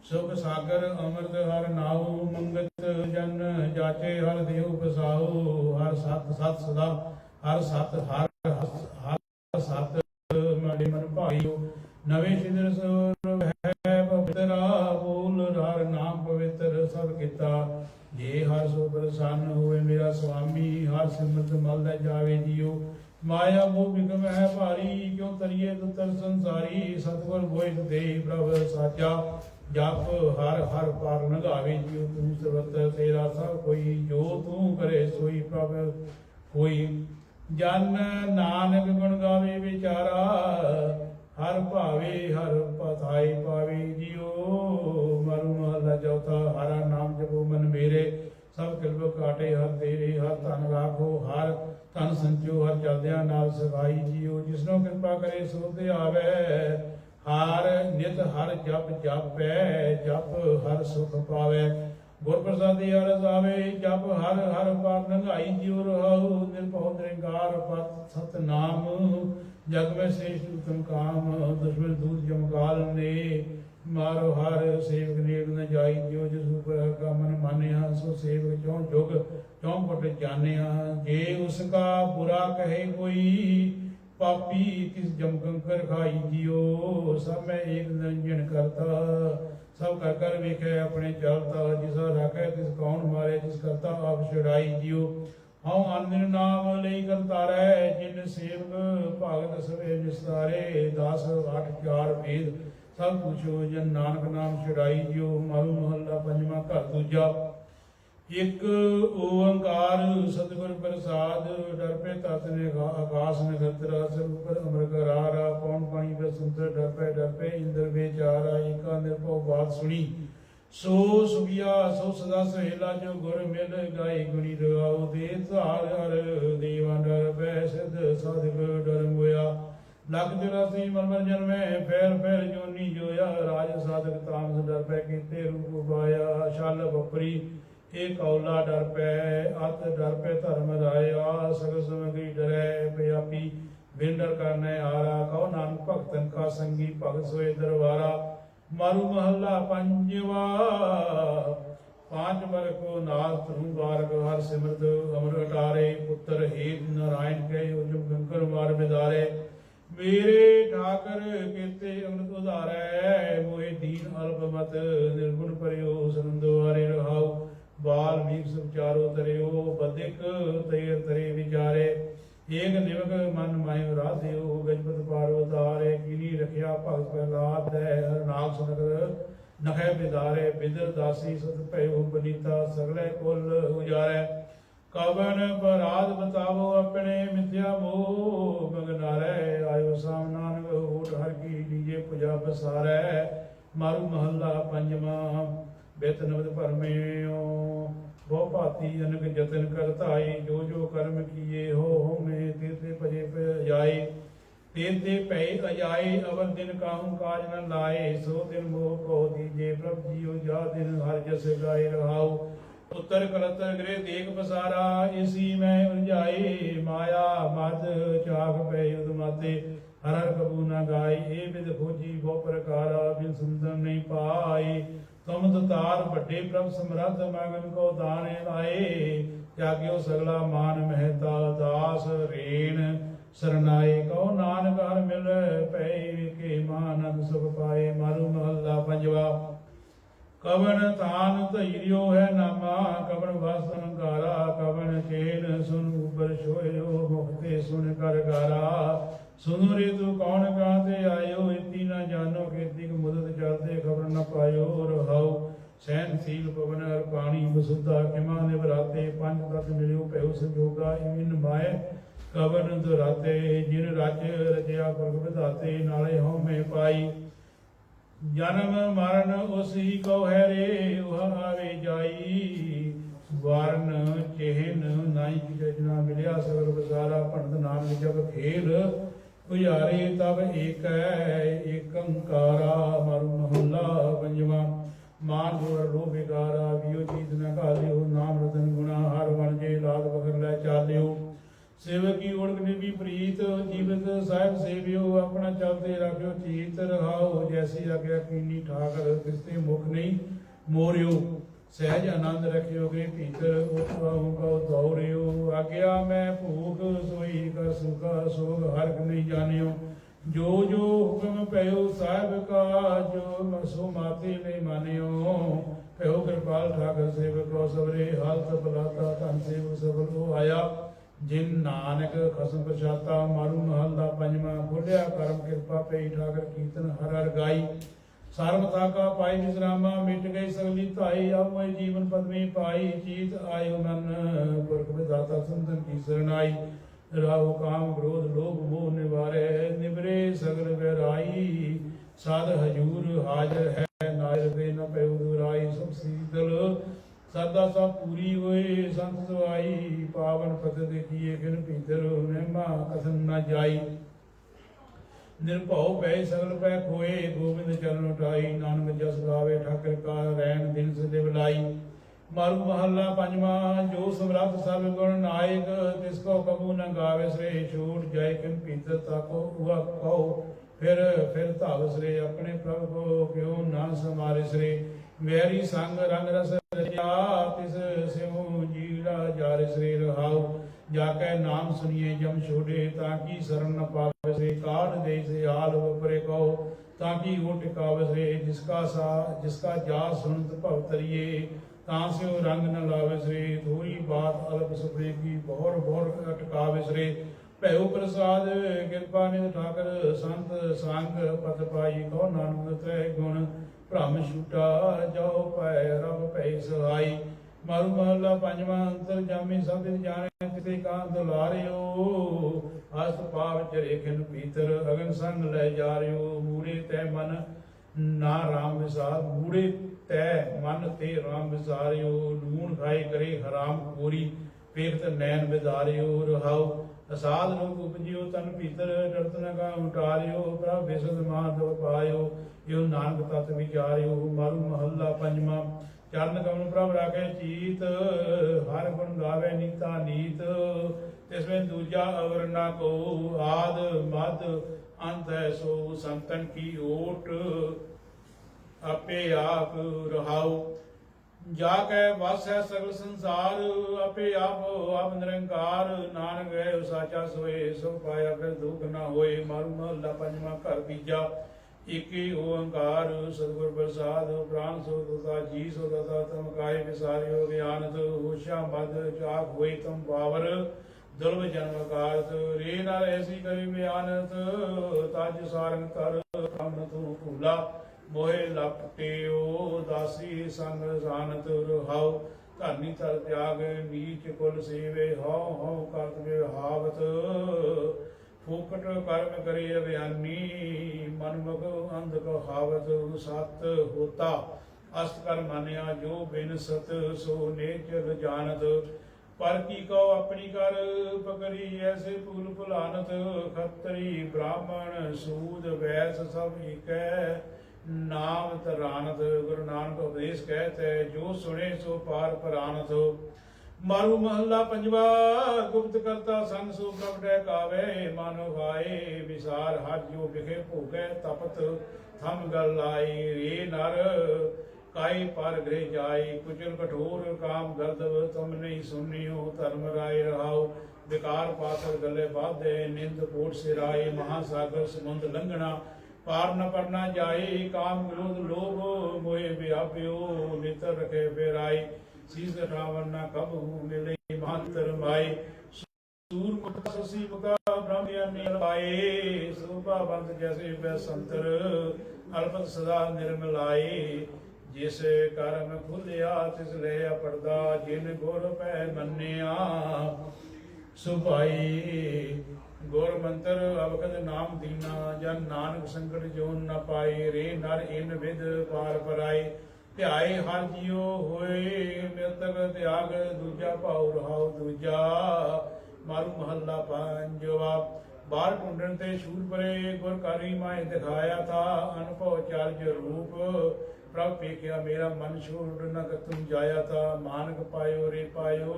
सुख सागर अमृत हर नाऊ, मंगत जन जाचे हर देव बसाऊ। हर सत सत सदा हर सत हर सत माड़े मन भाईओ। नवे सिदर सुर है पवित्रा, बोल हर नाम पवित्र सब किता। जे हर सो प्रसन्न हुए मेरा स्वामी, हर सिमरत मल जावे जियो। माया मोह बिगम है भारी, क्यों तरिए दुतर संसारी। सतगुर बोध दे प्रभ साचा, जप हर हर पार लगावे जियो। तू सर्वत्र तेरा सब कोई, जो तू करे सोई प्रभ कोई। जन नानक गुण गावे विचारा, हर भावे हर पथाई पावे जियो। मरु महला चौथा। हरा नाम जपो मन मेरे, सब किरप काटे हर तेरे। हर धन राखो हर धन संचो, हर चलद्या नाल सगाई जियो। जिसनों कृपा करे सो ते आवे, हर नित हर जप जापै। जप हर सुख पावे, गुर प्रसादी हर जावे। जप हर हर पार नंगाई जियो रहाऊ। निर्भव निरंकार पत सत नाम, जग में श्रेष्ठ उत्तम काम। दुश्मन दूर जमकाल ने, मारो हर सेवक नेक न जाई जियो। जिस ऊपर का मन मानिया, सो सेवक चौं जुग चौं पट जानिया। जे उसका बुरा कहे कोई, पापी तिस जम कंकर खाई जियो। सब में एक निरंजन करता, सब कर कर वेखे अपने चलता। जिसा राखे तिस कौन मारे, जिस करता आप छुड़ाई जियो। हूँ अनदिन नाम लई करतारै, जिन सेवक भगत सवे निस्तारे। 10 8 4 वेद सब पूछो, जन नानक नाम छुड़ाई जियो। मारू महला पंजवा घर दूजा। एक ओंकार सतगुर प्रसाद, डर पे तत ने आकाश नगतरा। सब ऊपर अमर करारा, पौन पानी बसंतर। डर पे इंद्र बेचारा, एका निर्भव बात सुनी। सो सुखिया सो सदा सहेला, जो गुर मिल गाय गुणी रगाओ। दे धार हर देवा डर पै, सिद्ध साधिक डर मोया। लख 84 मरमर जन्मे, फैर फैर जोनी जोया। राज साधक तामस डर पै, कीते रूप पाया। छल बपरी एक औला डर पै, अत डर पे धर्म राया। सगल समग्री डरै व्यापी, बिन डर करने आरा। कहो नानक भगतन का संगी, भगत सोए दरबारा। मारू महला पंजवा। 5 वर को नाथ तरू बारक, हर सिमरत अमर अटारे। पुत्र हेत नारायण के, उजम कंकर मार बिदारे। मेरे ठाकर केते अमृत उधारै, मोहे दीन अल्प मत। निर्गुण परियो सनंदवारे रहाऊ। बाल मीक सब चारो तरियो, बदिक तैर तरे विचारे। एक निमक मन मायो राधियो, गजपत पारो तारे। कीनी रखिया भगत प्रहलाद, हर नाग सुनकर नखै बिदारे। बिदर दासी सत भयो बनीता, सगले कुल उजारे। कवन पराध बतावो अपने, मिथ्या मोह मगनारै। आयो साम नानक होठ हर की, लीजे पुजा बसारै। मारू महला पंजवा। बित नवद भरमेओ, बहु भांति अनक जतन करताई। जो जो कर्म किए हो में, ते भजे जाए। ते पै अजाए, अवर दिन काहू काज न लाए। सो दिन मोह को दीजे, प्रभ जियो जा दिन हर जस गाए रहाऊ। उत्तर कलतर गृह देख बसारा, इसी में उलझाए। माया मद चाक पै युध माते, हर हर कबू न गाय। ए विद खोजी बहु प्रकारा, बिन सुंदर नहीं पाए। तुम दतार बड़े प्रभ समरथ, मगन को दान लाए। त्याग्यो सगला मान महता, दास रेण सरनाए। कहो नानक हर मिल पै, के मानंद सुख पाए। मारू महला पंजवा। कवन तान धैर्यो है नामा, कवन वस्त अंकारा। कवन चेन सुन ऊपर सोयो, मुखते सुन कर गारा। सुनो रे तू कौन कहते आयो, इतनी न जानो खेती मुदत चलते खबर न पायो। रहाऊ सहनशील पवन हर पानी, वसुधा किमा निवराते। पंच तत्व मिलियो भयो संजोगा, इमिन माय कवन दुराते। जिन राज्य रचया पुरख विधाते, नाले हों में पाई। जन्म मरण उस ही को है रे, वह आवे जाई। वर्ण चिन्ह नाई की रचना, मिलिया सगल बसारा। पंडित नाम जब खेल उजारे, तब एक अंकारा। मारू महला पंजवा। मान गुर लो बिगारा, बियो चीत न घालियो। नाम रतन गुणा हर बन जे, लाद बखर लै चालियो। सेवक की ओढ़ निभी प्रीत, जीवित साहिब सेवियो अपना चलते रखियो चीत। रहाओ जैसी आज्ञा कीनी ठाकर, तिसते मुख नहीं मोरियो। सहज आनंद रखियोगे भीतर, उठाऊं कहो दौड़ियो। आज्ञा मैं भूख सोई कर सुखा, सोग हरक नहीं जानियो। जो जो हुक्म पयो साहिब का, जो सो माते नहीं मानियो। कहो कृपाल ठाकर सेवक को सबरे, हालत बलाता धन सेवक सफल हो आया। जिन नानक खसम प्रशाता, मारू महला पंजवा। खोलिया करम कृपा पे ठाकर कीर्तन हर हर गाई। सारमथा का पाई विश्रामा, मिट गई सगली ताई। अब मैं जीवन पद में पाई, चीत आयो मन पुरख विधाता सुंदर की शरणाई। राहु काम क्रोध लोभ मोह निवारे, निबरे सगल बैराई। साध हजूर हाजर है, नायर दे न पयो दुराई। सब शीतल सरदा सब पूरी होए, संत सवाई। पावन पद देखिए खिन भीतर, महिमा कथन न जाई। निर्भव पै सगल पै खोए, गोविंद चरण उठाई। नानक जस गावे ठाकर का, रैन दिन सदैव लाई। मारू महला पंजवा, जो समरथ सब गुण नायक। तिसको कबू न गावे श्रे, छोड़ जाय किन भीतर ताको हुआ कहो। फिर धाव श्रे, अपने प्रभु को क्यों ना समारे श्रे। वैरी संग रंग रस रचा, तिस सिमु जीरा जार श्रे। रहाओ जाके नाम सुनिए जम छोड़े, ताकि शरण न पावे से। काट दे से हाल उपरे कहो, ताकि वो टिकावे से। जिसका जा सुनत भव तरिए, तांस्यो रंग न लावे से। थोड़ी बात अल्प सुपड़े की, बहुर बहुर अटकावे से। भैउ प्रसाद कृपा निध ठाकर, संत संग पद पाई। कहो नानक त्रय गुण भ्रम छूटा, जाओ पै रब पै सहाई। मारू महला पंजवा, अंतर जामी सब जाने। किते का दुलारियो, हस्त पाव चरे खिन भीतर। अगन संग ले जा रियो, मूरे तै मन ना राम विसार। मूरे तै मन ते राम विसारियो। लूण खाए करे हराम खोरी, पीरत नैन विदारियो। रहाओ असाध लोग उपजियो, तन भीतर डरत न का उटारियो। प्रभ बिसद माधव पायो, यो नानक तत विचारियो। मारू महला पंजवा, चरण कमल प्रभ राखे चीत। हर गुण गावे नीता नीत, तिसमें दूजा अवर न को। आद मद अंत है सो, संतन की ओट अपे आप। रहाओ जाके बस है सगल संसार, अपे आप निरंकार। नानक है साचा सोए, सो पाया फिर दुख न होए। मारू महला पंजवा, घर तीजा एक ओंकार। सतगुर प्रसाद प्राण सो दता, जी सो दता। तम काय विसारियो ज्ञानत, होशा मद चाक होई तुम पावर। दुर्भ जन्म कारत, रे नर ऐसी करी बयानत। तज सारंग तर कम तू भूला, मोहे लपटियो दासी संग जानत। रहाओ धरनी तर त्याग, नीच कुल सेवे। हौ हौ करत विहावत, फूकट कर्म करे अभियानी। मनमुख अंध कहावत, सत होता अस्त कर मानिया। जो बिन सत सो नेचर जानत। पर की कहो अपनी कर, पकड़ी ऐसे फूल फुलानत। खत्री ब्राह्मण सूद वैस सब एकै, नाम तरानत। गुरु नानक उपदेश कहते, जो सुने सो पार परानत। मारू महला पंजवा, गुप्त करता संग सो प्रगटै कावे। मानो भाए विसार हर, जो बिखे भोगे तपत थम गल लाई। रे नर काई पर गृह जाई, कुचल कठोर काम गर्दव। तुम नहीं सुनियो धर्म राय। रहाओ विकार पात्र गले बाधे, निंद कोट सिराई। महासागर समुद्र लंघना, पार न पड़ना जाए। काम क्रोध लोभ मोहे व्याप्यो, नितर रखे फेराई। शीस रावण न कब मिले महंतर माई। सूर मुख शशि मुखा ब्रह्म पाए, शोभा बंद जैसे बैसंतर। अल्पत सदा निर्मलाए, जिस कर्म खुलिया तिस लिया पर्दा। जिन गुर पै मन्निया सुभाई। गुर मंत्र अवगत नाम दीना, जन नानक संकट जोन न पाए। रे नर इन विद पार पराई, ध्याए हर जियो होए मृतक त्याग। दूजा भाव रहाओ दूजा, मारू महला पंजवा। बार ढूंढन ते शूर परे, गुर कारी माए दिखाया था। अनुभव चार्ज रूप, प्रभ पेख्या मेरा मन छोड़ न तुम जाया था। मानक पायो रे पायो,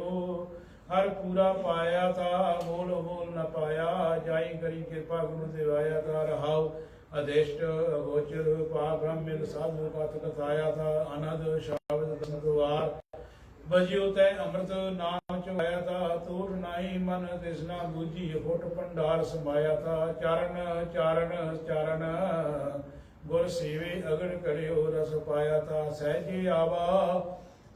हर पूरा पाया था मोल मोल न पाया, जाई करी कृपा गुरु दिवाया था। रहाउ अधेष्ट गोचर पा ब्रह्म मिल साधु पत कथाया था। अनद शब्द द्वार बजियो तय अमृत नाम चुराया था। तूर नाई मन तृष्णा बूझी फुट भंडार समाया था। चारण चारण चारण गुर सेवे अगड़ करियो रस पाया था। सहजे आवा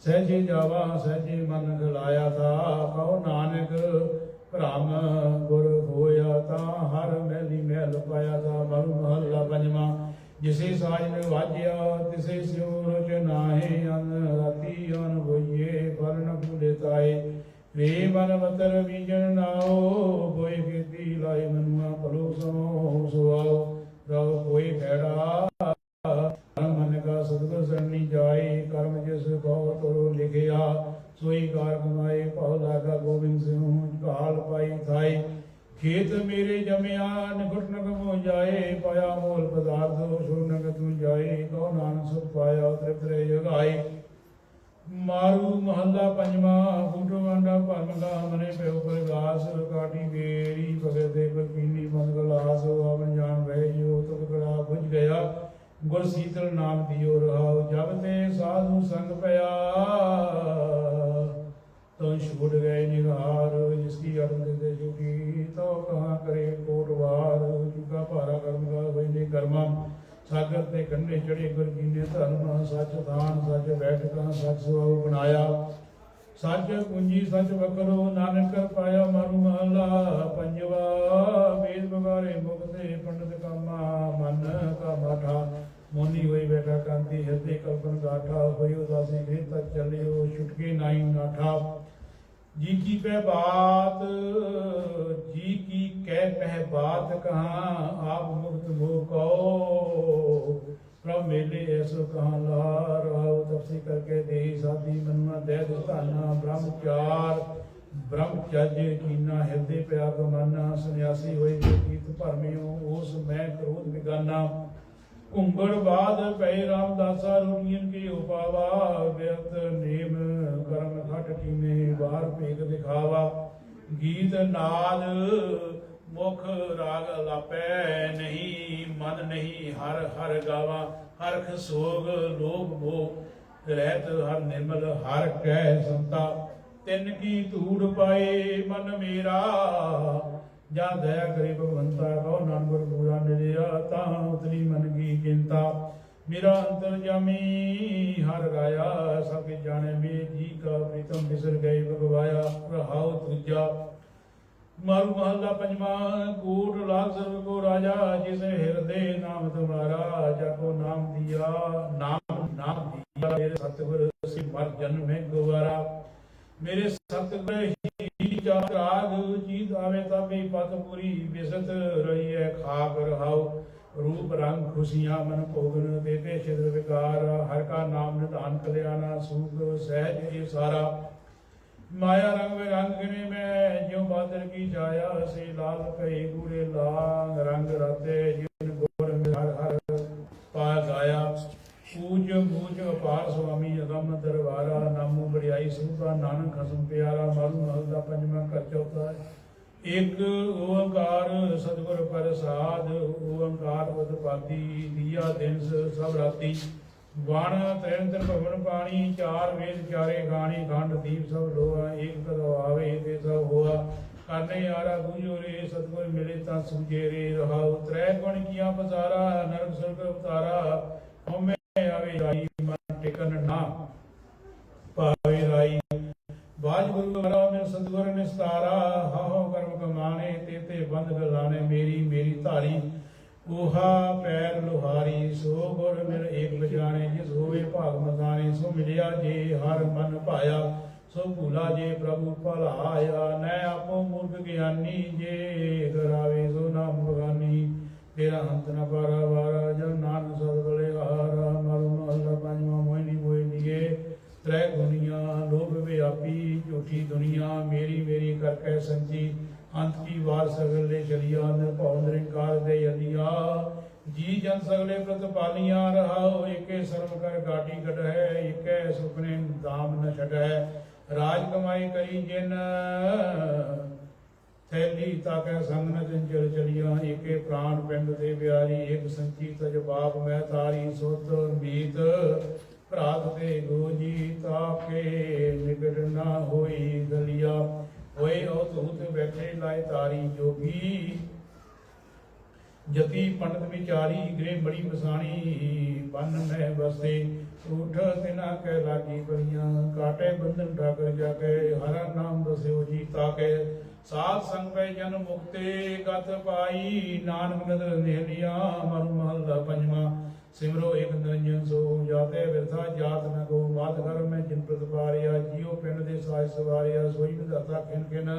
सहजे जावा सहजे मन गलाया था। कहो नानक भ्रम गुर होया था। हर मैली मैल पाया था। मरु महला पंजवा जिसे साजन वाजिया तिसे स्यो रुच नाहे। अन राती अन बोइये फल न फूले ताए। रे मन मतर बीजन नाओ बोए खेती लाए। मनुआ पलो समो सुआओ रहो कोई खैड़ा। मन का सतगुर सरणी जाए। कर्म जिस कहो तोरो लिखिया सोई कार कमाए। पाओ लागा गोविंद सिंह काल पाई थाई। खेत मेरे जमिया निकुट नगम हो जाए। पाया मोल पदार्थ सो नगत तू जाए। कहो नानक सुख पाया तृप्त रहे जगाए। मारू महला पंजवा फूटो गांडा भरमगा। मने प्यो प्रगास काटी बेरी भगत दे पीनी मन गलास। अपन जान रहे जो तुक कड़ा बुझ गया। गुर शीतल नाम दियो रहाओ। जब ते साधु संग पया तो छूट गए निगार। जिसकी अड़ंग से छूटी तो कहाँ करे कोटवार। चुका भारा कर्म का वही कर्मा। सागर ते कंढे चढ़े गुर कीने धर्म। सच दान सच बैठका सच सुभाव बनाया। सच पूंजी सच बकरो नानक पाया। मारू महला पंजवा वेद बगारे मुक्ते पंडित कामा। मन का माठा मोनी हुई बैठा कांति हृदय कल्पन गाठा। हुई उदासी गृह तक चलियो छुटके नाई नाठा। जी की पह बात जी की कह पह बात कहाँ। आप मुक्त हो कहो प्रभ मेले ऐसो कहाँ लार। आओ तपसी करके दे साधी मनुआ दे धाना। ब्रह्मचार ब्रह्मचर्य कीना हृदय प्या गमाना। सन्यासी होए तीर्थ भरमियो ओस मैं क्रोध बिगाना। कुंभड़ बाद पै रामदासा रूनियन के उपावा। व्यर्थ नेम कर्म खट कीने बार पेग दिखावा। गीत नाद मुख राग लापै नहीं। मन नहीं हर हर गावा। हरख सोग लोभ मोह रहत हर निर्मल। हर कह संता तिन की धूड़ पाए मन मेरा। जा दया करे भगवंता। कहो नानक पूरा निलिया ता उतरी मन की चिंता। मेरा अंतर जामी हर गाया। सब जाने में जी का प्रीतम बिसर गए भगवाया। रहाओ तुझा मारू महला पंजवा कोट लाख सर्व को राजा। जिसे हृदय नाम तुम्हारा। जाको नाम दिया नाम नाम दिया। मेरे सतगुर से मर जन्म में गुवारा। मेरे सतगुर ही राग जीत आवे तभी पत पूरी। बिसत रही है खाक रहाओ। रूप रंग खुशियां मन भोगन देते छिद्र विकार। हर का नाम निधान कल्याणा। सूख सहज ये सारा। माया रंग विरंगने में ज्यों बादल की छाया। से लाल कई गुरे लांग रंग राते। जिन गोर में हर हर पा गाया। पूज मूज अपार स्वामी अगम दरबारा। नामो बड़ियाई सुबा नानक खसम प्यारा। मारू महला पंजवा कर चौथा। एक ओंकार सतगुर प्रसाद। ओंकार उत्पाती दिया दिन सब राती। बाण त्रिंतर भवन पानी। चार वेद चारे गाणी। खंड दीप सब लोहा। एक कदो आवे ते सब होआ। करने आरा बुझो रे सतगुर मिले ता सूझे रे। रहाओ त्रै गुण किया पसारा। नरक सुरग उतारा। हमें आवे राई मन टिकन ना पावे राई। बाज गुरु वरा में सतगुर निस्तारा। हाहो कर्म कमाने तेते बंद गलाने। मेरी मेरी धारी ओहा पैर लोहारी। सो गुर मिल एक बजाने। जिस होवे भाग मदाने। सो मिलिया जे हर मन भाया। सो भूला जे प्रभु भलाया। न आपो मूर्ख ज्ञानी। जे करावे सो नाम बगानी। तेरा अंत न पारा वारा। जब नानक सद बलिहारा। मारू महला पंजवा मोहिनी मोहिनीए। त्रै गुनिया लोभ व्यापी झूठी दुनिया। मेरी मेरी करके संची। अंत की वार सगले चलिया। निर्भव निरंकार दे यलिया। जी जन सगले प्रतिपालिया। रहाओ एके सर्व कर गाटी कट है। एके सुपने दाम न छट है। ਰਾਜ ਕਮਾਈ ਕਰੀ ਜਿਨ ਥੈਲੀ ਤਾਕੈ ਸੰਗ ਨ ਚੰਚਲ ਚਲੀਆਂ। ਏਕੇ ਪ੍ਰਾਣ ਪਿੰਡ ਦੇ ਬਿਆਰੀ ਇੱਕ ਸੰਚੀ ਤਜ ਬਾਪ ਮੈਂ ਤਾਰੀ ਸੁਤ ਮੀਤ ਭਰਾਤ ਤੇ ਗੋਜੀ ਤਾਕੇ ਨਿਕਟ ਨਾ ਹੋਈ ਗਲਿਆ। ਹੋਏ ਉਹ ਧੂਤ ਬੈਠੇ ਲਾਇ ਤਾਰੀ ਜੋਗੀ ਜਤੀ ਪੰਡਤ ਵਿਚਾਰੀ ਗ੍ਰਹਿ ਬੜੀ ਬਸਾਣੀ ਬਨ ਮੈਂ ਬਸੇ ਉਠ ਤਿਨਾ ਕੈ ਲਾਗੀ ਬਲੀਆਂ। ਕਾਟੇ ਬੰਧਨ ਠਾਕਰ ਜਾ ਕੇ ਹਰਾ ਨਾਮ ਦਸਿਓ ਜੀ ਤਾਕੇ ਸਾਧ ਸੰਗ ਪੈ ਜਨ ਮੁਕਤੇ ਗਤ ਪਾਈ। ਨਾਨਕ ਨਦਰ ਨੇਲੀਆਂ ਮਨ ਮਹੱਲਾ ਪੰਜਵਾਂ। ਸਿਮਰੋ ਇਕ ਨਿਰੰਜਨ ਸੋ ਜਾਤੇ ਬਿਰਥਾ ਜਾਤ ਨ ਕੋ। ਮਾਤ ਘਰ ਮੈਂ ਜਿਨ ਪ੍ਰਤਪਾਰਿਆ ਜੀਉ ਪਿੰਡ ਦੇ ਸਾਜ ਸਵਾਰਿਆ। ਸੋਈ ਵਿਧਾਤਾ ਕਿਨ ਕਿਨ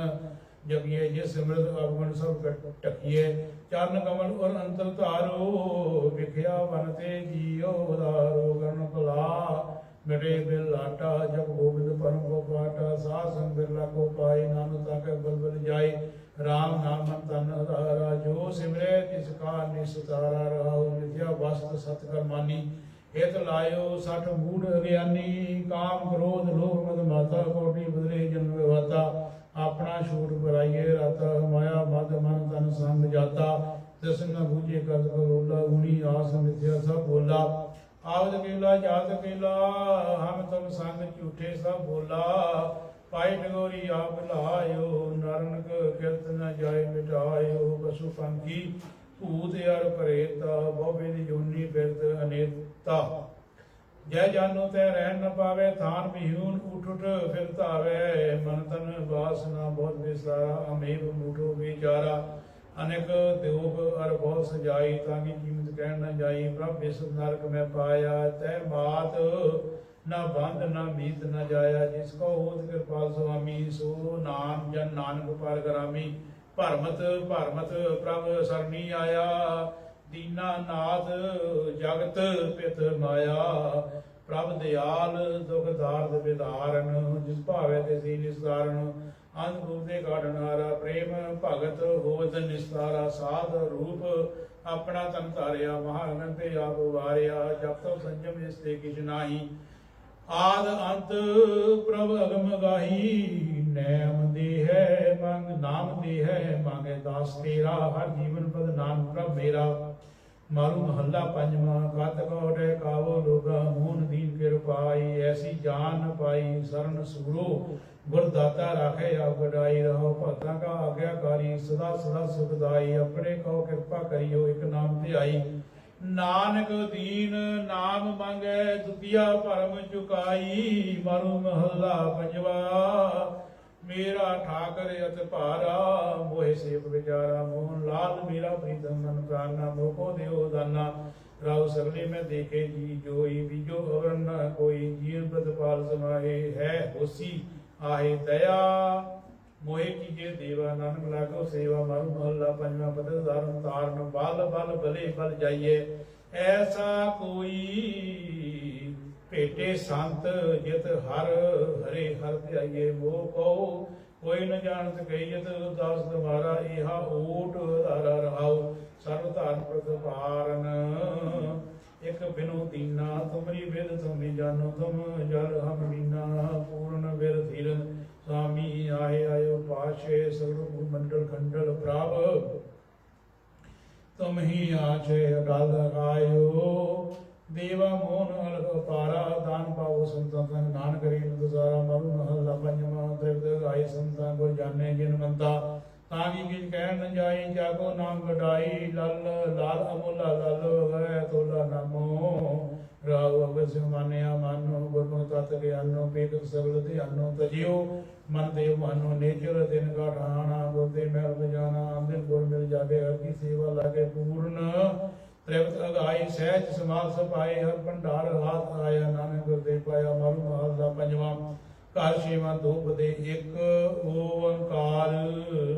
ਜਗੀਏ ਜੇ ਸਿਮਰਤ ਅਵਗੁਣ ਸਭ ਟਕੀਏ। ਚਰਨ ਕਮਲ ਔਰ ਅੰਤਰ ਧਾਰੋ ਵਿਖਿਆ ਬਨ ਤੇ ਜੀਉ ਉਦਾਰੋ। ਗਨ ਭਲਾ ਮਿਟੇ ਬਿਲ ਲਾਟਾ ਜਪ ਗੋਬਿੰਦ ਪਰਮ ਕੋ ਪਾਟਾ। ਸਾਧ ਸੰਗ ਬਿਰਲਾ ਕੋ ਪਾਈ ਨਾਨਕ ਤਾਕੇ ਬਲਬਲ ਜਾਈ। ਰਾਮ ਨਾਮ ਮਨ ਤਨ ਆਧਾਰਾ ਜੋ ਸਿਮਰੇ ਤਿਸ ਕਾ ਨਿਸਤਾਰਾ। ਰਹਾਉ ਵਿਦਿਆ ਵਸਤ ਸਤ ਕਰਮਾਨੀ ਹਿਤ ਲਾਇਓ ਸਠ ਮੂੜ ਅਗਿਆਨੀ। ਕਾਮ ਕ੍ਰੋਧ ਲੋਭ ਮਦ ਮਾਤਾ ਕੋਟੀ ਬਦਲੇ ਜਨਮ ਵਿਵਾਤਾ। ਆਪਣਾ ਛੂਟ ਬਰਾਈਏ ਰਾਤਾ ਮਾਇਆ ਮਦ ਮਨ ਤਨ ਸੰਗ ਜਾਤਾ। ਤਿਸ ਨ ਬੂਝੇ ਕਰਤ ਕਲੋਲਾ ਗੁਣੀ ਆਸ ਮਿਥਿਆ ਸਭ ਬੋਲਾ। ਆਵਦ ਕੇਲਾ ਜਾਤ ਕੇਲਾ ਹਮ ਤੁਮ ਸੰਗ ਝੂਠੇ ਸਭ ਬੋਲਾ। ਪਾਈ ਡਗੋਰੀ ਆਪ ਲਾਇਓ ਨਰਨਕ ਕਿਰਤ ਨ ਜਾਏ ਮਿਟਾਇਓ। ਪਸ਼ੂ ਪੰਖੀ ਭੂਤ ਅਰ ਪ੍ਰੇਤਾ ਬਹੁ ਦੀ ਜੋਨੀ ਫਿਰਤ ਅਨੇਤਾ। ਜੈ ਜਾਨੋ ਤੈ ਰਹਿਣ ਨ ਪਾਵੇ ਥਾਨ ਬਿਹੂਨ ਉਠ ਉਠ ਫਿਰ ਧਾਵੇ। ਮਨ ਤਨ ਵਾਸਨਾ ਬਹੁਤ ਵਿਸਾਰਾ ਅਮੇਵ ਮੂਠੋ ਵਿਚਾਰਾ। ਅਨੇਕ ਦਿਓਗ ਅਰ ਬਹੁਤ ਸਜਾਈ ਤਾਂ ਕਿ ਕੀਮਤ ਕਹਿਣ ਨ ਜਾਈ। ਪ੍ਰਭ ਬਿਸ ਨਰਕ ਮੈਂ ਪਾਇਆ ਤੈ ਮਾਤ ਨਾ ਬੰਧ ਨਾ ਮੀਤ ਨ ਜਾਇਆ। ਜਿਸ ਕੋ ਹੋਤ ਕਿਰਪਾਲ ਸੁਆਮੀ ਸੋ ਨਾਮ ਜਨ ਨਾਨਕ ਪਰ ਗਰਾਮੀ। ਭਰਮਤ ਭਰਮਤ ਪ੍ਰਭ ਸਰਣੀ ਆਇਆ ਦੀਨਾ ਨਾਥ ਜਗਤ ਪਿਤ ਮਾਇਆ। ਪ੍ਰਭ ਦਿਆਲ ਦੁਖ ਦਾਰਦ ਵਿਦਾਰਨ ਜਿਸ ਭਾਵੇ ਤਿਸੀ ਨਿਸਤਾਰਨ। ਅੰਧ ਰੂਪ ਦੇ ਕਾਢਨਾਰਾ ਪ੍ਰੇਮ ਭਗਤ ਹੋਤ ਨਿਸਤਾਰਾ। ਸਾਧ ਰੂਪ ਆਪਣਾ ਤਨ ਧਾਰਿਆ ਮਹਾਗਨ ਤੇ ਆਪ ਵਾਰਿਆ। ਜਪ ਤਪ ਸੰਜਮ ਇਸ ਤੇ ਕਿਛ ਨਾਹੀ ਆਦ ਅੰਤ ਪ੍ਰਭ ਅਗਮ ਗਾਹੀ। ਨੈਮ ਦੇ ਹੈ ਮੰਗ ਨਾਮ ਦੇ ਹੈ ਮੰਗੇ ਦਾਸ ਤੇਰਾ। ਹਰ ਜੀਵਨ ਪਦ ਨਾਨਕ ਪ੍ਰਭ ਮੇਰਾ। ਮਾਰੂ ਮਹੱਲਾ ਪੰਜਵਾਂ। ਕਤ ਕੋਟੇ ਕਾਵੋ ਲੋਗਾ ਮੋਹਨ ਦੀਨ ਕਿਰਪਾਈ। ਐਸੀ ਜਾਨ ਨ ਪਾਈ ਸਰਨ ਸੂਰੋ ਗੁਰ ਦਾਤਾ ਰਾਖੇ ਆਪ ਗਡਾਈ। ਰਹੋ ਭਗਤਾਂ ਕਾ ਆਗਿਆਕਾਰੀ ਸਦਾ ਸਦਾ ਸੁਖਦਾਈ। ਆਪਣੇ ਕੋ ਕਿਰਪਾ ਕਰਿਓ ਇਕ ਨਾਮ ਧਿਆਈ। ਨਾਨਕ ਦੀਨ ਨਾਮ ਮੰਗੈ ਦੁਤੀਆ ਭਰਮ ਚੁਕਾਈ। ਮਾਰੂ ਮਹੱਲਾ ਪੰਜਵਾ। ਮੇਰਾ ਠਾਕਰ ਅਤ ਭਾਰਾ ਮੋਹਿ ਸੇਵ ਵਿਚਾਰਾ। ਮੋਹਨ ਲਾਲ ਮੇਰਾ ਪ੍ਰੀਤਮ ਮਨ ਪ੍ਰਾਨਾ। ਮੋਕੋ ਦਿਓ ਦਾਨਾ ਰਾਉ ਸਗਲੇ ਮੈਂ ਦੇਖੇ ਜੀ ਜੋਈ। ਬੀਜੋ ਅਵਰ ਨ ਕੋਈ ਜੀਵ ਪ੍ਰਤਪਾਲ ਸਮਾਏ। ਹੈ ਹੋਸੀ ਆਏ ਦਇਆ ਮੋਹਿ ਕੀਜੇ ਦੇਵਾ। ਨਾਨਕ ਲਾਗੋ ਸੇਵਾ। ਮਾਰੂ ਮਹੱਲਾ ਪੰਜਵਾ। ਬਦਲ ਧਾਰਨ ਤਾਰਨ ਬਲ ਬਲ ਬਲੇ ਬਲ ਜਾਈਏ। ਐਸਾ ਕੋਈ ਭੇਟੇ ਸੰਤ ਜਿਤ ਹਰ ਹਰੇ ਹਰ ਧਿਆਈਏ। ਮੋਹ ਕਉ ਕੋਈ ਨ ਜਾਣਤ ਕਹੀਤ ਦਾਸ ਤੁਮਾਰਾ। ਇਹਾ ਓਟ ਧਾਰਾ ਰਹਾਉ ਸਰਬ ਧਾਰਨ ਪ੍ਰਤਪਾਰਨ। ਇਕ ਬਿਨੋ ਦੀਨਾ ਤੁਮਰੀ ਵਿਦ ਤੁਮੀ ਜਾਨੋ। ਤੁਮ ਜਲ ਹਮ ਮੀਨਾ ਪੂਰਨ ਵਿਰ ਧੀਰਨ। स्वामी आए आयो पाशे सगुण मंडल खंडल प्रभ। तुम ही आछे अकाल आयो। देवा मोहन अलग पारा दान पाओ संतां संग नानक रीन दुसारा। मारू महला पंजवा। त्रिविध गाई संतां को जाने जिन मंता। ताकि किछ कह न जाई जागो नाम गढ़ाई। लल लाल अमोला लल है तोला नामो। राव अवश्य मानिया मानो गुरमुख तत् ज्ञानो। पेकत सगल ध्यानो तजियो मन देव मानो। नेचर दिन का ठाना गोते महल बजाना। दिन गुर मिल जागे हर की सेवा लागे पूर्ण। त्रिवत अगाई सहज समाल सपाए हर भंडार हाथ आया। नानक गुरदेव पाया। मारू महला पंजवा। घर छेवां दो पदे एक ओंकार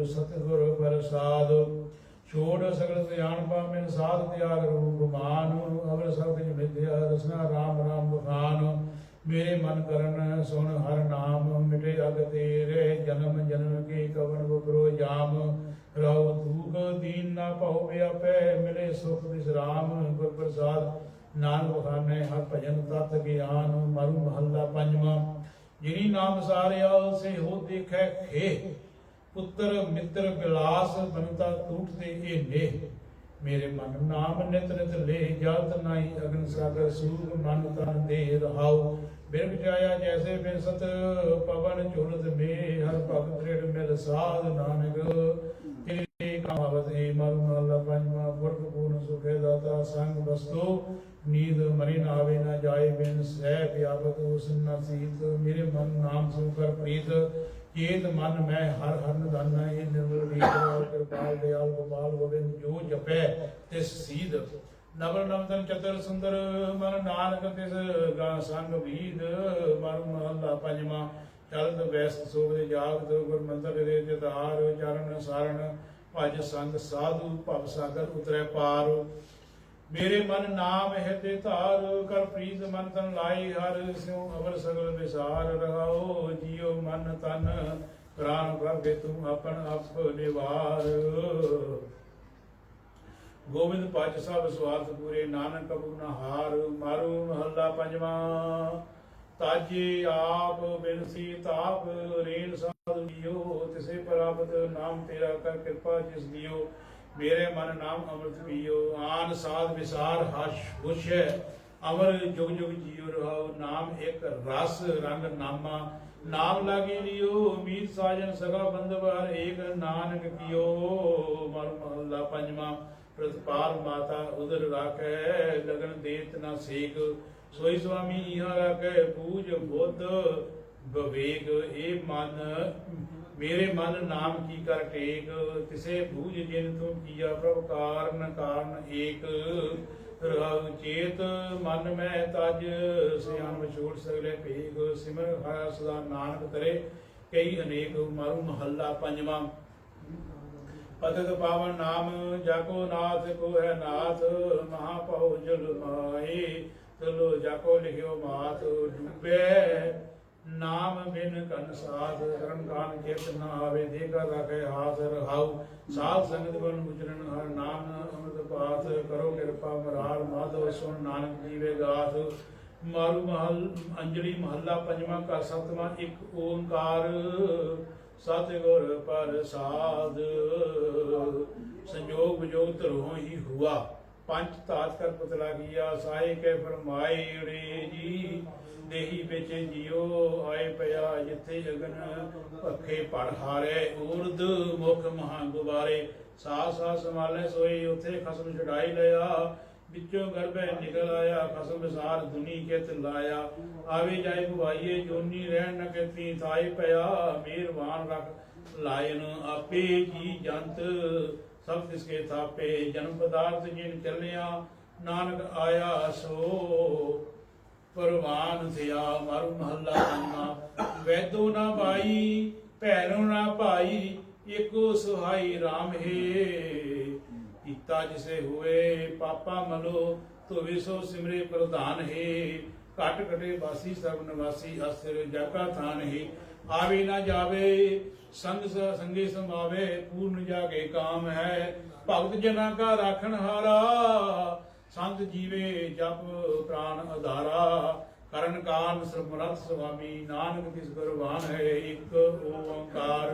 सतगुर प्रसाद। छोड़ सगल सियाण पामिन साध त्याग रूप मान। अवर सब किछ मिथ्या रसना राम राम बखान। मेरे मन करन सुन हर नाम। मिटे अग तेरे जन्म जन्म के कवन बकरो जाम। रहो दुख दीन ना पाओ व्यापै। मिले सुख विश्राम गुर प्रसाद। नानक बखाने हर भजन तत् ज्ञान। मारू महला पंजवा। जिनी नाम सारिया से हो देखे खे, पुत्र मित्र बिलास बनता टूटते ये नेह। मेरे मन नाम नित नित ले, जात नाई अग्न सागर सूग मन तन दे रहाओ। बिरख जाया जैसे बिरसत पवन झुलत में, हर भगत दृढ़ मिल साध नानक तेरे कामवत हे। मल महला पंचवा पुरख पूर्ण सुखे दाता, संग वस्तु नींद मरि नावे न जाए, बिन सह व्यापक उसन न सीत। मेरे मन नाम सुन कर प्रीत, चेत मन मैं हर हर निधन। ये निर्मल रीत कृपाल दयाल गोपाल गोविंद, जो जपै तिस सीध। नवल नवतन चतर सुंदर, मन नानक तिस गा संग वीद। मर महला पंचवा चलत वैस्त सोवत जागत, गुर मंत्र रे चितार। चरण सारण भज संग साधु, भव सागर उतरै पार। मेरे मन नाम हृदय धार, कर प्रीत मन तन लाई। हर स्यों अवर सगल विसार, रहाओ जियो मन तन प्राण प्रभ तुम अपन अप निवार। गोविंद पज सब स्वार्थ पूरे, नानक कबू न हार। मारू महला पंजवा ताजे आप बिनसी ताप, रेन साधु जियो तिसे प्राप्त। नाम तेरा कर कृपा जिस दियो, मेरे मन नाम अमृत पियो। आन साध विसार हर्ष खुश है, अमर जुग जुग जियो रहाओ। नाम एक रस रंग नामा, नाम लागे लियो। मीत साजन सगा बंधुवार, एक नानक कियो। मर महला पंजवा प्रतिपाल माता उदर राखै, लगन देत न सेक। सोई स्वामी इहा राखै, पूज बुद्ध विवेक। ए मन मेरे मन नाम की कर टेक, तिसे बूझ जिन तुम किया प्रभ कारण। कारण एक रहाउ चेत, मन में तज सियान विछोड़ सगले भेग। सिमर हरा सदा नानक तरे, कई अनेक। मारू महला पंजवा पतित पावन नाम, जाको नाथ को है नाथ। महापौ जल माए, चलो जाको लिखियो मात। डूबे नाम बिन कन साध, करन कान चित न आवे। देखा राखे हाथ रहाउ, साध संगत बन गुजरन। हर नाम अमृत पाथ, करो कृपा मरार। माधव सुन नानक जीवे गाथ। मारू महल अंजलि महला पंजवा का सतवां। एक ओंकार सतगुर प्रसाद, संजोग विजोग धरों ही हुआ। पंच तात कर पुतला किया, साए के फरमाए रे जी। देही बिच जियो आए पया, जिथे अगन पखे पड़ हारे। उर्द मुख महा गुबारे, सा सा संभाले सोई। उथे खसम छुड़ाई लिया, बिचों गर्भ निकल आया। खसम विसार दुनी कित लाया, आवे जाए बुआइए। जोनी रहन न किती थाई पया, मेहरबान रख लायन आपे। जी जंत सब तिसके थापे, जन्म पदार्थ जिन चलिया। नानक आया सो परवान थिया। मारू महला पंजवा वैदो ना भाई, भैरो ना भाई। एको सुहाई राम हे, इता जिसे हुए पापा मलो। तो विसो सिमरे प्रधान हे, घट कटे वासी सब निवासी। अस्थिर जाका थान हे, आवे ना जावे संग संगे समावे। पूर्ण जाके काम है, भगत जना का राखन हारा। संत जीवे जप प्राण आधारा, करण कान समरथ स्वामी। नानक तिस गुरबान है, एक ओंकार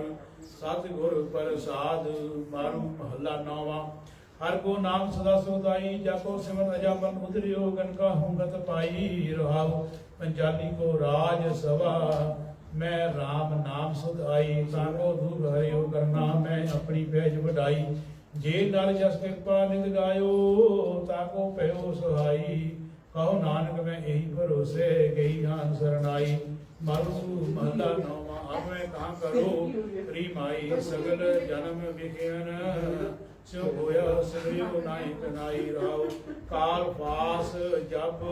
सतगुर प्रसाद। मारू महला नौवा हर को नाम सदा सुधाई, जाको सिमर अजापन उतरियो। गन का हुंगत पाई रहाओ, पंचाली को राज सभा। मैं राम नाम सुध आई, ताको दूर हरियो करना। मैं अपनी पैज बढ़ाई, जे नर जस कृपा नित गायो। ताको पयो सुहाई, कहो नानक मैं यही भरोसे। गई जान शरणाई। मारू महला नौवा अब मैं कहाँ करो री माई। सगल जन्म विज्ञान स्यो होया, सिमरियो नाई कनाई राव। काल पास जब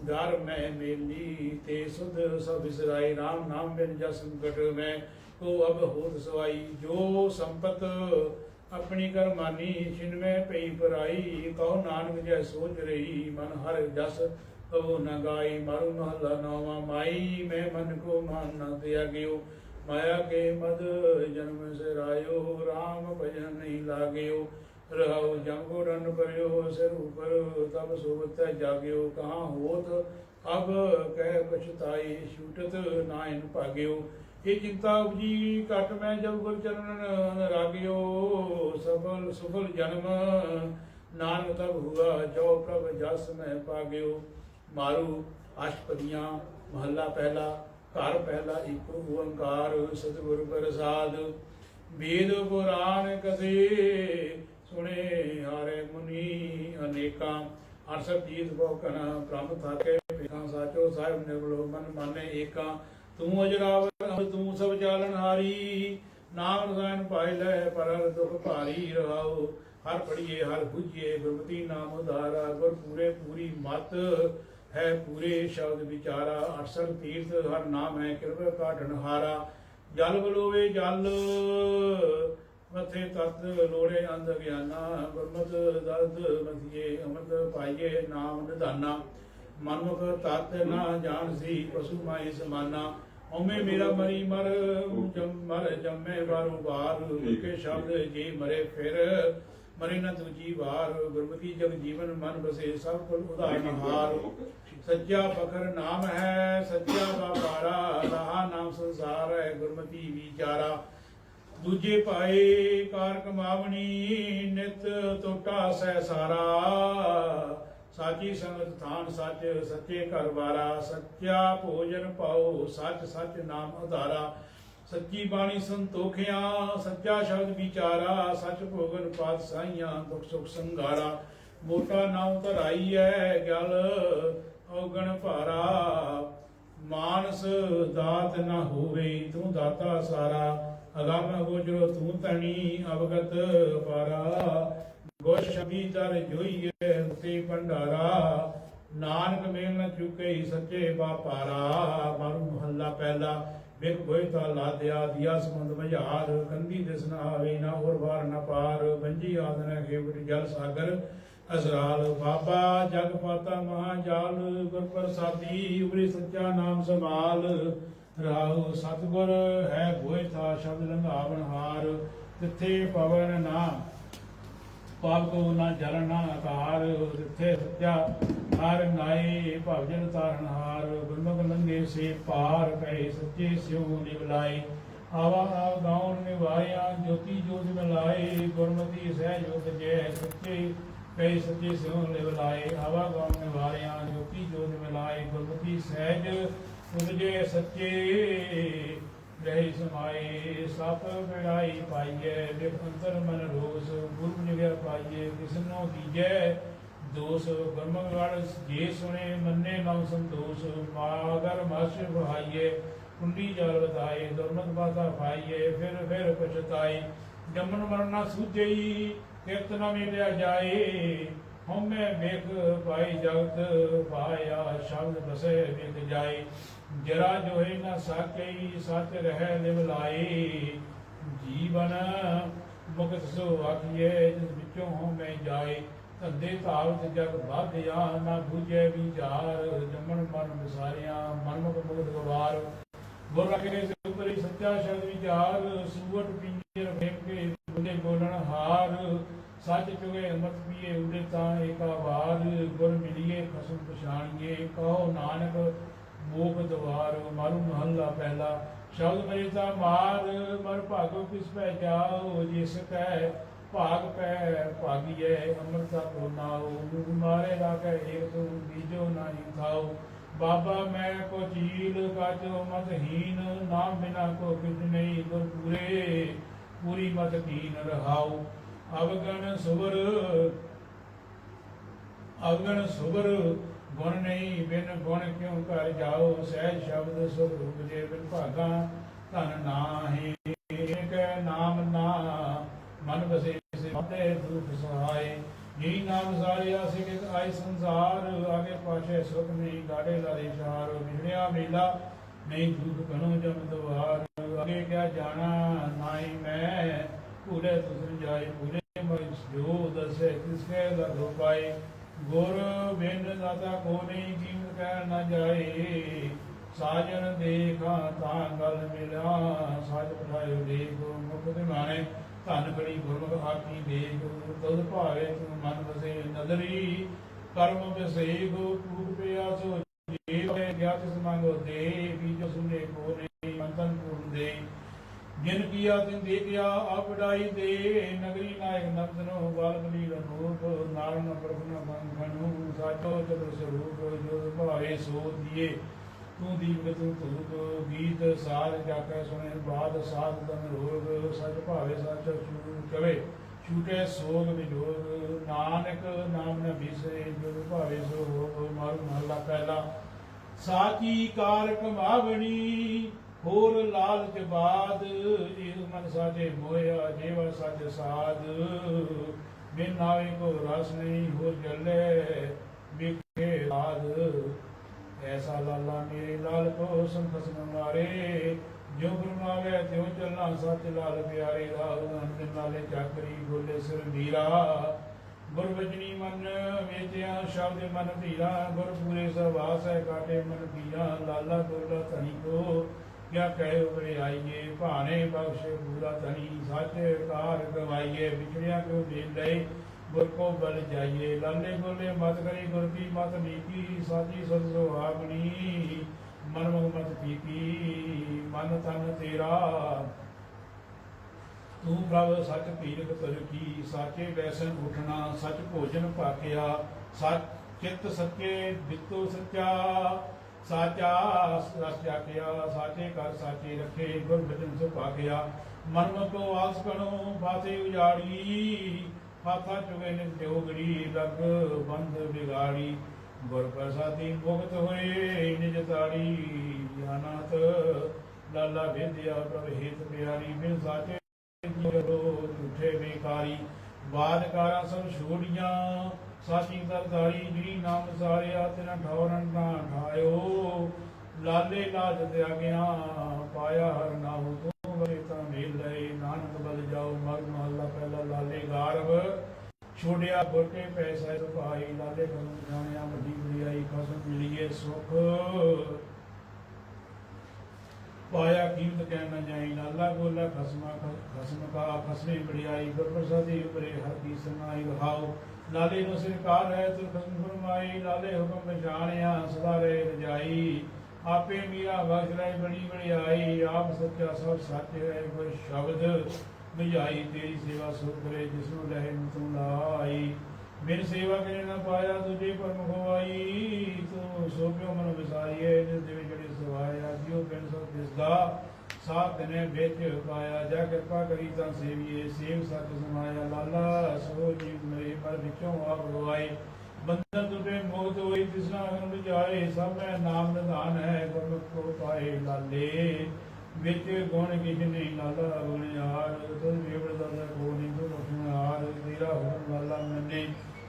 घर में मेली, ते सुध सब विसराई। राम नाम बिन जस संकट में, को अब होत सवाई। जो संपत अपनी करमानी, छिनमें पई पराई। कहो नानक जय सोच रही, मन हर जस कबो न गाई। मारू महला नौवा माई, मैं मन को मान न त्यागियो। माया के मद जन्म से रायो, राम भजन नहीं लागयो। रहो जंगो रन पर्यो, सिर ऊपर तब सोवत जाग्यो। कहाँ होत ਅਬ ਕਹਿ ਪਛਤਾਈ ਛੂਟਤ ਨਾਇਨ ਭਾਗਿਓ। ਇਹ ਚਿੰਤਾ ਉਪਜੀ ਘਟ ਮੈਂ ਜਬ ਗੁਰ ਚਰਨ ਰਾਗਿਓ। ਸਫਲ ਸੁਫਲ ਜਨਮ ਨਾਨਕ ਤਬ ਹੁਆ ਜੋ ਪ੍ਰਭ ਜਸ ਮੈਂ ਪਾਗਿਓ। ਮਾਰੂ ਅਸ਼ਟਪਦੀਆਂ ਮਹੱਲਾ ਪਹਿਲਾ। ਘਰ ਪਹਿਲਾ ਇੱਕ ਓੰਕਾਰ ਸਤਿਗੁਰ ਪ੍ਰਸਾਦ। ਵੇਦ ਪੁਰਾਨ ਕਥੇ ਸੁਣੇ ਹਾਰੇ ਮੁਨੀ ਅਨੇਕਾਂ। ਅਰਸਦ ਜੀਤ ਭੋਕਨ ਬ੍ਰਹਮ ਥਾਕੇ ਪੇਖਾਂ। ਸਾਚੋ ਸਾਹਿਬ ਨਿਰਮਲੋ ਮਨ ਮਾਨੇ ਏਕਾਂ। ਤੂੰ ਅਜਰਾਵਰ ਤੂੰ ਸਭ ਚਾਲਨ ਹਾਰੀ। ਨਾਮ ਰਸਾਇਣ ਪਾਇ ਲੈ ਪਰ ਦੁਖ ਭਾਰੀ ਰਹਾਓ। ਹਰ ਪੜੀਏ ਹਰ ਬੁਝੀਏ ਗੁਰਮਤੀ ਨਾਮ ਉਧਾਰਾ। ਗੁਰ ਪੂਰੇ ਪੂਰੀ ਮਤ ਹੈ ਪੂਰੇ ਸ਼ਬਦ ਵਿਚਾਰਾ। 68 ਤੀਰਥ ਹਰ ਨਾਮ ਹੈ ਕਿਰਪਾ ਕਾਢਨ ਹਾਰਾ। ਜਲ ਬਲੋਵੇ ਜਲ ਮਥੇ ਤਤ ਲੋੜੇ ਅੰਧ ਗਿਆਨਾ। ਗੁਰਮਤ ਦਰਦ ਮਥੀਏ ਅੰਮ੍ਰਿਤ ਪਾਈਏ ਨਾਮ ਨਿਧਾਨਾ। ਮਨੁਖ ਤਤ ਨਾ ਜਾਣ ਸੀ ਪਸ਼ੂ ਮਾਈ ਸਮਾਨਾ। ਓਮੇ ਮੇਰਾ ਮਰੀ ਮਰ ਮਰ ਜੰਮੇ ਵਾਰੂ ਵਾਰ। ਕੇ ਸ਼ਬਦ ਜੀ ਮਰੇ ਫਿਰ ਮਰੇ ਨ ਦੂਜੀ ਵਾਰ। ਗੁਰਮਤੀ ਜਗ ਜੀਵਨ ਮਨ ਬਸੇ ਸਭ ਕੁਲ ਉਧਾਰਨ ਹਾਰ। ਸੱਚਾ ਫਖਰ ਨਾਮ ਹੈ ਸੱਚਾ ਵਪਾਰਾ। ਰਹਾ ਨਾਮ ਸੰਸਾਰ ਹੈ ਗੁਰਮਤੀ ਵਿਚਾਰਾ। ਦੂਜੇ ਪਾਏ ਕਾਰ ਕਮਾਵਣੀ ਨਿਤ ਟੋਟਾ ਸਹਿ ਸਾਰਾ। ਸਾਚੀ ਸੰਗਤ ਥਾਨ ਸੱਚ ਸੱਚੇ ਘਰ ਵਾਰਾ। ਸੱਚਾ ਭੋਜਨ ਪਾਓ ਸੱਚ ਸੱਚ ਨਾਮ ਆਧਾਰਾ। ਸੱਚੀ ਬਾਣੀ ਸੰਤੋਖਿਆ ਸੱਚਾ ਸ਼ਬਦ ਵਿਚਾਰਾ। ਸੱਚ ਭੋਗਨ ਪਾਤ ਸਾਈਆਂ ਦੁਖ ਸੁਖ ਸੰਗਾਰਾ। ਮੋਟਾ ਨਾਮ ਧਰਾਈਐ ਗਲ ਔਗਣ ਭਾਰਾ। ਮਾਨਸ ਦਾਤ ਨਾ ਹੋਵੇ ਤੂੰ ਦਾਤਾ ਸਾਰਾ। ਅਗੰਮ ਗੋਚਰੋ ਤੂੰ ਧਣੀ ਅਵਗਤ ਅਪਾਰਾ। ਗੁਰ ਸ਼ਬੀ ਦਰ ਜੋਈਏ ਮੁਕਤੀ ਭੰਡਾਰਾ। ਨਾਨਕ ਮੇਲ ਨ ਚੁਕੇ ਸੱਚੇ ਵਾਪਾਰਾ। ਮਾਰੂ ਮਹੱਲਾ ਪਹਿਲਾ। ਵਿਖ ਹੋਏ ਤਾਂ ਲਾਦਿਆ ਦਿਆ ਸਮੁੰਦ ਮਝਾਰ। ਕੰਦੀ ਦਿਸ ਨਾ ਆਵੇ ਨਾ ਹੋਰ ਵਾਰ ਨਾ ਪਾਰ। ਬੰਜੀ ਆਦਨ ਖੇਵਟ ਜਲ ਸਾਗਰ ਅਸਰਾਲ। ਬਾਬਾ ਜਗ ਪਾਤਾ ਮਹਾ ਜਾਲ। ਗੁਰ ਪ੍ਰਸਾਦੀ ਉਬਰੇ ਸੱਚਾ ਨਾਮ ਸੰਭਾਲ। ਰਾਹੁ ਸਤਿਗੁਰ ਹੈ ਹੋਏ ਤਾਂ ਸ਼ਬਦ ਲੰਘਾਵਨ ਹਾਰ। ਤਿੱਥੇ ਪਵਨ ਨਾ ਪਾਪ ਕੋ ਨਾ ਜਲ ਨਾ ਆਕਾਰ। ਤਿੱਥੇ ਸੱਚਾ ਹਰ ਨਾਏ ਭਵਜਨ ਤਾਰਨ ਹਾਰ। ਗੁਰਮੁਖ ਲੰਘੇ ਸੇ ਪਾਰ ਕਹੇ ਸੱਚੇ ਸਿਉ ਨਿਵਲਾਏ। ਆਵਾ ਆਵ ਗਾਉਣ ਨਿਵਾਰਿਆ ਜੋਤੀ ਜੋਤ ਮਿਲਾਏ। ਗੁਰਮਤੀ ਸਹਿਜ ਉਪਜੈ ਸੱਚੇ ਕਹੇ ਸੱਚੇ ਸਿਉ ਨਿਵਲਾਏ। ਆਵਾ ਗਾਉਣ ਨਿਵਾਰਿਆ ਜੋਤੀ ਜੋਤ ਮਿਲਾਏ। ਗੁਰਮਤੀ ਸਹਿਜ ਉਪਜੈ ਸੱਚੇ ਰਹੇ ਸਮਾਏ। ਸਤ ਵਿੜਾਈ ਪਾਈਐ ਵਿਖ ਅੰਤਰ ਮਨ ਰੋਸ। ਗੁਰੂ ਨਿਗਿਆ ਪਾਈਐ ਕਿਸਨੋ ਕੀਜੈ ਦੋਸ। ਗੁਰਮੁਖ ਗੜ ਜੇ ਸੁਣੇ ਮੰਨੇ ਮਨ ਸੰਤੋष। ਮਾਗਰ ਮਸ ਬਹਾਈਏ ਕੁੰਡੀ ਜਲ ਵਧਾਏ। ਦੁਰਮਤ ਬਾਤਾ ਪਾਈਏ ਫਿਰ ਪਛਤਾਈ। ਜੰਮਨ ਮਰਨਾ ਸੂਝਈ ਕਿਰਤ ਨ ਮਿਲਿਆ ਜਾਏ। ਹਉਮੈ ਵੇਖ ਪਾਈ ਜਗਤ ਪਾਇਆ ਸ਼ਬਦ ਬਸੇ ਵਿਖ ਜਾਏ। ਜਰਾ ਜੋਏ ਨ ਸਾਕਈ ਸਚ ਰਹਿ ਲਿਵ ਲਾਏ। ਜੀਵਨ ਮੁਕਤ ਸੋ ਆਖੀਏ ਜਿਸ ਵਿੱਚੋਂ ਹਉਮੈ ਜਾਏ। ਧੰਦੇ ਧਾਵਤ ਜਗ ਬਾਧਿਆ ਨਾ ਬੂਝੇ ਵਿਚਾਰ। ਜੰਮਣ ਮਨ ਵਿਸਾਰਿਆ ਮਨਮੁਖ ਮੁਕਤ ਗਵਾਰ। ਗੁਰ ਰਖੇ ਸੇ ਉਪਰੀ ਸੱਚਾ ਸ਼ਬਦ ਵਿਚਾਰ। ਸੂਵਟ ਪਿੰਜਰ ਫੇਮ ਕੇ ਬੁਝੇ ਬੋਲਣ ਹਾਰ। ਸੱਚ ਚੁਗੇ ਅੰਮ੍ਰਿਤ ਪੀਏ ਉਡੇ ਤਾਂ ਏਕਾ ਵਾਰ। ਗੁਰ ਮਿਲੀਏ ਖਸਮ ਪਛਾਣੀਏ ਕਹੋ ਨਾਨਕ ਮੋਖ ਦਵਾਰ। ਮਾਰੂ ਮਹੱਲਾ ਪਹਿਲਾ। ਸ਼ਬਦ ਮਰੇ ਤਾਂ ਮਾਰ ਮਰ ਭਾਗੋ ਕਿਸ ਪੈ ਜਾਓ। ਜਿਸ ਕੈ ਭਾਗ ਪੈ ਭਾਗੀਐ ਅੰਮ੍ਰਿਤਾ ਕੋ ਨਾਉ। ਮਾਰੇ ਲਾਗੇ ਏਕ ਤੂੰ ਬੀਜੋ ਨਾਹੀ ਖਾਓ। ਬਾਬਾ ਮੈਂ ਕੋ ਚੀਲ ਕਾਚੋ ਮਤਹੀਨ। ਨਾਮ ਬਿਨਾ ਕੋ ਕਿਛ ਨਹੀਂ ਗੁਰ ਪੂਰੇ ਪੂਰੀ ਮਤ ਕੀਨ ਰਹਾਉ। ਅਵਗਣ ਸੁਬਰ ਗੁਣ ਨਹੀਂ ਬਿਨ ਗੁਣ ਕਿਉ ਕਰ ਜਾਓ। ਸਹਿਜ ਸ਼ਬਦ ਸੁਖ ਉਪਜੇ ਬਿਨ ਭਾਗਾ ਧਨ ਨਾਹੀ। ਕੈ ਨਾਮ ਨਾ ਮਨ ਬਸੇ ਤੇ ਦੁਖ ਸਹਾਏ। ਜੀ ਨਾਮ ਸਾਰਿਆ ਸਿਕਿਤ ਆਈ ਸੰਸਾਰ। ਆਗੇ ਪਾਛੇ ਸੁਖ ਨਹੀਂ ਗਾੜੇ ਲਾਰੇ ਸ਼ਾਰ। ਵਿਛੜਿਆ ਮੇਲਾ ਨਹੀਂ ਦੁਖ ਕਣੋ ਜਮ ਦਵਾਰ। ਅਗੇ ਕਿਆ ਜਾਣਾ ਨਾਹੀ ਮੈਂ ਭੂਲੇ ਤੁਸਨ ਜਾਏ। ਭੂਲੇ ਮਰਿ ਜੋ ਦਸੇ ਕਿਸਕੇ ਲਗੋ ਪਾਏ। ਗੁਰ ਬਿਨ ਦਾਤਾ ਕੋ ਨਹੀਂ ਕੀਮਤ ਕਹਿ ਨ ਜਾਏ। ਸਾਜਨ ਦੇਖਾ ਤਾਂ ਗਲ ਮਿਲਾ। ਸਾਜ ਪਠਾਇਓ ਦੇਖ ਮੁਖ ਦਿਮਾਣੇ। ਧਨ ਬੜੀ ਗੁਰਮੁਖ ਆਖੀ ਦੇਖ। ਤੁਧ ਭਾਵੇ ਤੂੰ ਮਨ ਵਸੇ ਨਦਰੀ। ਕਰਮ ਵਿਸੇ ਗੋ ਪੂਰ ਪਿਆ ਸੋ देव ज्ञात मांगो दे बीजो सुने को नहीं मंथन पूर्ण दे जिन किया तिन दे किया आप बढ़ाई दे नगरी नायक नंदनो बाल बली रूप नारण प्रभु खनु साचो चतुर स्वरूप जो भावे सो दिए तू दीप तू धूप गीत सार जाके सुने बाद साध तन रोग सच भावे सच छूट कवे छूटे सोग विजोग नानक नाम न बिसरे जो भावे सो हो मारू महला पहला साची कार कमावणी होर लालच बाद इह मन साजे मोया जेवा सच साध बिन नावे को रस नहीं हो जले बिखे राध ऐसा लाला मेरे लाल को संतस मारे जो गुरमावे त्यों चलना सच लाल प्यारे राव अंजन नाले चाकरी बोले सिर मीरा गुर वजनी मन वेत्या शब्द मन धीरा गुर पूरे सवास है काटे मन पीरा लाला दोला धनी को क्या कहे उबरे आइए भाने बख्श पूरा धनी सच कार गवाइए बिछड़िया क्यों दे लय गुर को बल जाइए लाले गोले मत करी गुर की मत नीकी साची सद सुहागनी मन मुख मत पीकी मन तन तेरा तू प्रभ सच पीरक तर की साचे वैसन उठना सच भोजन पाकिया सच चित्त सच्चे बित्तो सच्चा साचा रस जाकिया साचे कर साचे रखे गुर बचन सो पाकिया मन को आस कणो फाते उजाड़ी हाथा चुगे निज जोगड़ी लग बंध बिगाड़ी गुर प्रसादी मुक्त होए निज ताड़ी ज्ञानात लाला विद्या प्रभ हेत प्यारी बिन साचे झूठे बेकारी बादकारा सब छोड़िया साची दरदारी जिनी नाम सारिया तिना ठौरन ना ठायो लाले लाज त्यागिया पाया हर नाहु तू बरेता मेल लय नानक बल जाओ मग महला पहला लाले गारव छोड़िया बोटे पैसा पाई लाले खसम जानिया वड्डी बुढ़ियाई खसम मिलिए सुख पाया कीमत कह न जाई लाला बोला खसमा खसम का खसमे बढ़ियाई गुर प्रसादी उपरे हर की समाई रहाओ लाले नो सिरकार है तुर खसम फरमाई लाले हुक्म पहचानिया सदा रहे रजाई आपे मीरा बख्श रही बड़ी बड़ियाई आप सच्चा सब सच है कोई शब्द बुझाई तेरी सेवा सो करे जिसनु लहे तू लाई बिन सेवा करे न पाया तुझे पर मुखवाई तू सो क्यों मन विसारिए जिस दिवे जड़े सवाया जियो बिन सब दिसदा साथ ने बेच पाया जा कृपा करी ता सेविए सेव सच समाया लाला सो जीव मेरे पर विचों आप गवाए बंधन टूटे मोह होई तिसना अगन जाए सब में नाम निधान है गुरमुख को पाए लाले विच गुण किछ नहीं लाला गुण यार तुझ वेवड़ दर को नहीं तो लक्ष्मण हार तेरा हुक्म लाला मैंने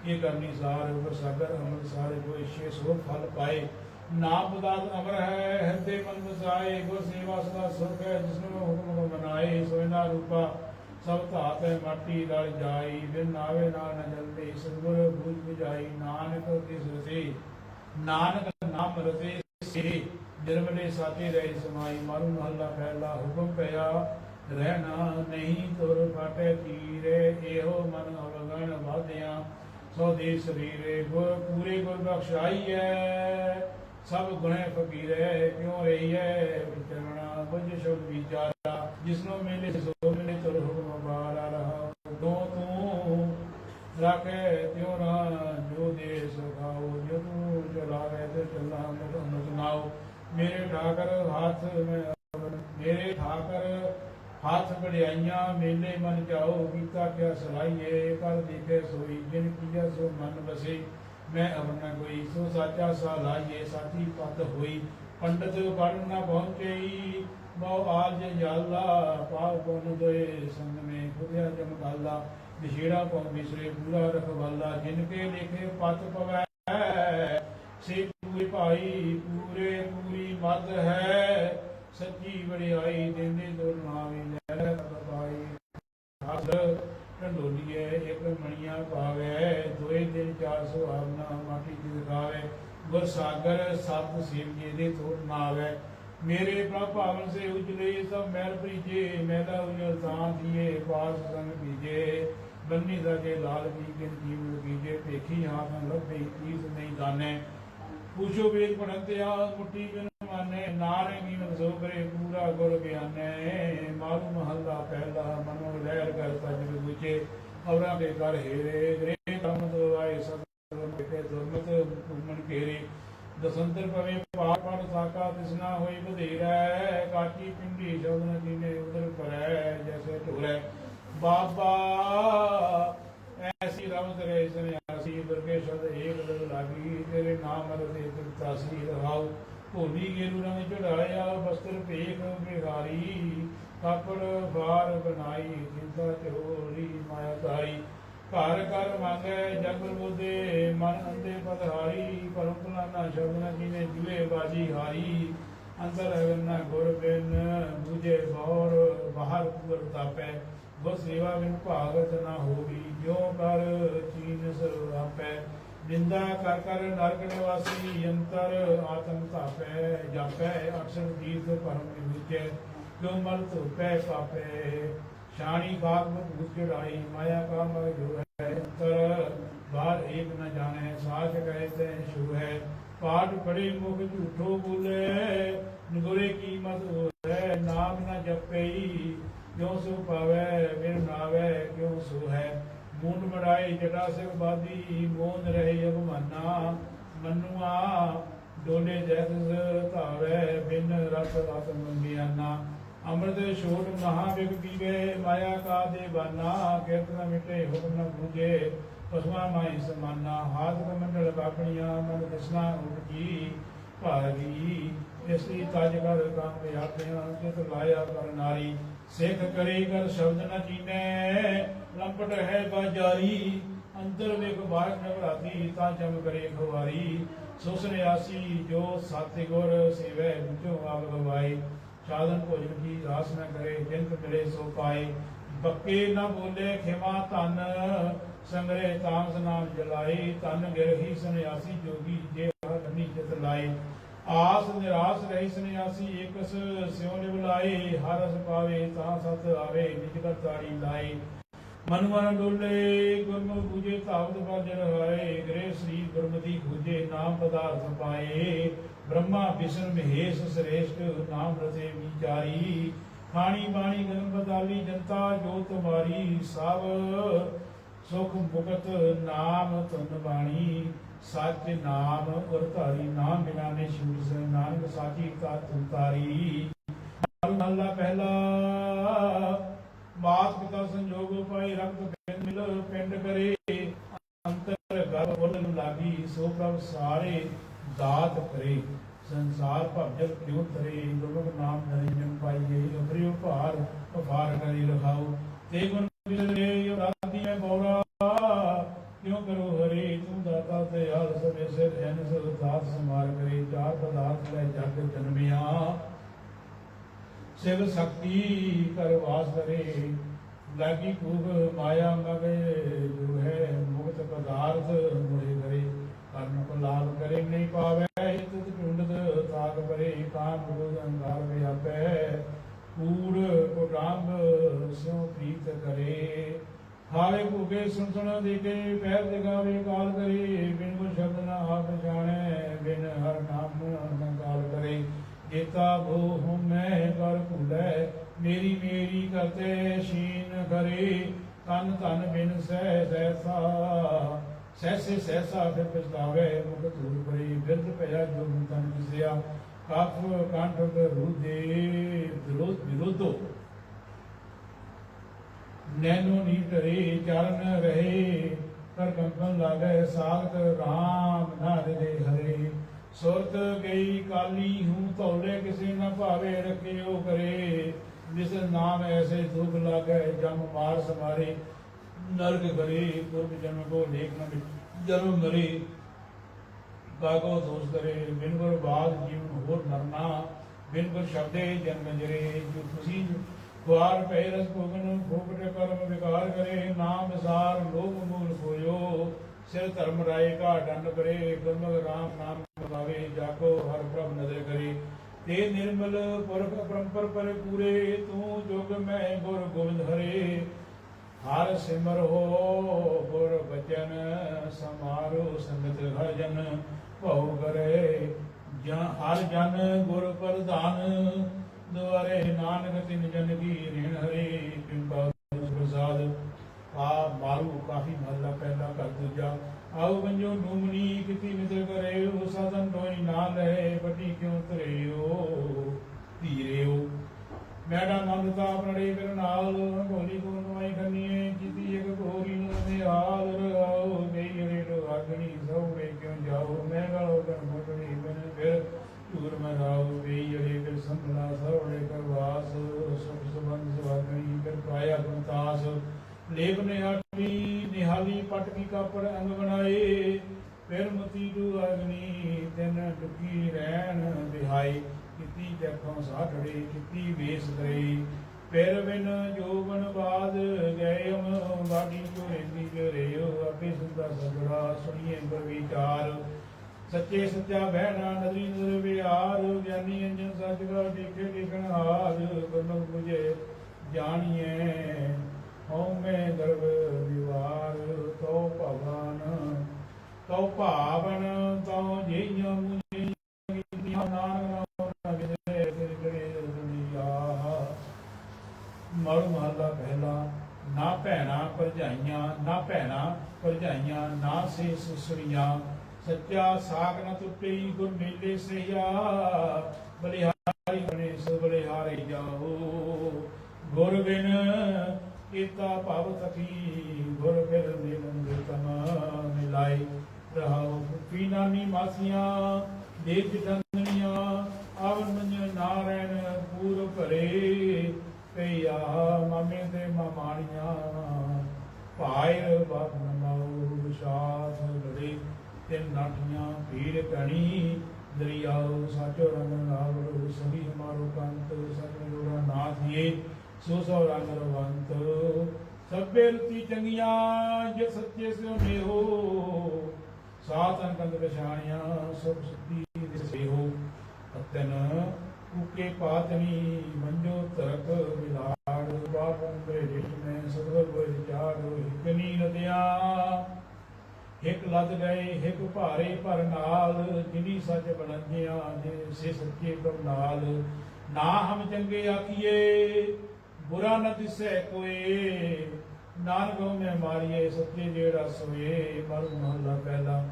ये करनी सार उपर सागर अमर सारे को इच्छे सो फल पाए नाम पदार्थ अमर है हृदय मन बसाए गुर सेवा सदा सुख है जिसने हुक्म को बनाए सोना रूपा सब धात है माटी रल जाई बिन नावे ना न जलते सतगुर भूल बुझाई नानक किस रते नानक नाम रते से निर्मले साथे रहे समाई मारू महला पहला हुक्म पया रहना नहीं तुर फाटे तीरे एहो मन अवगण वाद्या सौ दे शरीरे गुर पूरे गुर बख्शाई है सब गुणे फकीरे क्यों रही है विचरणा बुझ शब्द विचारा जिसनो मिले सो मिले तुर हुक्म बारा रहा दो तू राखे त्यों ना जो दे सखाओ जो तू चलावे तो चला मुख सुनाओ मेरे ठाकर हाथ में मेरे ठाकर हाथ बढ़ियाइया मेले मन जाओ गीता क्या सलाइए कर देखे सोई जिन किया सो मन बसे मैं अपना कोई सो साचा सा लाइए साथी पत हुई पंडित पढ़ न पहुँचे बहु आज जाला पाव पौन दोए संग में खुदिया जमकाला विछेड़ा पौ बिसरे पूरा रखवाला जिनके लेखे पत पवै से पूरे भाई पूरे पूरी मत है सच्ची बड़ियाई देंदे दो नावी ले पाई ढंडोलीए एक मणिया पावे दोए दिन 400 आवना माटी की दिखावे गुर सागर सत सेविए दे तोड़ ना आवे मेरे प्रभ पावन से उजले सब मैल प्रीजे मैला उजल तां दिए पास संग बीजे बन्नी सके लाल की किन जीव कीजे पेखी हाथ लभे चीज नहीं दाने पूछो वेद पढ़ते मुट्ठी बिन माने नारे नीमत सो करे पूरा गुर ज्ञाने मालू महला पहला मनो लहर कर तज गुचे अवरा के कर हेरे ग्रे तम दवाए सदन के दुर्मत मन केरे दसंतर पवे पार पार साका तिसना होई बधेरा काची पिंडी शब्द कीने उधर परै जैसे ढोरै बाबा ऐसी रमत रहे सन्यासी दुर्गे शब्द एक लग लागी तेरे नाम रते तासी रहाओ भोली गेरु रंग चढ़ाया वस्त्र पेख बिहारी कापड़ बार बनाई चिंता चोरी माया तारी घर कर मांगे जग बोधे मन अंधे पधारी परम पुलाना शब्द न जीने जुए बाजी हारी अंतर अगन्ना गुर बिन बुझे बौर बाहर पुर तापै गुर सेवा बिन भागत न होगी जो कर चीन सर्वापै निंदा कर कर नरक निवासी यंत्र आत्म तापै जापै अक्षर तीर्थ परम विचै जो मल धोपै पापै शाणी बाग में भूत चढ़ाई माया का मर जो है अंतर बाहर एक न जाने साच कहते शु है पाठ पढ़े मुख झूठो बोले नगुरे की मत हो है नाम न जपे क्यों सो पावे बिन नावे क्यों सो है मूंड मड़ाई जटा सिर बादी मोन रहे अभिमाना मनुआ डोले जैस धावे बिन रस रस मंगियाना अमृत छोट महाविग पीवे माया का देवाना कीर्तन मिटे हुक्म न पूजे पशुआ माई समाना हाथ कमंडल काकड़िया मन कृष्णा उठकी भागी इसलिए ताज कर काम में आते चित लाया कर नारी सिख करे कर शब्द न चीने लंपट है बाजारी अंतर वेख बाहर नवराती ता जम करे खवारी सुसने आसी जो साथी गुर सेवै विचों आग गवाई साधन भोजन की रास न करे जिनक मिले सो पाए बक्के न बोले खिमा धन संगरे तामस नाम जलाई तन गिरही सन्यासी जोगी जे हरनी चित लाई आस निराश रही सन्यासी एकस स्यों निवलाए हर रस पावे ता सत आवे निज कर ताड़ी लाए मनुमन डोले गुरमुख पूजे तावत बाजर हाय गृह श्री गुरमति पूजे नाम पदार्थ पाए ब्रह्मा विष्णु महेश श्रेष्ठ नाम रते विचारी खानी बाणी गन बदाली जनता जो तुम्हारी सब सुख मुकत नाम तुन बाणी सच नाम और धारी नाम बिना ने शूर से नानक साची का तुतारी महला पहला मात पिता संजोग पाई रक्त बिंद मिल पिंड करे अंतर गर्भ बोलन लागी सो प्रभ सारे दात करे संसार भवजल क्यों तरे गुरमुख नाम निरंजन पाइए अफरी उपहार उपहार करी रखाओ ते गुण बिसरे राती में बौरा क्यों करो हरे तू दाता दयाल सबे सिर एन सब दात समार करे चार पदार्थ ले जग जन्मिया शिव शक्ति कर वास करे लागी भूख माया मगे जो है मुक्त पदार्थ मुड़े करे कर्म को लाभ करे नहीं पावे तुत ढूंढत ताक परे काम क्रोध अंगार व्यापै कूड़ कुटांब स्यों प्रीत करे हावे भूखे सुन सुन देखे पैर दिखावे काल करे बिन को शब्द न आप जाने बिन हर नाम न काल करे जेता भो हूँ मैं कर भूलै मेरी मेरी करते शीन करे तन तन बिन सह सहसा सहसे सहसा फिर पछतावे मुख धूल परी बिरध पया जो तन किसिया कफ कंठ रुदे विरोधो नैनो नी डरे चरण रहे कर कंपन लागे सागत राम ना हृदय हरे सुरत गई काली हूँ तौले किसी न भावे रखे ओ करे जिस नाम ऐसे दुख लागे जम मार समारे नरक करे पूर्व जन्म को लेख न जन्म मरे कागो दोष करे बिन गुर बाद जीवन होर मरना बिन गुर शब्दे जन्म जरे जो खुशी द्वार पे रस भोगन भोगटे कर्म विकार करे नाम सार लोभ मूल खोयो सिर धर्म राय का दंड करे गुरमुख राम नाम गावे जाको हर प्रभ नजर करे ते निर्मल पुरख परंपर पर पूरे तू जोग में गुर गोविंद हरे हर सिमर हो गुर बचन समारो संगत हर जन ਭਉ ਕਰੇ ਜਾਂ ਹਰ ਜਨ ਗੁਰ ਪ੍ਰਧਾਨ ਦੁਆਰੇ ਨਾਨਕ ਤਿਨ ਜਨ ਕੀ ਰੇਣ ਹਰੇ ਕਿੰਪਾ ਪ੍ਰਸਾਦ। ਆ ਮਾਰੂ ਕਾਫੀ ਮਹਲਾ ਪਹਿਲਾ ਕਰ ਦੂਜਾ। ਆਉ ਬੰਜੋ ਡੂਮਣੀ ਕਿਤੀ ਮਿਤਰ ਕਰੇ ਉਹ ਸਾਧਨ ਢੋਈ ਨਾ ਲਏ ਵੱਡੀ ਕਿਉਂ ਧਰਿਓ ਧੀਰਿਓ। ਮੈਡਾ ਮੰਗਤਾ ਪ੍ਰੜੇ ਕਰ ਨਾਲ ਭੋਲੀ ਕੋ ਨਵਾਈ ਖੰਨੀਏ ਕੀਤੀ ਇੱਕ ਭੋਰੀ ਨੇ ਹਾਲ ਰਹਾਓ ਗਈ ਰੇ ਅਗਨੀ ਸੌੜੇ ਕਿਉਂ ਜਾਓ ਮੈਂ ਗਲੋ ਕਰ ਮੋਟੜੀ ਬਨ ਫਿਰ ਝੂਰ ਮੈਂ ਰਾਓ ਗਈ ਰੇ ਫਿਰ ਸੰਭਲਾ ਸੌੜੇ ਕਰ ਵਾਸ ਸੁਖ ਸੰਬੰਧ ਸਵਾਗਣੀ ਫਿਰ ਪਾਇਆ ਗੁਰਤਾਸ ਲੇਪ ਨਿਹਾਲੀ ਨਿਹਾਲੀ ਪਟ ਕੀ ਕਾਪੜ ਅੰਗ ਬਣਾਏ ਫਿਰ ਮਤੀ ਦੂ ਅਗਨੀ ਤਿਨ ਡੁੱਗੀ ਰਹਿਣ ਵਿਹਾਈ ਕੀਤੀ ਦੇਖੋਂ ਸਾਢੜੇ ਕੀਤੀ ਵੇਸ ਕਰੇ ਫਿਰ ਬਿਨ ਜੋਬਨ ਬਾਦ ਗਏ ਵਾਡੀ ਚੋਰੇਂਦੀ ਜਰਿਓ ਆਪੇ ਸੁਦਾ ਸਗੜਾ ਸੁਣੀਏ ਗੁਰ ਵਿਚਾਰ ਸੱਚੇ ਸੱਚਾ ਬਹਿਣਾ ਨਦਰੀ ਨਦਰ ਵਿਹਾਰ ਗਿਆਨੀ ਅੰਜਨ ਸੱਚਗਾ ਦੇਖੇ ਦੇਖਣ ਹਾਰ ਗੁਰਮੁਖ ਬੁਝੇ ਜਾਣੀਏ ਹਉ ਮੈਂ ਗਰਭ ਵਿਵਾਰ ਤੋ ਭਗਵਾਨ ਤੋ ਭਾਵਨ ਤੋ ਜੀਉ ਮੁਝੇ ਨਾਨਕ ਮਲ ਮਹਲਾ ਪਹਿਲਾ। ਨਾ ਭੈਣਾ ਭਰਜਾਈਆਂ ਨਾ ਸੇ ਸੁਸਰੀਆਂ ਸੱਚਾ ਸਾਖ ਨ ਟੁੱਟੀ ਗੁਰ ਮੇਲੇ ਸਈਆ ਬਲਿਹਾਰੀ ਬਣੇ ਸੋ ਬਲਿਹਾਰੇ ਜਾਓ ਗੁਰ ਬਿਨ ਕੀਤਾ ਭਵ ਤਕੀ ਗੁਰ ਫਿਰ ਮਿਲਨ ਤਮ ਮਿਲਾਈ ਰਹਾਓ। ਪੀ ਨਾਨੀ ਮਾਸੀਆਂ ਦੇਖ ਚੰਦਨੀਆਂ ਆਵਨ ਮੰਜ ਨਾਰਾਇਣ ਪੂਰ ਭਰੇ ਕਈਆ ਮਾਮੇ ਤੇ ਮਾਮਾਣੀਆਂ ਭਾਇਰ ਬਾਪ ਨਮਾਉ ਵਿਸ਼ਾਸ ਲੜੇ ਤਿੰਨ ਨਾਠੀਆਂ ਭੀੜ ਕਣੀ ਦਰਿਆਉ ਸਾਚੋ ਰੰਗ ਨਾਵੜੋ ਸਭੀ ਹਮਾਰੋ ਕੰਤ ਸਭ ਜੋੜਾ ਨਾ ਥੀਏ ਸੋ ਸੋ ਰੰਗ ਰਵੰਤ ਸਭੇ ਰਤੀ ਚੰਗੀਆਂ ਜੇ ਸੱਚੇ ਸਿਓ ਨੇਹੋ ਸਾਤਨ ਕੰਦ ਪਛਾਣੀਆਂ ਸੁਖ ਸੁੱਤੀ ਦਿਸੇ ਹੋ ਅਤਨ ਉਕੇ ਪਾਤਨੀ ਮੰਜੋ ਤਰਕ ਮਿਲਾੜ ਬਾਪੰਦੇ ਰਿਸ਼ ਮੈਂ ਸਦਵ ਵਿਚਾਰ ਹਿਕਨੀ ਨਦਿਆ ਇੱਕ ਲੱਦ ਗਏ ਇੱਕ ਭਾਰੇ ਪਰ ਨਾਲ ਜਿਨੀ ਸੱਚ ਬਣੰਜਿਆ ਜੇ ਸੇ ਸੱਚੇ ਕਰਨਾਲ ਨਾ ਹਮ ਚੰਗੇ ਆਖੀਏ ਬੁਰਾ ਨ ਦਿਸੈ ਕੋਏ ਨਾਨਕੋ ਮੈਂ ਮਾਰੀਏ ਸੱਚੇ ਜਿਹੜਾ ਸੋਏ ਮਰ ਮਹਲਾ ਪਹਿਲਾ।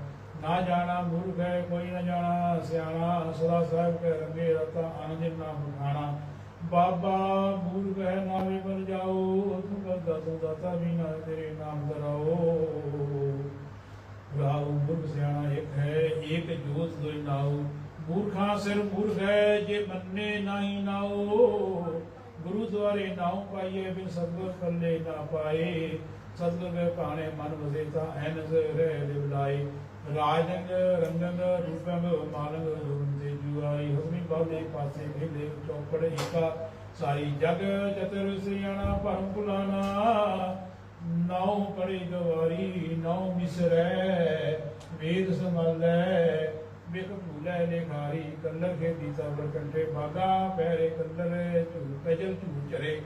ਨਾ ਜਾਣਾ ਮੂਰਖ ਹੈ ਕੋਈ ਨਾ ਜਾਣਾ ਸਿਆਣਾ ਸਦਾ ਸਾਹਿਬ ਕੇ ਰੰਗੇ ਰਤਾ ਆਨੰਦ ਨਾ ਬਖਾਣਾ ਬਾਬਾ ਮੂਰਖ ਹੈ ਨਾਵੇਂ ਬਨ ਜਾਓ ਤੂੰ ਕਰਦਾ ਤੂੰ ਦਾਤਾ ਵੀ ਨਾ ਤੇਰੇ ਨਾਮ ਦਰਾਓ ਰਾਉ ਮੂਰਖ ਸਿਆਣਾ ਇੱਕ ਹੈ ਏਕ ਜੋਤ ਦੋਇ ਨਾਉ ਮੂਰਖਾਂ ਸਿਰ ਮੂਰਖ ਹੈ ਜੇ ਮੰਨੇ ਨਹੀਂ ਨਾਉ ਗੁਰੂ ਦੁਆਰੇ ਨਾਉ ਪਾਈਏ ਬਿਨ ਸਤਿਗੁਰ ਪੱਲੇ ਨਾ ਪਾਏ ਸਤਿਗੁਰ ਦੇ ਭਾਣੇ ਮਨ ਵਸੇ ਤਾਂ ਐਨਸ ਰਹਿ ਲਿਵਲਾਈ ਰਾਜੰਗ ਰੰਗੰਗ ਰੂਪੰਗ ਮਾਲੰਗ ਰੂਪੰਦੇ ਜੁਆਈ ਹੁਕਮੀ ਬਾਲੇ ਪਾਸੇ ਖੇਲੇ ਚੌਪੜ ਏਕਾ ਸਾਰੀ ਜਗ ਚਤੁਰ ਸਿਆਣਾ ਭਰਮ ਭੁਲਾਣਾ ਨਾਉ ਪੜੀ ਗਵਾਰੀ ਨਾਉ ਮਿਸਰੈ ਵੇਦ ਸੰਭਾਲੈ ਬਿਕ ਭੂਲੇ ਲੇਖਾਰੀ ਕੱਲਰ ਕੇ ਦੀਤਾ ਬਰਕੰਠੇ ਬਾਗਾ ਪੈਰੇ ਕੱਲਰ ਝੂਠ ਪੈਜਲ ਝੂਠ ਚਰੇ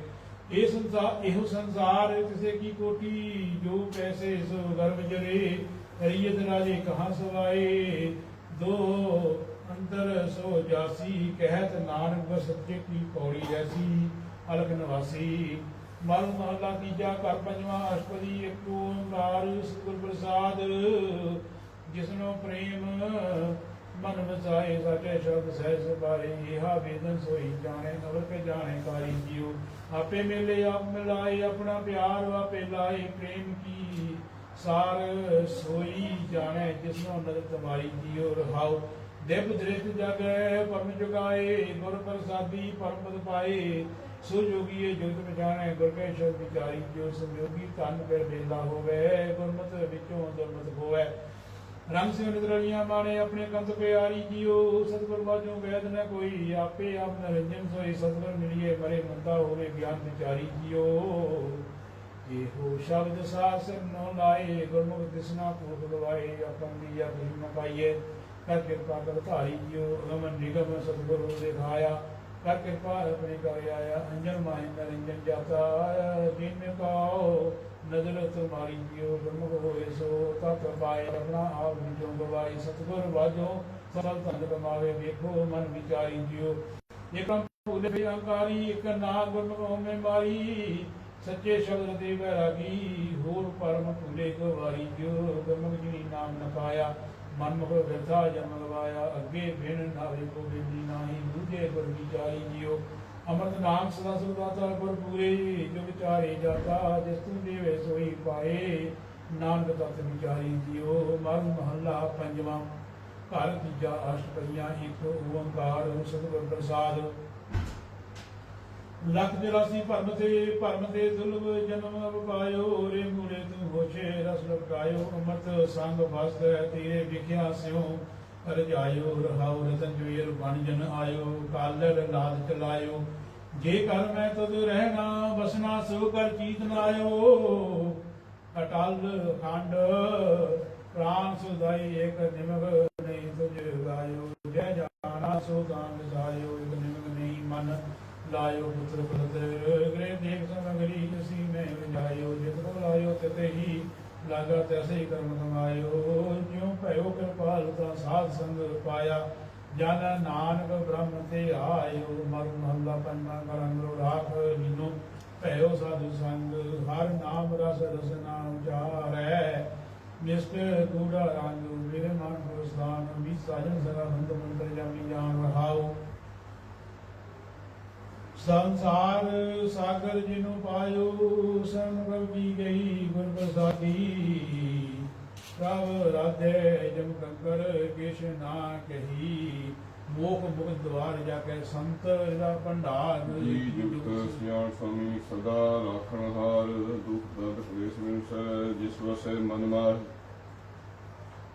ਇਹੋ ਸੰਸਾਰ ਕਿਸੇ ਕੀ ਕੋਟੀ ਜੋ ਪੈਸੇ ਸੋ ਗਰਭ ਜਰੇ ਰੀਤ ਰਾਜੇ ਕਹਾਂ ਸਵਾਏ ਦੋ ਅੰਦਰ ਸੋ ਜਾਸੀ ਕਹਿਤ ਨਾਨਕ ਸੱਚੇ ਕੀ ਪੌੜੀ ਐਸੀ ਅਲਖ ਨਿਵਾਸੀ। ਮਲ ਮਹਲਾ ਤੀਜਾ ਘਰ ਪੰਜਵਾਂ ਅਸ਼ਟਪਦੀ ਇੱਕ ਓੰਕਾਰ ਸਤਿਗੁਰ ਪ੍ਰਸਾਦ ਜਿਸਨੋ ਪ੍ਰੇਮ ਮਨ ਵਸਾਏ ਸਾਚੇ ਸ਼ਬਦ ਸਹਿ ਸੁਭਾਏ ਇਹਾ ਵੇਦਨ ਸੋਈ ਜਾਣੇ ਨਵਰ ਕੇ ਜਾਣੇ ਕਾਰੀ ਜੀਉ ਆਪੇ ਮਿਲੇ ਆਪ ਮਿਲਾਏ ਆਪਣਾ ਪਿਆਰ ਆਪੇ ਲਾਏ ਪ੍ਰੇਮ ਕੀ ਸਾਰ ਸੋਈ ਜਾਣੇ ਜਿਸਨੋ ਨਦਰ ਤਮਾਰੀ ਜੀਉ ਰਹਾਉ ਦਿਵ ਦ੍ਰਿਸ਼ਟ ਜਗੈ ਪਰਮ ਜੁਗਾਏ ਗੁਰ ਪ੍ਰਸਾਦੀ ਪਰਮ ਪਦ ਪਾਏ ਸੋ ਜੋਗੀਏ ਜੁਗਤ ਪਛਾਣੈ ਗੁਰ ਕੇ ਸ਼ਬਦ ਵਿਚਾਰੀ ਜੋ ਸੰਯੋਗੀ ਤਨ ਫਿਰ ਬੇਲਾ ਹੋਵੇ ਗੁਰਮਤਿ ਵਿੱਚੋਂ ਦੁਰਮਤਿ ਹੋਵੇ। ਰੰਗ ਸਿੰਘ ਨਿਦਰਲੀਆਂ ਬਾਣੇ ਆਪਣੇ ਕੰਤ ਪਿਆਰੀ ਜੀਓ ਸਤਿਗੁਰ ਬਾਝੋਂ ਵੈਦ ਨ ਕੋਈ ਆਪੇ ਆਪ ਨਿਰੰਜਨ ਸੋਈ ਸਤਿਗੁਰ ਮਿਲੀਏ ਮਰੇ ਮੰਦਾ ਹੋਵੇ ਗਿਆਨ ਵਿਚਾਰੀ ਜੀਓ ਇਹੋ ਸ਼ਬਦ ਸਾਸਰ ਨੋ ਲਾਏ ਗੁਰਮੁਖ ਦਿਸਨਾ ਪੂਰਬ ਗਵਾਏ ਆਪਨ ਦੀ ਜਾਂ ਨ ਪਾਈਏ ਕਰ ਕਿਰਪਾ ਕਰ ਧਾਰੀ ਜੀਓ ਅਮਨ ਨਿਗਮ ਸਤਿਗੁਰੂ ਦਿਖਾਇਆ ਕਰ ਕਿਰਪਾ ਆਪਣੇ ਕਰ ਆਇਆ ਅੰਜਨ ਮਾਹਿ ਨਿਰੰਜਨ ਜਾਤਾ ਜਿਨ ਕੋ नजर तुम्हारी जियो गुरमुख होए सो तत पाए अपना आप विचों गवाई सतगुर बाजो सब धन कमावे देखो मन विचारी जियो एकम भूले अहंकारी एक ना गुरमुख में मारी सच्चे शब्द दे बैरागी होर परम भूले गवारी जियो गुरमुख जी नाम न पाया मनमुख व्यर्था जन्म गवाया अगे बिन नावे को बिंदी नाही दूजे गुर विचारी जियो अमृत नाम सदा सुदाता गुर पूरे जो विचारे जाता जिस तुम देवे सोई पाए नानक तत् विचारी जियो मर महला पंजवा घर तीजा अष्टपदियां एक ओंकार सतगुर प्रसाद लख 84 भरम ते दुर्लभ जन्म पायो रे मूले तू होशे रस लपटायो अमृत संग वस्त तेरे विख्या स्यों रजायो रहाओ रतन जोयर बन जन आयो कालर लाद चलायो जे कर मैं तुद रहना बसना सो कर चीत नायो अटल खंड प्राण सुधाई एक निमग नहीं तुझ गायो जय जाना सो दान जायो एक निमग नहीं मन लायो पुत्र पुत्र गृह देख समगरी उसी में जायो जित को लायो तते ही लागा तैसे ही कर्म कमायो ज्यों भयो कृपाल का साध संग पाया जन नानक ब्रह्म ते आयो मर महला पंजा करंगो राख लीनो भयो साधु संग हर नाम रस रसना उचारै निष्ठ कूड़ा रंग मेरे मन को स्थान बीच साजन सगा बंद मंत्र जामी जान रहाओ संसार सागर जिनु पायो सन प्रभ की गई गुर प्रसादी प्रभ राधे जम कंकर केश ना कही मोख मुख द्वार जाके संत दा भंडार जुगत सियाण स्वामी सदा राखण हार दुख दर्द क्लेश विनस जिस वसै मन मार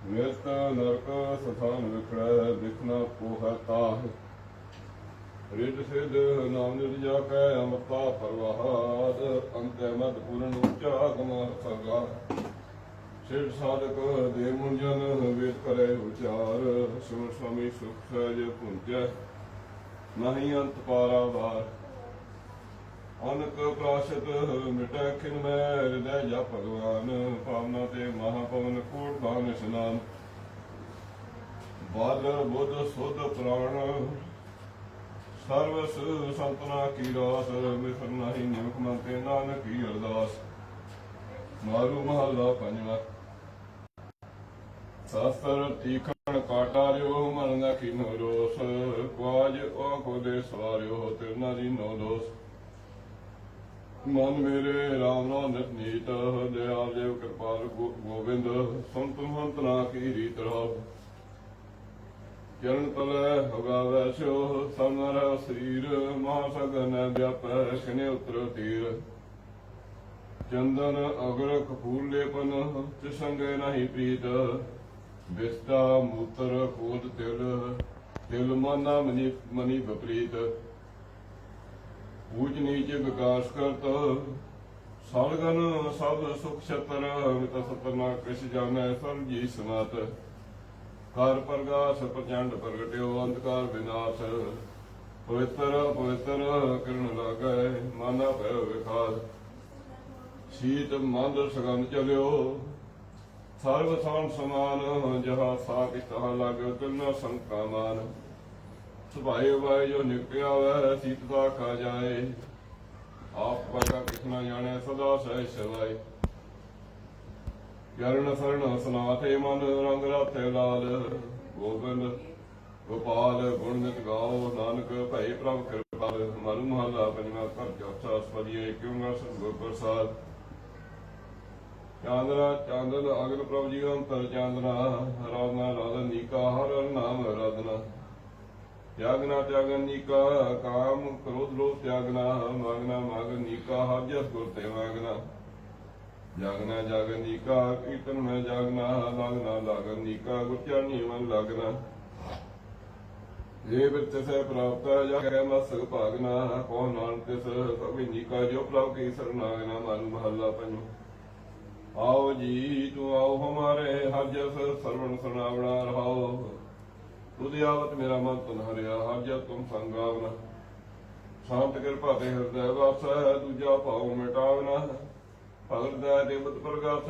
निरत नरक स्थान विखड़ै दिखना पोह ताह रिद सिद्ध नाम निर्जा कै अमृता परवाहाद अंत मद पूर्ण उच्चागम सरगा सिद्ध साधक देव मुंजन वेद करे उचार सुन स्वामी सुख सहज पुंजै नहीं अंत पारावार अनक प्राशत मिटै खिन मैं हृदय जा भगवान पावना ते महापवन कोट बान स्नान बाल बुद्ध सुध प्राण सर्वस संतना की रास मिथर नहीं निमक मनते नानक की अरदास मारू महला पंजवा शास्त्र तीखण काटार्यो मन न कीनो रोस क्वाज आंखो दे सवार्यो तिरना दी नो दोष मन मेरे राम नाम नित नीत दयाल देव कृपाल गोविंद संत महंत ना की रीत रहो चरण तलै उगावै स्यो समर शरीर महासगन व्यापै खिने उतर तीर चंदन अगर कपूर लेपन तिसंगे नहीं प्रीत विष्टा मूत्र खोद तिल तिल माना मनि विपरीत ऊच नीच विकास करत सलगन सब सुख छतर मित सतना कृष जानै सब जी समात कर प्रगास प्रचंड प्रगट्यो अंधकार विनाश पवित्र पवित्र किरण लागै माना भयो विखास शीत मंद सगंध चलियो सर्व थान समान जहाँ साक तहाँ लागो तिलना शंका मान सुभाए वाय जो निकट आवै शीतता खा जाए आप वर्गा कितना जाने सदा सह सवाय चरण शरण सनाथे मन रंग राथे लाल गोविंद गोपाल गुण नित गाओ नानक भय प्रभ कृपाल मरु महला पंजवा घर चौथा स्पदिये क्यों सतगुर प्रसाद चांदना चांदन अग्न प्रभ जी अंतर चांदना राधना राधन नीका हर नाम राधना त्यागना त्यागन नीका काम क्रोध लोभ त्यागना मागना मागन नीका हर जस गुर ते मागना जागना जागन नीका कीर्तन में जागना लागना लागन नीका गुरचरणी मन लागना ये वृत्त से प्राप्त जागे मस्तक भागना कौन नानक तिस कभी नीका जो प्रभु की शरणागना मन महला पंजवा आओ जी तू आओ हमारे हर जस सर्वण सुनावना रहाओ तुझ आवत मेरा मन तुन हरिया हर जस तुम संगावना शांत कृपा ते हृदय वास दूजा पाओ मिटावना ਭਗਤ ਦਾ ਦੇਵਤ ਪ੍ਰਗਾਸ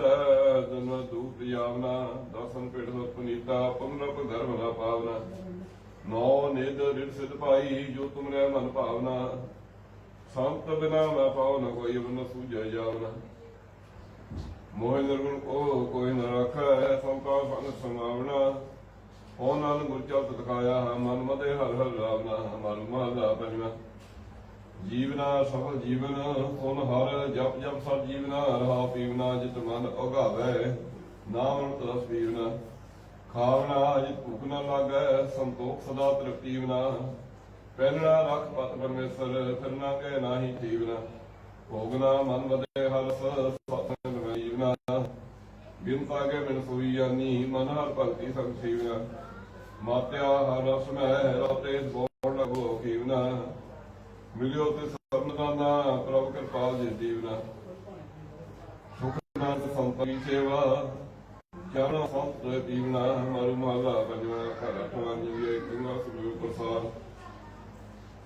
ਜਨ ਦੂਤ ਜਾਵਨਾ ਦਰਸ਼ਨ ਪੇਟ ਸੋ ਪੁਨੀਤਾ ਪੁਨਰ ਧਰਮ ਨਾ ਪਾਵਨਾ ਨੌ ਨਿਦ ਰਿੜ ਸਿਧ ਪਾਈ ਜੋ ਤੁਮਰੇ ਮਨ ਭਾਵਨਾ ਸੰਤ ਬਿਨਾ ਮੈਂ ਪਾਉ ਨ ਕੋਈ ਬਨ ਸੂਝੈ ਜਾਵਨਾ ਮੋਹਿ ਨਿਰਗੁਣ ਕੋ ਕੋਈ ਨ ਰਾਖੈ ਸੰਤਾ ਸੰਗ ਸਮਾਵਣਾ ਹੋ ਨਾਨਕ ਗੁਰ ਚਬਦ ਦਿਖਾਇਆ ਮਨ ਮਦੇ ਹਰ ਹਰ ਰਾਵਨਾ ਮਨ ਮਹਲਾ ਪੰਜਵਾਂ ਜੀਵਨਾ ਸਫਲ ਜੀਵਨ ਸੁਨ ਹਰ ਜਪ ਜਪ ਸਭ ਜੀਵਨਾ ਰਹਾ ਪੀਵਨਾ ਜਿਤ ਮਨ ਉਗਾਵੈ ਨਾਮ ਰਸ ਪੀਵਨਾ ਖਾਵਣਾ ਜਿਤ ਭੁਖ ਨ ਲਾਗੈ ਸੰਤੋਖ ਸਦਾ ਤ੍ਰਿਪਤੀਵਨਾ ਪਹਿਨਣਾ ਰਖ ਪਤ ਪਰਮੇਸ਼ਰ ਫਿਰਨਾ ਕਹਿ ਨਾਹੀ ਜੀਵਨਾ ਭੋਗਨਾ ਮਨ ਵਦੇ ਹਰਸ ਸਤਨ ਜੀਵਨਾ ਬਿਨ ਪਾਗੇ ਬਿਨ ਸੋਈ ਜਾਨੀ ਮਨ ਹਰ ਭਗਤੀ ਸੰਗ ਸੇਵਨਾ ਮਾਤਿਆ ਹਰ ਰਸ ਮਹਿ ਰਤੇ ਬੋੜ ਲਗੋ ਕੀਵਨਾ ਮਿਲਿਓ ਤੇ ਸਰਨਦਾਨਾ ਪ੍ਰਭ ਕਿਰਪਾਲ ਜੀ ਜੀਵਨਾ ਸੁਖ ਨਾਮ ਸੰਤਨੀ ਸੇਵਾ ਚਰਨ ਸੰਤ ਜੀਵਨਾ ਮਾਰੂ ਮਹਲਾ ਪੰਜਵਾਂ ਘਰ ਅਠਵਾਂ ਜੀ ਕਿੰਨਾ ਸੁਰੂ ਪ੍ਰਸਾਦ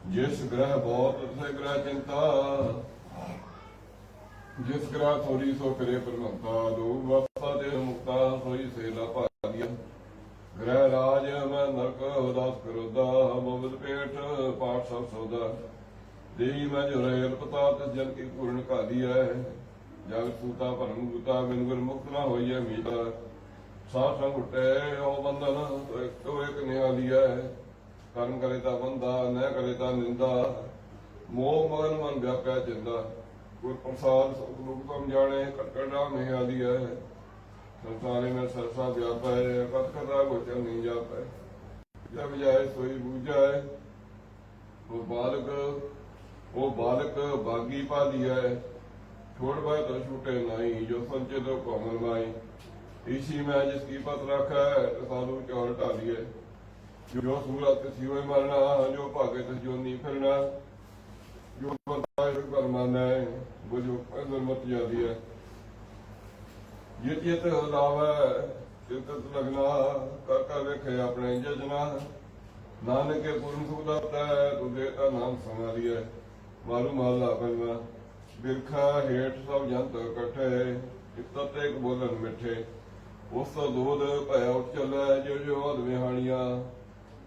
ਜਿਸ ਗ੍ਰਹਿ ਬਹੁਤ ਤਿਸ ਗ੍ਰਹਿ ਚਿੰਤਾ ਜਿਸ ਗ੍ਰਹਿ ਥੋੜੀ ਸੋ ਕਰੇ ਪਰਮੰਤਾ ਦੋ ਵਸਤਾ ਦੇ ਮੁਕਤਾ ਸੋਈ ਸੇਲਾ ਭਾਦੀਆ ਗ੍ਰਹਿ ਰਾਜ ਮੈਂ ਨਰਕ ਉਦਾਸ ਕਰੋਦਾ ਮੋਬਿਲ ਪੇਟ ਪਾਠ ਸਭ ਸੋਦਾ ਦੇਹੀ ਮੈਂ ਜੋ ਰੇਲ ਪਤਾ ਤਿਸ ਜਨ ਕੀ ਪੂਰਨ ਕਾਦੀ ਹੈ ਜਗ ਸੂਤਾ ਭਰਮ ਗੁਤਾ ਬਿਨ ਗੁਰ ਮੁਕਤ ਨਾ ਹੋਈਐ ਮੀਤਾ ਸਾਧ ਸੰਗ ਉਟੇ ਉਹ ਬੰਧਨ ਇੱਕੋ ਇੱਕ ਨਿਹਾਲੀ ਹੈ ਕਰਮ ਕਰੇ ਤਾਂ ਬੰਦਾ ਨਾ ਕਰੇ ਤਾਂ ਨਿੰਦਾ ਮੋਹ ਮਗਨ ਮਨ ਵਿਆਪਿਆ ਜਿੰਦਾ ਗੁਰ ਪ੍ਰਸਾਦ ਸਤਿਗੁਰੂ ਤੁਮ ਜਾਣੇ ਕਟੜਾ ਨਿਹਾਲੀ ਹੈ ਸੰਸਾਰੇ ਮੈਂ ਸਰਸਾ ਵਿਆਪੈ ਕਤ ਕਦਾ ਗੋਚਰ ਨਹੀਂ ਜਾਪੈ ਜਬ ਜਾਏ ਸੋਈ ਬੂਝੈ ਉਹ ਬਾਲਕ ਬਾਗੀ ਪਾਦੀ ਹੈ ਛੋੜ ਬਾਇ ਤਾਂ ਛੂਟੇ ਨਹੀਂ ਜੋ ਸੰਚੇ ਤੋਂ ਕੋਮਲ ਮਾਈ ਈਸ਼ੀ ਮੈਂ ਜਿਸ ਕੀ ਪਤ ਰੱਖੈ ਸਾਧੂ ਚੌਰ ਢਾਲੀਏ ਜੋ ਸੂਰਤ ਸਿਵੈ ਮਰਨਾ ਜੋ ਭਾਗੇ ਤੇ ਜੋਨੀ ਫਿਰਨਾ ਜੋ ਬੰਦਾ ਕਰ ਮੰਨੈ ਬੁਝੋ ਗੁਰਮਤਿ ਜਾਂਦੀ ਹੈ ਜਿਤ ਲਾਵੈ ਤਿਤ ਲਗਨਾ ਕਰ ਕਰ ਵੇਖੇ ਆਪਣੇ ਜਜਨਾ ਨਾਨਕੇ ਪੂਰਨ ਸੁਖ ਦਾਤਾ ਤੁਝੇ ਤਾਂ ਨਾਮ ਸਮਾਰੀਐ ਮਾਰੂ ਮਹਲਾ ਪੰਜਵਾਂ ਬਿਰਖਾ ਹੇਠ ਸਭ ਜੰਤ ਇਕੱਠੇ ਇਤਤ ਤੇ ਬੋਲਣ ਮਿੱਠੇ ਉਸ ਤੋਂ ਦੋਧ ਭੈ ਉੱਠ ਚੱਲੈ ਜੋ ਜੋ ਹਦ ਵਿਹਾਣੀਆਂ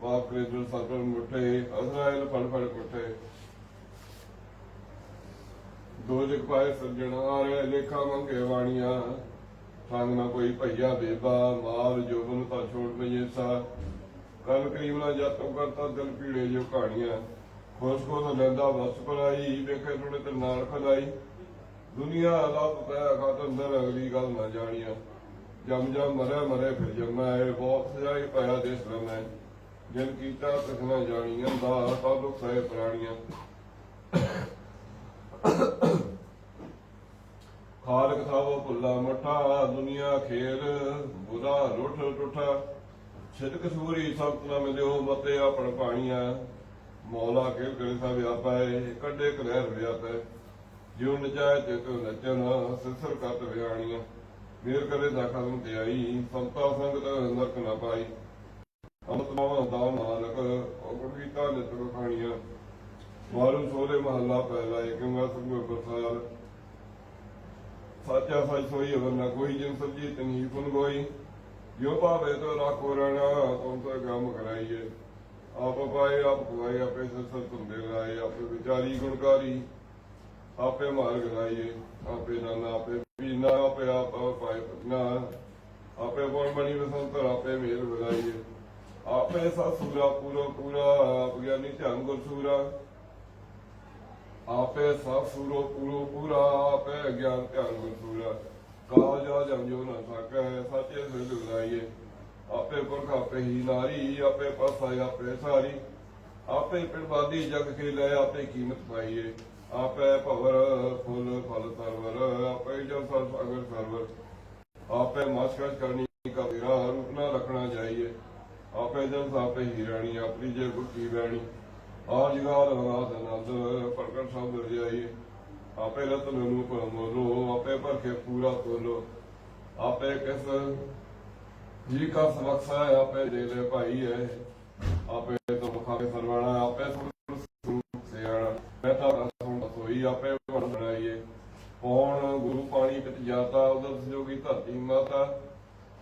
ਪਾਪ ਕਰੇ ਦਿਲ ਸਰਪਰ ਮੁੱਠੇ ਅਜ਼ਰਾਇਲ ਫੜ ਫੜ ਕੁੱਠੇ ਦੋ ਜਗ ਪਾਏ ਸੱਜਣਾਰੇ ਲੇਖਾ ਮੰਗੇ ਵਾਣੀਆਂ ਸੰਗ ਨਾ ਕੋਈ ਭਈਆ ਬੇਬਾ ਮਾਲ ਜੋਬਨ ਤਾਂ ਛੋੜ ਮਜੇਸਾ ਕਲ ਕਰੀਮ ਨਾ ਜਾਤੋਂ ਕਰਤਾ ਦਿਲ ਪੀੜੇ ਜੋ ਕਹਾਣੀਆਂ ਖੁਸ਼ ਕੋ ਤਾਂ ਲੈਂਦਾ ਵਸ ਪਰਾਈ ਵੇਖੇ ਥੋੜੇ ਤੇ ਨਾਲ ਖਲਾਈ ਦੁਨੀਆ ਲੱਭ ਪਿਆ ਖਾਤਰ ਅੰਦਰ ਅਗਲੀ ਗੱਲ ਨਾ ਜਾਣੀਆਂ ਜਮ ਜਮ ਮਰੇ ਮਰੇ ਫਿਰ ਜਮੈ ਬਹੁਤ ਸਜਾਈ ਪਾਇਆ ਦੇਸ ਰਮੈ ਜਿਨ ਕੀਤਾ ਤਿਸ ਨਾ ਜਾਣੀਆਂ ਦਾ ਸਭ ਦੁੱਖ ਸਹਿ ਪ੍ਰਾਣੀਆਂ ਖਾਲਕ ਸਾਵੋ ਭੁੱਲਾ ਮਠਾ ਦੁਨੀਆ ਖੇਲ ਬੁਰਾ ਰੁੱਠ ਟੁੱਠਾ ਛਿਦਕ ਸੂਰੀ ਸਬਤ ਨਾ ਮਿਲਿਓ ਮਤੇ ਆਪਣ ਪਾਣੀਆਂ ਮੌਲਾ ਖੇਲ ਕਰੇ ਸਭ ਵਿਆਪੈ ਕੱਢੇ ਕਲਹਿਰ ਵਿਆਪੈ ਜਿਉ ਨਚਾਇ ਤੇ ਤੋ ਨਚਨ ਸਿਸਰ ਕਤ ਵਿਆਣੀਆਂ ਮੇਰ ਕਰੇ ਦਾ ਖਸਮ ਤੇ ਆਈ ਸੰਤਾ ਸੰਗਤ ਨਰਕ ਨਾ ਪਾਈ ਅੰਮ੍ਰਿਤ ਮਾਵਾ ਦਾ ਨਾਨਕ ਔਗੁਣੀਤਾ ਨਿਤ ਖਾਣੀਆਂ ਮਾਰੂ ਸੋਲੇ ਮਹੱਲਾ ਪਹਿਲਾ ਏਕੰਗਾ ਸੰਗ ਪ੍ਰਸਾਦ ਸਾਚਾ ਸਚ ਸੋਈ ਅਵਰ ਨਾ ਕੋਈ ਜਿਨ ਸਬਜੀ ਤਨੀ ਪੁਨ ਗੋਈ ਜੋ ਭਾਵੇ ਤੋ ਰਾਖੋ ਰਣਾ ਤੁਮ ਤੋ ਗਮ ਕਰਾਈਏ ਆਪ ਪਾਏ ਆਪ ਖਵਾਏ ਆਪੇ ਸਤ ਤੁੰਦੇ ਲਾਏ ਆਪੇ ਵਿਚਾਰੀ ਗੁਣਕਾਰੀ ਆਪੇ ਮਾਰਗ ਲਾਈਏ ਆਪੇ ਨਾਨਾ ਆਪੇ ਪੀਨਾ ਆਪੇ ਆਪ ਪਾਏ ਪਤਨਾ ਆਪੇ ਬੋਲ ਬਣੀ ਬਸੰਤ ਆਪੇ ਮੇਲ ਬਲਾਈਏ ਆਪੇ ਸਸੂਰਾ ਪੂਰਾ ਪੂਰਾ ਆਪ ਗਿਆਨੀ ਧਿਆਨ ਗੁਰ ਸੂਰਾ ਆਪੇ ਸਸੂਰੋ ਪੂਰੋ ਪੂਰਾ ਆਪੇ ਗਿਆਨ ਧਿਆਨ ਗੁਰ ਸੂਰਾ ਕਾਜਾ ਜਮ ਜੋ ਨਾ ਸਕੈ ਸੱਚੇ ਸਿਰ ਲਾਈਏ ਆਪੇ ਪੁਰਖ ਆਪੇ ਹੀ ਨਾਰੀ ਆਪੇ ਪਾਸਾ ਆਪੇ ਸਾਰੀ ਆਪੇ ਪਿਰਬਾਦੀ ਜਗ ਖੇਲੇ ਆਪੇ ਕੀਮਤ ਪਾਈਏ ਆਪੇ ਭਵਰ ਫੁੱਲ ਫਲ ਸਰਵਰ ਆਪੇ ਜਬ ਸਰ ਸਾਗਰ ਸਰਵਰ ਆਪੇ ਮਸਕਸ਼ ਕਰਨੀ ਕਾ ਤੇਰਾ ਰੂਪ ਨਾ ਰਖਣਾ ਜਾਈਏ ਆਪੇ ਜਨ ਸਾਪੇ ਹੀ ਰਾਣੀ ਆਪਣੀ ਜੇ ਗੁੱਟੀ ਬੈਣੀ ਆਜ ਗਾਲ ਰਾਤ ਆਨੰਦ ਪ੍ਰਗਟ ਸ਼ਬਦ ਰਜਾਈਏ ਆਪੇ ਰਤਨ ਰੂਪ ਮੋਲੋ ਆਪੇ ਭਰਖੇ ਪੂਰਾ ਤੋਲੋ ਆਪੇ ਕਿਸ ਜੀ ਕਾ ਸਵਖਸਾ ਆਪੇ ਦੇ ਲੈ ਭਾਈ ਹੈ ਆਪੇ ਤੋਂ ਮੁਖਾ ਕੇ ਸਰਵਾਣਾ ਆਪੇ ਸਿਆਣਾ ਮੈਂ ਤਾਂ ਸੁਣ ਸੋਈ ਆਪੇ ਵੜ ਬਣਾਈਏ ਪੌਣ ਗੁਰੂ ਪਾਣੀ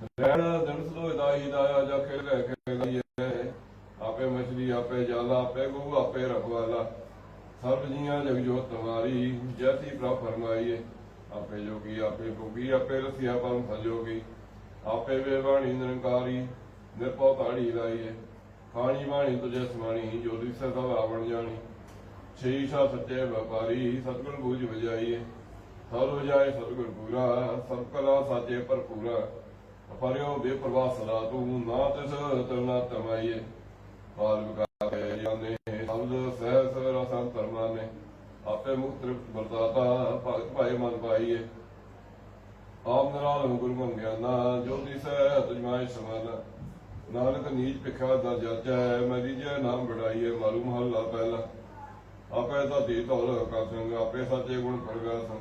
ਰਹਿਣ ਦਿਨ ਸਲੋਇ ਦਾਈ ਦਾਇਆ ਜਾ ਖੇਲ ਖੇਲ ਗਈਏ। ਆਪੇ ਮਛਲੀ ਆਪੇ जाला ਆਪੇ ਗਊ ਆਪੇ रखवाला। सब जियां जग जोत तुम्हारी जैसी प्रभ फरमाइए। आपे जोगी आपे भोगी आपे रसिया परम संजोगी। आपे बेवाणी निरंकारी निरपौ ताड़ी लाइए। खानी बाणी तुझे समानी जो दिसे सब आवण जानी। छीशा सच्चे व्यापारी सतगुण बूझ बजाइए। सब जाए सतगुण पूरा सब कला साचे पर पूरा। फरियो बेपरवाह सदा तू ना तिस तरना तमाइए। पाल विका जाने शब्द सहस रसन परमाने। आपे मुक्त तृप्त बरदाता भगत भाई मन पाइए। आप निराल गुरु मन ज्ञाना ज्योति सह तुझमाय समाना। नानक नीच भिखा दा जाचै मैं रीजै नाम बढ़ाइए। मालूम महला पहला आपे धरती धौल का संग आपे सचे गुण प्रगास।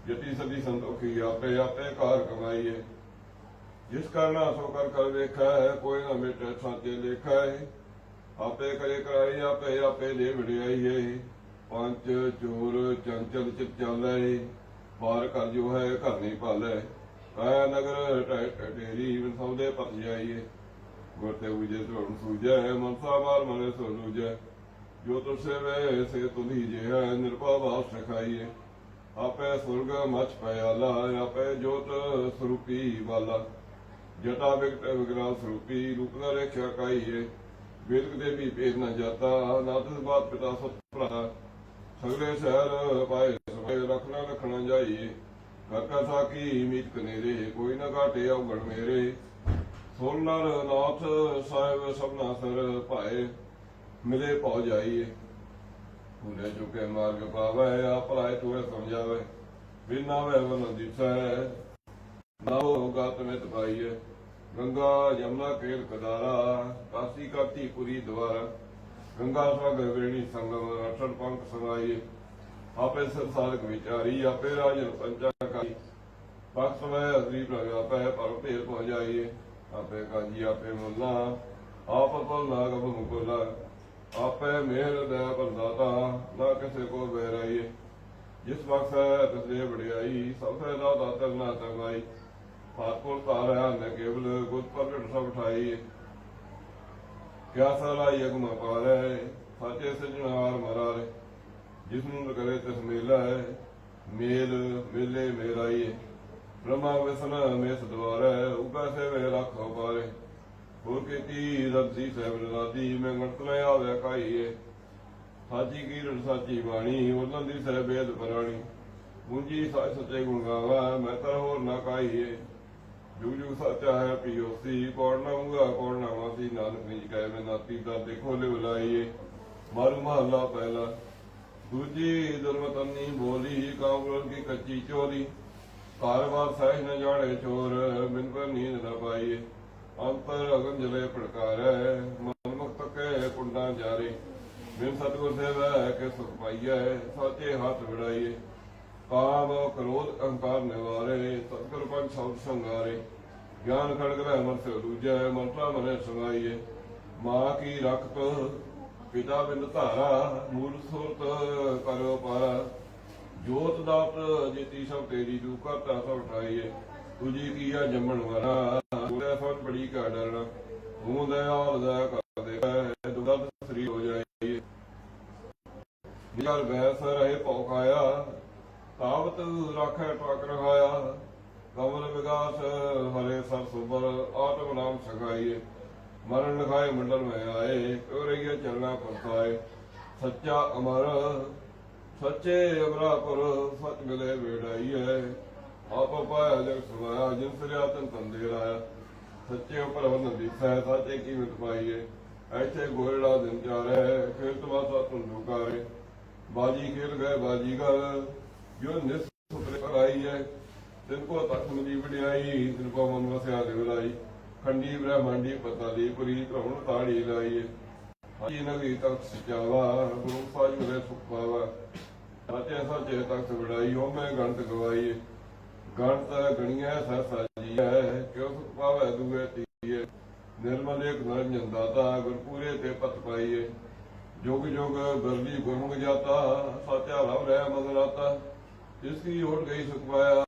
जटी सदी संतोखी आपे आपे कार कमाइए। जिस करना सो कर वेखै कोई न मिटे साचे लेखै। आपे करे कराई आपे आपे ले वडियाइए। पंच चोर चंचल चित चालै पार कर जो है घर नहीं पालै। कै नगर टेरी सौदे पत जाइए। गुरते उजे धुन सूझै मनसा मार मने सो लूझै। जो तुझ सेवे से तुधी जे है निरपा भाव सिखाइए। आपे सुरग मच पयाला आपे जोत स्वरूपी वाला। जटा विकट विग्रह स्वरूपी रूप न रेख्या काइए। वेद देवी भेद न जाता नाथ बात पिता सत भ्राता। सगले शहर पाए समय रखना रखना जाइए। घर का साकी मीत कनेरे कोई न घाटे अवगण मेरे। सोनर नाथ साहेब सबना सर पाए मिले पौ जाइए। भूले चुके मार्ग पावै आप लाए तुए समझावे। बिना वह वन दिसै नाओ गात में तपाइए। गंगा यमुना केल कदारा काशी कातीपुरी द्वारा। गंगा सागर वेणी संगम अठर पंख समाइए। आपे संसारक विचारी आपे राजन पंचाकारी। पक्ष में अग्नि प्रव्यापै पर भेद पहुंचाइए। आपे काजी आपे मुल्ला आप पल नाग मुकुला। आपे मेहर दया प्रदाता ना किसे को बहराइए। जिस बख्श है तिसने बढ़ियाई सब फैदा दातर ना तंगाई। पातपुर तारा न केवल गुद प्रगट सब ठाई। क्या सला यज्ञ पारे साचे सजनहार मरारे। जिसनु करे तिस मेला है मेल मेले मेराइए। ब्रह्मा विष्णु मेष द्वारे उगा से वे राखो पारे। होर खेती रब्जी सैब रादी मैं गणत न आवे खाइए। साची कीरत साची बाणी उलन दी सह वेद पराणी। पूंजी साच सचे गुण गावा मैं तर होर न काइए। जुग जुग सचा है पियोसी कौन ना हुआ कौन ना वासी। नानक निज कहे में नाती दाते खोले बुलाइए। मारू महला पहला दूजी दुर्मतनी बोली कांवल की कच्ची चोरी। कारवार सहज न जाने चोर बिन पर नींद न पाइए। अंतर अगन जले पड़कारै मन मुक्त के कुंडा जारे। बिन सतगुर से वह के सुख पाइए साचे हाथ बढ़ाइए। काम क्रोध अहंकार निवारे सतगुर पंच शब्द संगारे। ज्ञान खड़ग रह मन से दूजै मंत्रा मने सुनाइए। माँ की रखत पिता बिंद धारा मूल सुरत करो पारा। जोत दात जेती सब तेरी तू करता सब उठाइए। तुझी किया जमन वारा सब बड़ी का डरना। तू दयाल दया कर दे दुर्द श्री हो जाइए। निगर भैस रहे पौखाया तावत राखै टाक रहाया। कमल विगास हरे सर सुबर आत्म नाम सगाइए। मरण लिखाए मंडल में आए रहिए चलना परताए। सच्चा अमर सच्चे अमरापुर सच मिले बेड़ाइए। आप पाया जग सुनाया जिन सिरियातन तंदे लाया। सच्चे उपर वन दिखा साचे कीमत पाइए। ऐसे गोयड़ा दिन चारे फिर तमाशा तुम डुकारे। बाजी खेल गए बाजीगर जो निस्तर पर आई है। जिनको तक मिली वडियाई जिनको मन वस्या दिवलाई। खंडी ब्रह्मांडी पताली पुरी त्रवण ताड़ी लाई। हाजी नगरी तख्त सिचावा गुरु साज मिले सुख पावा। साचे साचे तख्त बढ़ाई हो मैं गणत गवाई। गणत गणिया साजी है क्यों सुख पावे दुए तीए। निर्मल एक निरंजन दाता गुरपुरे ते पत पाइए। जुग जुग बरली गुरमुख जाता साचा रव रह मगराता। जिसकी उठ गई सुख पाया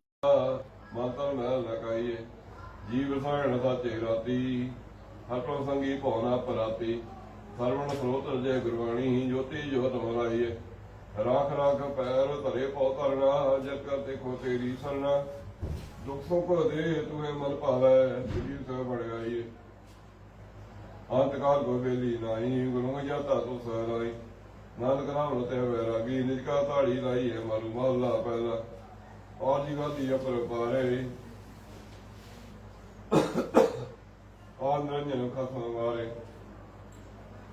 माता महल लगाइए। ਜੀਵ ਰਸਾਇਣ ਸਾਚੇ ਰਾਤੀ ਹਰ ਪ੍ਰਸੰਗੀ ਭਉਨਾ ਪਰਾਤੀ ਸਰਵਣ ਸਰੋਤ ਜੈ ਗੁਰਬਾਣੀ ਜੋਤੀ ਜੋਤ ਮਲਾਈਏ ਰਾਖ ਰਾਖ ਪੈਰ ਧਰੇ ਪਉ ਧਰਣਾ ਜਗ ਕਰ ਦੇਖੋ ਤੇਰੀ ਸਰਣਾ ਦੁਖ ਸੁਖ ਦੇ ਤੁਮੇ ਮਨ ਭਾਵੈ ਜੀ ਸੋ ਬੜਾਈਏ ਅੰਤ ਕਾਲ ਕੋ ਬੇਲੀ ਨਾਹੀ ਗੁਰੂ ਜਾਤਾ ਤੋ ਸਹਾਈ ਨਾਨਕ ਨਾਮ ਰਤੇ ਵੈਰਾਗੀ ਨਿਜ ਕਾ ਤਾੜੀ ਲਾਈ ਹੈ ਮਾਰੂ ਮਹਲਾ ਪਹਿਲਾ ਔਰ ਜੀ ਗਾਦੀ ਅਪਰ ਪਾਰੇ ਔਰ ਨਿਰੰਜਨ ਖਸਮ ਮਾਰੇ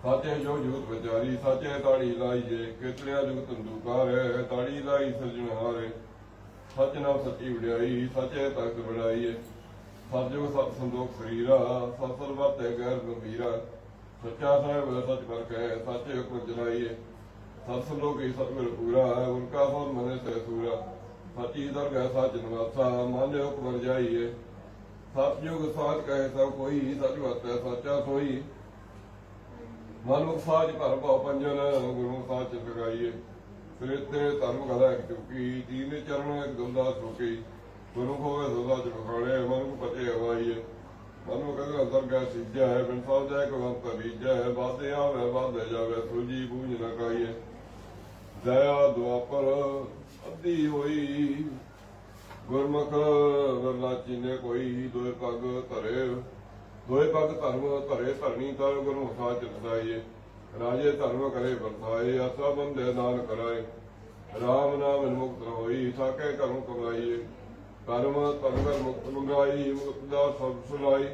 ਸਾਚੇ ਜੋ ਜੂਤ ਵਿਚਾਰੀ ਸਾਚੇ ਤਾੜੀ ਲਾਈ ਜੇ ਕਿਤਲਿਆ ਜੁਗ ਤੰਦੂਕਾਰ ਤਾੜੀ ਲਾਈ ਸਜਣ ਹਾਰੇ ਸੱਚ ਨਾਮ ਸੱਚੀ ਵਡਿਆਈ ਸਾਚੇ ਤਖਤ ਵਡਾਈਏ ਸਤਿਜੁਗ ਸਤ ਸੰਦੋਖ ਸਰੀਰਾ ਸਤ ਸਰਬਤੇ ਗੈਰ ਗੰਭੀਰਾ ਸੱਚਾ ਸਾਹਿਬ ਸੱਚ ਕਰਕੇ ਸਾਚੇ ਹੁਕਮ ਚਲਾਈਏ ਸਤ ਸੰਦੋਖੀ ਸਤਿਗੁਰ ਪੂਰਾ ਗੁਰ ਕਾ ਫਲ ਮਨੇ ਸੇ ਸੂਰਾ ਸੱਚੀ ਦਰਗਾਹ ਸੱਚ ਨਿਵਾਸਾ ਮਨ ਹੁਕਮ ਜਾਈਏ ਸਤਿਜੁਗ ਸਾਚ ਕਹੇ ਸਭ ਕੋਈ ਸੱਚ ਵਰਤੈ ਸਾਚਾ ਸੋਈ ਮਨੁੱਖ ਸਾਜ ਭਰ ਭਾਉ ਪੰਜਨ ਗੁਰੂ ਸਾਚ ਲਗਾਈਏ ਤੇਰੇ ਧਰਮ ਕਲਾ ਇੱਕ ਚੁੱਕੀ ਤੀਨੇ ਚਰਨ ਇੱਕ ਦੁਲਦਾ ਚੁੱਕੀ ਗੁਰੂ ਖੋਵੇ ਦੁਲਦਾ ਚ ਬਖਾੜੇ ਮਨੁੱਖ ਪਤੇ ਹਵਾਈਏ ਮਨੁੱਖ ਕਦੇ ਅੰਦਰ ਗਿਆ ਸਿੱਜਾ ਹੈ ਬਿਨ ਸਾਲ ਜਾਏ ਕੋ ਵੰਤ ਬੀਜਾ ਹੈ ਬਾਦੇ ਆਵੇ ਬਾਦੇ ਜਾਵੇ ਸੂਜੀ ਬੂਝ ਨਾ ਕਾਈਏ ਦਇਆ ਦੁਆਪਰ ਅੱਧੀ ਹੋਈ ਗੁਰਮੁਖ ਵਰਲਾਚੀ ਨੇ ਕੋਈ ਦੋਏ ਪੱਗ ਧਰੇ ਦੋਏ ਪੱਗ ਧਰਮ ਧਰੇ ਧਰਨੀ ਤਰ ਗੁਰੂ ਸਾਚ ਰਸਾਈਏ ਰਾਜੇ ਧਰਮ ਕਰੇ ਵਰਤਾਏ ਆਸਾ ਬੰਦੇ ਦਾਨ ਕਰਾਏ ਰਾਮ ਨਾਮ ਮੁਕਤ ਹੋਈ ਸਾਕੇ ਕਰਮ ਕਮਾਈਏ ਕਰਮ ਧਰਮ ਮੁਕਤ ਮੰਗਾਈ ਮੁਕਤ ਦਾ ਸਭ ਸੁਣਾਈ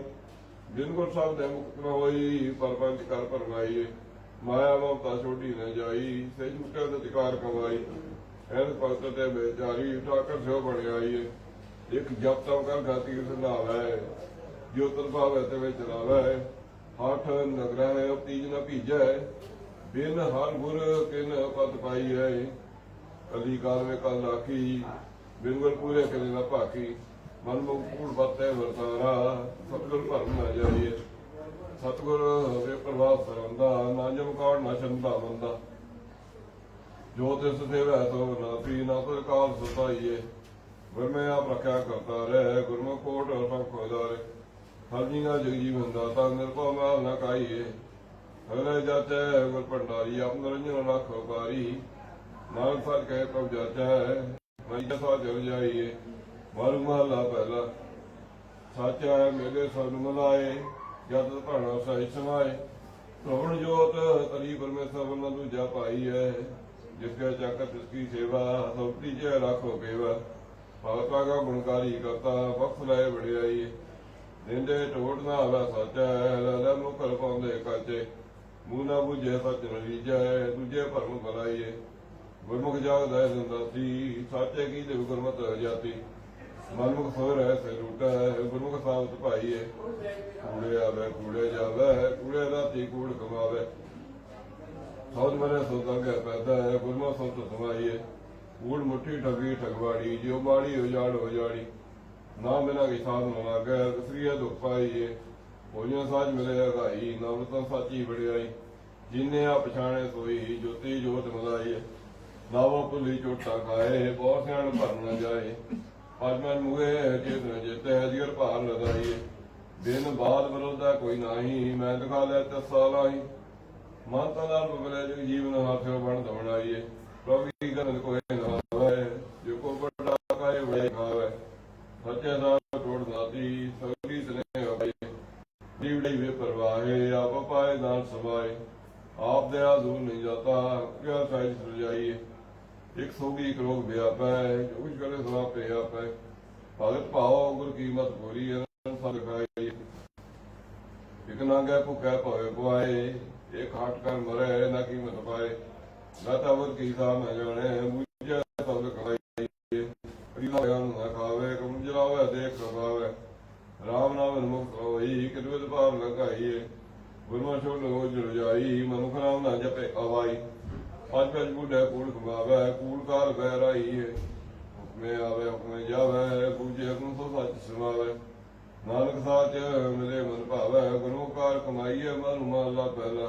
ਜਿਨ ਕੋ ਸਭ ਦੇ ਮੁਕਤ ਨ ਹੋਈ ਪਰਪੰਚ ਕਰ ਪਰਮਾਈਏ ਮਾਇਆ ਮਮਤਾ ਛੋਡੀ ਨ ਜਾਈ ਸੇ ਝੂਠੇ ਦੇ ਅਧਿਕਾਰ ਕਮਾਈ ਐਨ ਭਗਤ ਤੇ ਬੇਚਾਰੀ ਠਾਕਰ ਸਿਓ ਬਣਾਈਏ ਇੱਕ ਜਪ ਤਪ ਕਰ ਗਾਤੀ ਸੁਣਾਵੇ ਜੋ ਤਨ ਭਾਵੇ ਤੇ ਵਿੱਚ ਰਾਵੇ ਹਠ ਨਗਰਹਿ ਤੀਜ ਨ ਭੀਜੈ ਬਿਨ ਹਰ ਗੁਰ ਕਿਨ ਪਦ ਪਾਈ ਹੈ ਕਲੀ ਕਾਲ ਵੇ ਕਲ ਰਾਖੀ ਬਿਨ ਗੁਰ ਪੂਰੇ ਕਰੇ ਨ ਭਾਕੀ ਮਨ ਮੁਖ ਕੂੜ ਬਤੇ ਵਰਤਾਰਾ ਸਤਿਗੁਰ ਭਰਮ ਨ ਜਾਈਏ ਸਤਿਗੁਰ ਵੇ ਪ੍ਰਭਾਵ ਸਰੰਦਾ ਨਾ ਜਮ ਕਾੜ ਨਾ ਚੰਦਾ ਬੰਦਾ ਜੋ ਤਿਸ ਸੇਵੈ ਤੋ ਨਾ ਪੀ ਨਾ ਤੋ ਕਾਲ ਸੁਤਾਈਏ ਗੁਰ ਮੈਂ ਆਪ ਰੱਖਿਆ ਕਰਤਾ ਰਹਿ ਗੁਰਮੁਖ ਕੋਟ ਸਭ ਖੋਦਾਰੇ ਹਰ ਜੀਗਾ ਜਗ ਜੀਵਨ ਦਾਤਾ ਨਿਰਭਉ ਮਾਲ ਨ ਕਾਈਏ ਹਰੇ ਜਾਚੈ ਗੁਰ ਭੰਡਾਰੀ ਆਪ ਨਿਰੰਜਨ ਰੱਖੋ ਪਾਰੀ ਨਾਨਕ ਸੱਚ ਕਹੇ ਪ੍ਰਭ ਜਾਚੈ ਮਈ ਜਸਾ ਜਲ ਜਾਈਏ ਮਾਰੂ ਮਹਲਾ ਪਹਿਲਾ ਸੱਚ ਆਇਆ ਮੇਲੇ ਸਭ ਨੂੰ ਮਲਾਏ ਜਦ ਭਾਣਾ ਸਹੀ ਸਮਾਏ ਪ੍ਰਵਣ ਜੋਤ ਤਰੀ ਪਰਮੇਸ਼ਰ ਵੰਨਾ ਦੂਜਾ ਪਾਈ ਹੈ ਜਿਸ ਕੇ ਚੱਕਰ ਤਿਸ ਕੀ ਸੇਵਾ ਸਭ ਤੀਜੇ ਰੱਖੋ ਕੇਵਾ ਭਗਤਾ ਕਾ ਗੁਣਕਾਰੀ ਕਰਤਾ ਬਖਸ਼ ਲੈ ਵਡਿਆਈ ਦਿੰਦੇ ਢੋਟ ਨਾ ਆਵਾ ਸੱਚਾ ਲੈ ਮੁਕਰ ਪਾਉਂਦੇ ਕਾਚੇ ਮੂੰਹ ਨਾ ਬੁਝੇ ਸੱਚ ਨ ਲੀਜੈ ਦੂਜੇ ਭਰਮ ਬਲਾਈਏ ਗੁਰਮੁਖ ਜਾਗਦਾ ਦਿੰਦਾ ਸੀ ਸਾਚੇ ਕੀ ਦੇ ਗੁਰਮਤ ਜਾਤੀ ਮਨਮੁਖ ਸੋ ਰਹਿ ਸੇ ਲੂਟਾ ਗੁਰਮੁਖ ਸਾਬਤ ਭਾਈਏ ਕੂੜੇ ਆਵੇ ਕੂੜੇ ਜਾਵੇ ਕੂੜੇ ਰਾਤੀ ਕੂੜ ਕਮਾਵੇ ਸੌਦ ਮਰੇ ਸੌਦਾਗਰ ਪੈਦਾ ਹੈ ਗੁਰਮੁਖ ਸੌਤ ਸਮਾਈਏ ਕੂੜ ਮੁੱਠੀ ਠਗੀ ਠਗਵਾੜੀ ਜਿਉ ਬਾੜੀ ਉਜਾੜ ਹੋ ਜਾੜੀ ਨਾ ਮਿਲਾ ਕੀ ਸਾਧ ਨ ਲਾਗੈ ਦਸਰੀਆ ਦੁਖ ਪਾਈਏ ਹੋਈਆਂ ਸਾਜ ਮਿਲੇ ਅਗਾਈ ਨਵਰਤਨ ਸਾਚੀ ਵਡਿਆਈ ਜਿਨੇ ਆ ਪਛਾਣੇ ਸੋਈ ਜੋਤੀ ਜੋਤ ਮਲਾਈਏ ਨਾਵੋ ਭੁੱਲੀ ਝੋਟਾ ਖਾਏ ਬਹੁਤ ਸਿਆਣ ਭਰਨ ਨ ਜਾਏ ਅੱਜ ਮਨ ਮੁਗੇ ਚੇਤ ਨ ਜੇਤੇ ਅਜਗਰ ਭਾਰ ਲਦਾਈਏ ਦਿਨ ਬਾਦ ਵਿਰੋਧਾ ਕੋਈ ਨਾਹੀ ਮੈਂ ਦਿਖਾ ਲੈ ਤਸਾ ਲਾਹੀ ਮਨ ਤਾਂ ਨਾਲ ਬਗਲੇ ਜਗ ਜੀਵਨ ਹਾਥਿਓ ਬਣ ਦਵਣਾਈਏ ਪ੍ਰਭੂ ਕੀ ਗਨ ਕੋਈ ਨਾ ਹੋਵੇ ਜੋ ਕੋ ਵੱਡਾ ਕਾਏ ਵੜੇ ਖਾਵੇ ਸੱਚੇ ਦਾ ਟੋੜ ਦਾਤੀ ਸਗਲੀ ਸਨੇ ਹੋਵੇ ਜੀਵੜੀ ਵੇ ਪਰਵਾਹੇ ਆਪ ਪਾਏ ਨਾਲ ਸਮਾਏ ਆਪ ਦੇ ਆਦੂ ਨਹੀਂ ਜਾਤਾ ਕਿਆ ਸਾਇ ਸੁਜਾਈਏ ਇੱਕ ਸੋਗੀ ਇੱਕ ਰੋਗ ਵਿਆਪੈ ਜੋ ਕੁਛ ਕਰੇ ਸਵਾਪੇ ਆਪੈ ਭਗਤ ਭਾਉ ਗੁਰ ਕੀ ਮਤ ਪੂਰੀ ਸਭ ਦਿਖਾਈ ਇੱਕ ਨਾਂਗੇ ਭੁੱਖੇ ਭਵੇ ਪੁਆਏ ਇੱਕ ਹਟ ਕਰ ਮਰੇ ਨਾ ਕੀਮਤ ਪਾਏ ਗਾਤਾ ਵਰ ਕੀ ਸਾਹ ਨਾ ਜਾਣੇ ਬੁਝੇ ਸਭ ਦਿਖਾਈ ਅਰੀਲਾ ਗਿਆਨ ਨਾ ਖਾਵੇ ਕਮ ਜਲਾਵੇ ਦੇਖ ਰਵਾਵੇ ਰਾਮ ਨਾਮ ਮੁਕਤ ਹੋਈ ਕਿਦਵਤ ਭਾਵ ਲਗਾਈਏ ਗੁਰਮੁਖ ਛੋੜ ਹੋ ਜੁੜ ਜਾਈ ਮਨੁੱਖ ਨਾਮ ਨਾ ਜਪੇ ਅਵਾਈ ਅੱਜ ਕੱਲ ਬੁੱਢੇ ਕੂੜ ਕਮਾਵੇ ਕੂੜ ਕਾਰ ਬਹਿ ਰਹੀ ਹੈ ਹੁਕਮੇ ਆਵੇ ਹੁਕਮੇ ਜਾਵੇ ਬੂਝੇ ਹੁਕਮ ਸੋ ਸੱਚ ਸੁਣਾਵੇ ਨਾਨਕ ਸਾਚ ਮਿਲੇ ਮਨ ਭਾਵੇ ਗੁਰੂ ਕਾਰ ਕਮਾਈਏ ਮਨ ਮਹਲਾ ਪਹਿਲਾ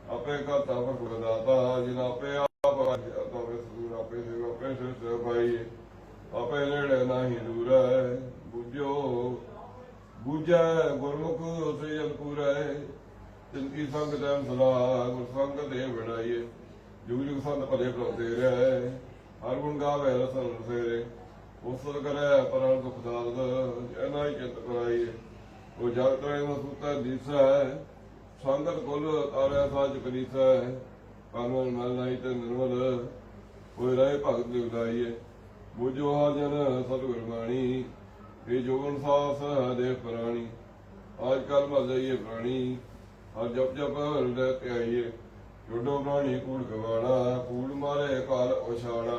ਆਪੇ ਕਰਤਾ ਭਗਤ ਦਾਤਾ ਜਿਨ ਆਪੇ ਆਪ ਆਪੇ ਸੂਰ ਆਪੇ ਸਿਰ ਆਪੇ ਸਿਰ ਭਾਈ ਆਪੇ ਨੇੜੇ ਨਾਹੀ ਦੂਰ ਹੈ ਬੁਝੋ ਦਿਨ ਸਦਾ ਗੁਰ ਸੰਗ ਦੇ ਵਿੜਾਈਏ। ਜੁਗ ਜੁਗ ਸੰਤ ਭਲੇ ਪ੍ਰਭਦੇ ਰਹਿ ਹਰ ਗੁਣ ਗਾਵੇ ਰਸਨ ਰਸੇਰੇ। ਉਸਤ ਕਰੇ ਪਰਮ ਦੁਖ ਦਾਰਦ ਜਨਾ ਹੀ ਚਿੰਤ ਕਰਾਈਏ। ਉਹ ਜਗਤ ਰਹਿ ਨੂੰ ਸੁਤਾ ਦੀਸੈ ਸੰਗਤ ਕੁਲ ਤਾਰਿਆ ਸਾਜ ਕਰੀਸੈ। ਕਾਨਵਲ ਮਲ ਨਹੀਂ ਤੇ ਨਿਰਮਲ ਹੋਏ ਰਹੇ ਭਗਤ ਦੇ ਉਦਾਈਏ। ਬੁਝੋ ਆ ਜਨ ਸਤਿਗੁਰ ਬਾਣੀ ਇਹ ਜੋਗਨ ਸਾਸ ਦੇ ਪ੍ਰਾਣੀ। ਅੱਜ ਕੱਲ ਮਰ ਜਾਈਏ ਪ੍ਰਾਣੀ ਹਰ ਜਪ ਜਪ ਹਿਰਦੈ ਧਿਆਈਏ। ਜੋਡੋ ਪ੍ਰਾਣੀ ਕੂੜ ਗਵਾਣਾ ਕੂੜ ਮਾਰੇ ਕਾਲ ਉਛਾੜਾ।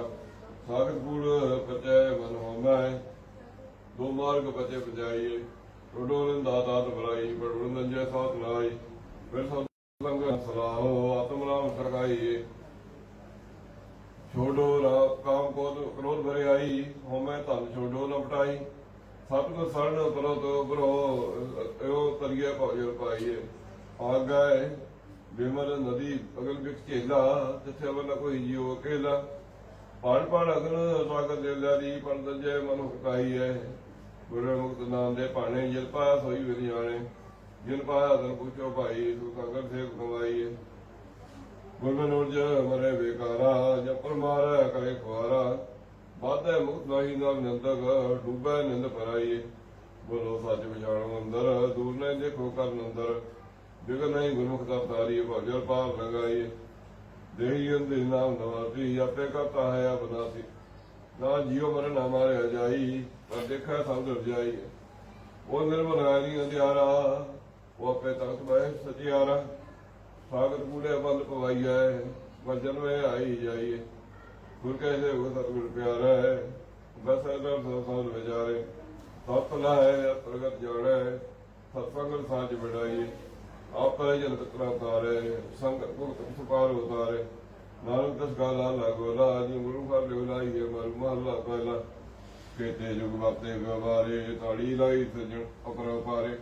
ਸਾਗਤ ਕੂੜ ਪਚੈ ਮਨ ਹੋਮੈ ਦੋ ਮਾਰਗ ਬਚੇ ਬਜਾਈਏ। ਜੋਡੋ ਰਿੰਦਾ ਦਾਤ ਬਰਾਈ ਬੜੁ ਨੰਜੈ ਸਾਥ ਲਾਈ। ਫਿਰ ਸੰਗ ਸਲਾਹੋ ਆਤਮ ਨਾਮ ਸਰਗਾਈਏ। ਛੋਡੋ ਕਾਮ ਕ੍ਰੋਧ ਭਰੇ ਆਈ ਹੋਮੈ ਧਨ ਛੋਡੋ ਨ ਪਟਾਈ। ਸਤਿਗੁਰ ਸਰਣ ਪਰੋ ਤੋ ਬਰੋ ਇਹੋ ਤਰੀਏ ਭਜਨ ਪਾਈਏ। ਆ ਗਏ ਬਿਮਲ ਨਦੀ ਅਗਲ ਵਿਖ ਝੇਲਾ ਜਿੱਥੇ ਅਵਰ ਨ ਕੋਈ ਜੀਉ ਅਕੇਲਾ। ਪੜ ਪੜ ਅਗਨ ਸਾਗਰ ਦੇਵਿਆ ਦੀ ਪੰਡ ਜੈ ਮਨੁ ਕਾਈ ਹੈ। ਗੁਰੂ ਮੁਕਤ ਨਾਮ ਦੇ ਭਾਣੇ ਜਿਲ ਪਾਇਆ ਸੋਈ ਵਿਧਿ ਜਾਣੇ। ਜਿਨ ਪਾਇਆ ਤਨ ਪੁੱਛੋ ਭਾਈ ਤੂੰ ਸਾਗਰ ਸੇਵ ਕਮਾਈਏ। ਗੁਰਮਨੁਜ ਮਰੇ ਬੇਕਾਰਾ ਜਪਰ ਮਾਰੈ ਕਰੇ ਖੁਆਰਾ। ਵਾਧੈ ਮੁਕਤ ਨਹੀਂ ਨਾਮ ਨਿੰਦਕ ਡੂਬੈ ਨਿੰਦ ਪਰਾਈਏ। ਬੋਲੋ ਸੱਚ ਵਿਚਾਰੋ ਅੰਦਰ ਦੂਰ ਨਹੀਂ ਦੇਖੋ ਕਰਨ ਅੰਦਰ। ਬਿਗਨ ਨਹੀਂ ਗੁਰਮੁਖ ਦਾ ਤਾਰੀ ਭਜਨ ਪਾਪ ਲਗਾਈਏ। ਦੇਹੀ ਅੰਦੇ ਨਾਮ ਨਵਾਸੀ ਆਪੇ ਕਰਤਾ ਹੈ ਅਬਨਾਸੀ। ਨਾ ਜੀਉ ਮਰ ਨਾ ਮਾਰੇ ਜਾਈ ਪਰ ਦੇਖੈ ਸਭ ਰਜਾਈ। ਉਹ ਨਿਰਮਲ ਰਾਣੀ ਅੰਧਿਆਰਾ ਉਹ ਆਪੇ ਤਖਤ ਬਹਿ ਸਚਿਆਰਾ। ਸਾਗਤ ਕੂੜੇ ਬੰਦ ਪਵਾਈਐ ਵਜਨ ਵੇ ਆਈ ਜਾਈਏ। ਗੁਰ ਕੈਸੇ ਹੋ ਸਤਿਗੁਰ ਪਿਆਰਾ ਹੈ ਬਸ ਐਦਰ ਸੰਸਾਰ ਵਿਚਾਰੇ। ਸਤ ਲਾਇ ਪ੍ਰਗਟ ਜਾਣੈ ਸਤਸੰਗ ਸਾਚ ਵਿੜਾਈਏ। ਆਪ ਕਰੇ ਜਨ ਕਤਰਾ ਉਤਾਰੇ ਸੰਗਤ ਭੁਗਤ ਸੁਪਾਰ ਉਤਾਰੇ। ਨਾਨਕ ਦਸ ਗਾਲਾ ਲਾਗੋਲਾ ਜੀ ਗੁਰੂ ਘਰ ਲਿਉ ਲਾਈਏ ਮਰ ਮਹਲਾ ਪਹਿਲਾ। ਕੇਤੇ ਜੁਗ ਵਰਤੇ ਗਵਾਰੇ ਤਾੜੀ ਲਾਈ ਸਜਣ ਅਪਰ ਪਾਰੇ।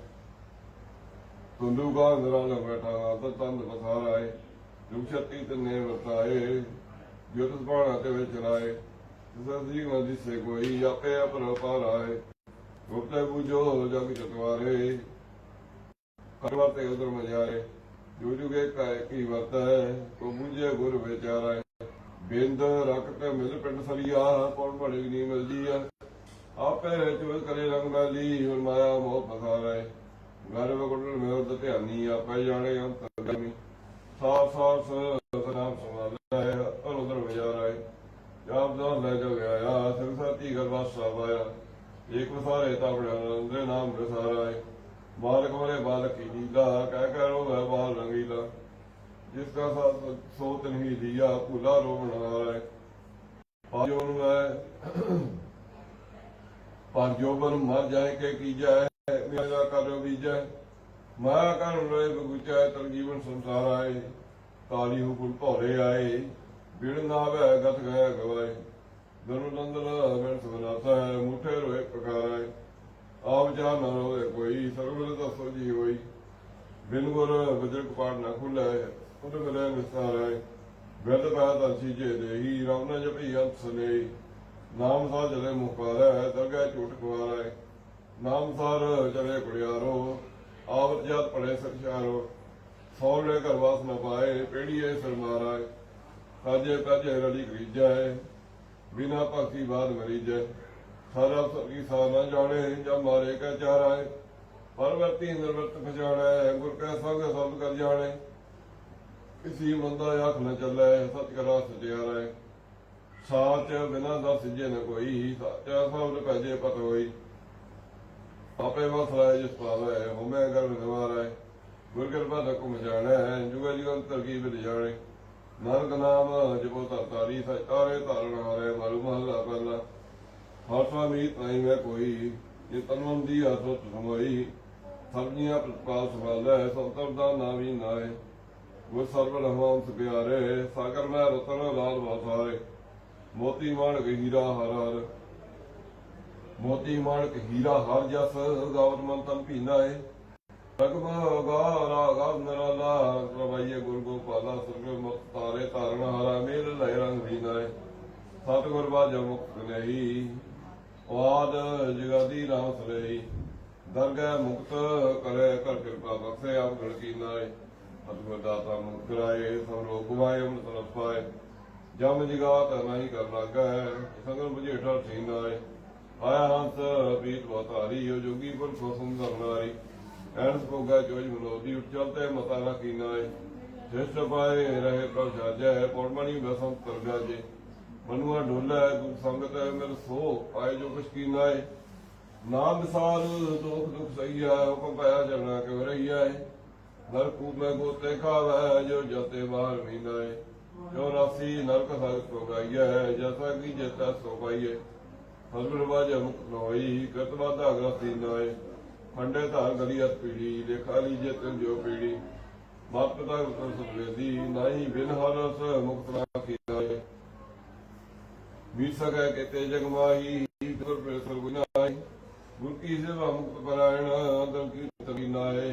ਤੁੰਦੂ ਗਾ ਨਰਾਂ ਲ ਬੈਠਾ ਤਤ ਤੰਦ ਪਸਾਰਾਏ। ਜੁਗ ਛਤੀ ਤਨੇ ਵਰਤਾਏ ਜੋਤਿ ਬਾਣਾ ਤੇ ਵਿੱਚ ਚਲਾਏ। ਸਦੀ ਮਦੀ ਸੇ ਕੋਈ ਆਪੇ ਅਪਰ ਪਾਰਾਏ। ਗੁਪਤੇ ਬੂਝੋ ਜਗ ਚਤਵਾਰੇ ਕਰਵਾ ਤੇ ਉਦਰ ਮਜਾਰੇ। ਜੋ ਜੁਗੇ ਕਾਇ ਕੀ ਵਰਤੈ ਕੋ ਬੂਝੇ ਗੁਰ ਵਿਚਾਰੈ। ਬਿੰਦ ਰਖ ਤੇ ਮਿਲ ਪਿੰਡ ਸਰੀਆ ਪੌਣ ਬੜੀ ਨੀ ਮਿਲਦੀ ਆ। ਆਪੇ ਚੁਲ ਕਰੇ ਰੰਗ ਮੈਲੀ ਹੁਣ ਮਾਇਆ ਮੋਹ ਪਸਾਰੈ। ਗਰਭ ਗੁਟਲ ਮੇਰ ਧਿਆਨੀ ਆਪੇ ਜਾਣੇ ਅੰਤਰ ਗਮੀ। ਸਾਫ ਸਾਫ ਸਨਾਮ ਸਮਾਲੈ ਅਨੁਦਰ ਵਿਚਾਰੈ। ਜਾਪ ਦਾ ਲੈ ਜੋ ਆਇਆ ਸਿਰ ਸਾਤੀ ਗਰਵਾਸਾ ਪਾਇਆ। ਏਕ ਵਸਾਰੇ ਤਾਵੜਿਆ ਅੰਦੇ ਨਾਮ ਵਿਸਾਰਾਏ। ਬਾਲਕ ਮਰੇ ਬਾਲਕ ਹੀ ਲੀਲਾ ਕਹਿ ਕਹਿ ਰੋਵੈ ਬਾਲ ਰੰਗੀਲਾ। ਜਿਸ ਕਾ ਸੋਤ ਨਹੀਂ ਲਿਆ ਭੂਲਾ ਰੋਵਣ ਹਾਰੈ। ਪਰ ਜੋਬਨ ਮਰ ਜਾਏ ਕੇ ਕੀਜੈ ਮੇਰਾ ਕਰ ਬੀਜੈ। ਮਾਇਆ ਕਰਨ ਰੋਏ ਬਗੁਚੈ ਤਰ ਜੀਵਨ ਸੰਸਾਰ ਆਏ। ਕਾਲੀ ਹੁਕਮ ਭੌਰੇ ਆਏ ਬਿਨ ਨਾਵੈ ਗਤ ਗਏ ਗਵਾਏ। ਧਰਮ ਨੰਦਨ ਬਿਨ ਸੁਨਾਤਾ ਹੈ ਮੁਠੇ ਰੋਏ ਪਕਾਰਾਏ। ਆਪ ਜਾ ਨਾ ਰੋਏ ਕੋਈ ਸਰਵਰ ਦਸੋ ਜੀ ਹੋਈ। ਬਿਨ ਗੁਰ ਬਜਰ ਕਪਾਟ ਨਾ ਖੁੱਲੈ ਉਦ ਮਿਲੇ ਨਿਸਤਾਰੈ। ਬਿਰਦ ਬਾਦ ਅਸੀਜੇ ਦੇਹੀ ਰਾਮ ਨ ਜਪੀ ਅੰਤ ਸਲੇ। ਨਾਮ ਸਾਰ ਜਲੇ ਮੁਖਾਰੈ ਦਰਗਹਿ ਝੂਠ ਕੁਆਰੈ। ਨਾਮ ਸਾਰ ਚਲੇ ਕੁੜਿਆਰੋ ਆਵਤ ਜਾਤ ਪੜੇ ਸਖਿਆਰੋ। ਸੌਲੇ ਘਰ ਵਾਸ ਨ ਪਾਏ ਪੇੜੀਏ ਸਿਰ ਮਾਰਾਏ। ਕਾਜੇ ਕਾਜੇ ਰਲੀ ਗਰੀਜੈ ਬਿਨਾ ਭਗਤੀ ਬਾਦ ਮਰੀਜੈ। ਸਾਰਾ ਸਗੀ ਸਾ ਨਾ ਜਾਣੇ ਜਬ ਮਾਰੇ ਕੈ ਚਾਰਾਏ। ਪਰਵਰਤੀ ਨਿਰਵਰਤ ਪਛਾਣੈ ਗੁਰ ਕੈ ਸੰਗ ਸਬਦ ਕਰ ਜਾਣੇ। ਕਿਸੀ ਮੰਦਾ ਆਖ ਨ ਚੱਲੈ ਸਤਿ ਕਰਾ ਸਚਿਆਰੈ। ਸਾਚ ਬਿਨਾ ਦਰ ਸਿਜੇ ਨ ਕੋਈ ਸਾਚਾ ਸਬਦ ਭਜੇ ਪਤ ਹੋਈ। ਆਪੇ ਵਸਰਾਏ ਜਿਸ ਪਾਵੈ ਹੋਮੈ ਗਰਭ ਨਿਵਾਰੈ। ਗੁਰ ਕਿਰਪਾ ਦਾ ਕੁਮ ਜਾਣੈ ਜੁਗਾ ਜੁਗੰਤਰ ਕੀ ਵਿਦ ਜਾਣੇ। ਨਾਨਕ ਨਾਮ ਜਪੋ ਧਰਤਾਰੀ ਸਚ ਤਾਰੇ ਧਾਰਨ ਹਾਰੈ ਮਰੂ ਮਹਲਾ ਪਹਿਲਾ। ਹਰਸਾ ਮੀਤ ਨਹੀਂ ਮੈਂ ਕੋਈ ਜੇ ਤਨਮਨ ਦੀ ਆਸਤ ਸਮੋਈ। ਸਬਜੀਆਂ ਪ੍ਰਤਪਾਲ ਸੰਭਾਲੈ ਸੰਤਰ ਦਾ ਨਾਵੀ ਨਾਏ। ਗੁਰ ਸਰਬ ਰਹਿਮਾਨ ਪਿਆਰੇ ਸਾਗਰ ਮੈਂ ਰਤਨ ਲਾਲ ਵਾਸਾਰੇ। ਮੋਤੀ ਮਾਣਕ ਹੀਰਾ ਹਰ ਹਰ ਮੋਤੀ ਮਾਣਕ ਹੀਰਾ ਹਰ ਜਸ ਗਾਵਤ ਮਨ ਤਨ ਭੀਨਾਏ। ਰਗਮਾ ਗਾ ਰਾਗਾ ਨਰਾਲਾ ਰਵਾਈਏ ਗੁਰ ਗੋਪਾਲਾ ਸੁਰਗ ਮੁਕਤ ਤਾਰੇ ਧਾਰਨ ਹਾਰਾ ਮੇਲ ਲੈ ਰੰਗ ਵੀਨਾਏ। ਸਤਿਗੁਰ ਬਾਜ ਮੁਕਤ ਨਹੀਂ ਵਾਦ ਜਗਾਦੀ ਰਾਮ ਸਲਈ। ਦਰਗਹਿ ਮੁਕਤ ਕਰੇ ਕਰ ਕਿਰਪਾ ਬਖਸ਼ੇ ਆਪ ਗੜ ਕੀ ਨਾਏ। ਸਤਿਗੁਰ ਦਾਤਾ ਮੁਕਤ ਕਰਾਏ, ਸਭ ਰੋਗ ਗਵਾਏ ਅੰਮ੍ਰਿਤ ਰਸ ਪਾਏ। ਜਮ ਜਗਾਤ ਨਹੀਂ ਕਰ ਲਾਗਾ, ਸੰਗਨ ਬੁਝੇਠਾ ਸੀਨ ਆਏ। ਆਇਆ ਹੰਸ ਪ੍ਰੀਤ ਬਤਾਰੀ, ਉਹ ਜੋਗੀ ਪਰ ਕੋ ਸੁੰਦਰ ਨਾਰੀ। ਐਨਸ ਭੋਗਾ ਚੋਜ ਮਨੋਦੀ, ਉੱਠ ਚਲਤੇ ਮਤਾ ਨਾ ਕੀਨਾਏ। ਸ਼ਿਸ਼ਟ ਪਾਏ ਰਹੇ ਪ੍ਰਭ ਸਾਜੈ, ਪੌੜਮਣੀ ਬਸੰਤ ਕਰ ਗਾਜੇ। ਮਨੁਆ ਡੋਲੇ ਦੁਖ ਸੰਗਤ ਮਿਲ ਸੋ, ਆਏ ਜੋ ਕੁਛ ਕੀਨਾਏ। ਨਾਮ ਵਿਸਾਰ ਦੁਖ ਦੁਖ ਸਈਆ, ਹੁਕਮ ਪਾਇਆ ਚਲਣਾ ਕਿਉ ਰਹੀਆ। ਨਰਕ ਮੈਂ ਗੋਤੇ ਖਾਵੈ, ਜੋ ਜਤੇ ਬਾਹਰ ਮੀਨਾਏ। ਜੋ ਰਾਸੀ ਨਰਕ ਸਗਤ ਕੋ ਗਾਈਐ, ਜੈਸਾ ਕੀ ਜੈਸਾ ਸੋ ਪਾਈਐ। ਸਤਿਗੁਰ ਵਾਜਾ ਮੁਕਤ ਹੋਈ, ਕਰਤ ਵਾਧਾ ਗ੍ਰਸਤੀ ਨਾਏ। ਖੰਡੇ ਧਾਰ ਗਲੀ ਹੱਥ ਪੀੜੀ, ਲੇਖਾ ਲੀਜੇ ਤਿਨ ਜੋ ਪੀੜੀ। ਮਾਤ ਪਿਤਾ ਉਤਰ ਸੁਵੇਦੀ, ਨਾਹੀ ਬਿਨ ਹਰਸ ਮੁਕਤ ਨਾ ਕੀਨਾਏ। ਵੀਰ ਸਗੈ ਕੇਤੇ ਜਗ ਮਾਹੀ, ਗੁਰ ਪ੍ਰੇਸਰ ਗੁਨਾਈ। ਗੁਰ ਕੀ ਸੇਵਾ ਮੁਕਤ ਪਰਾਇਣ, ਅੰਦਰ ਕੀ ਤਰੀ ਨਾਏ।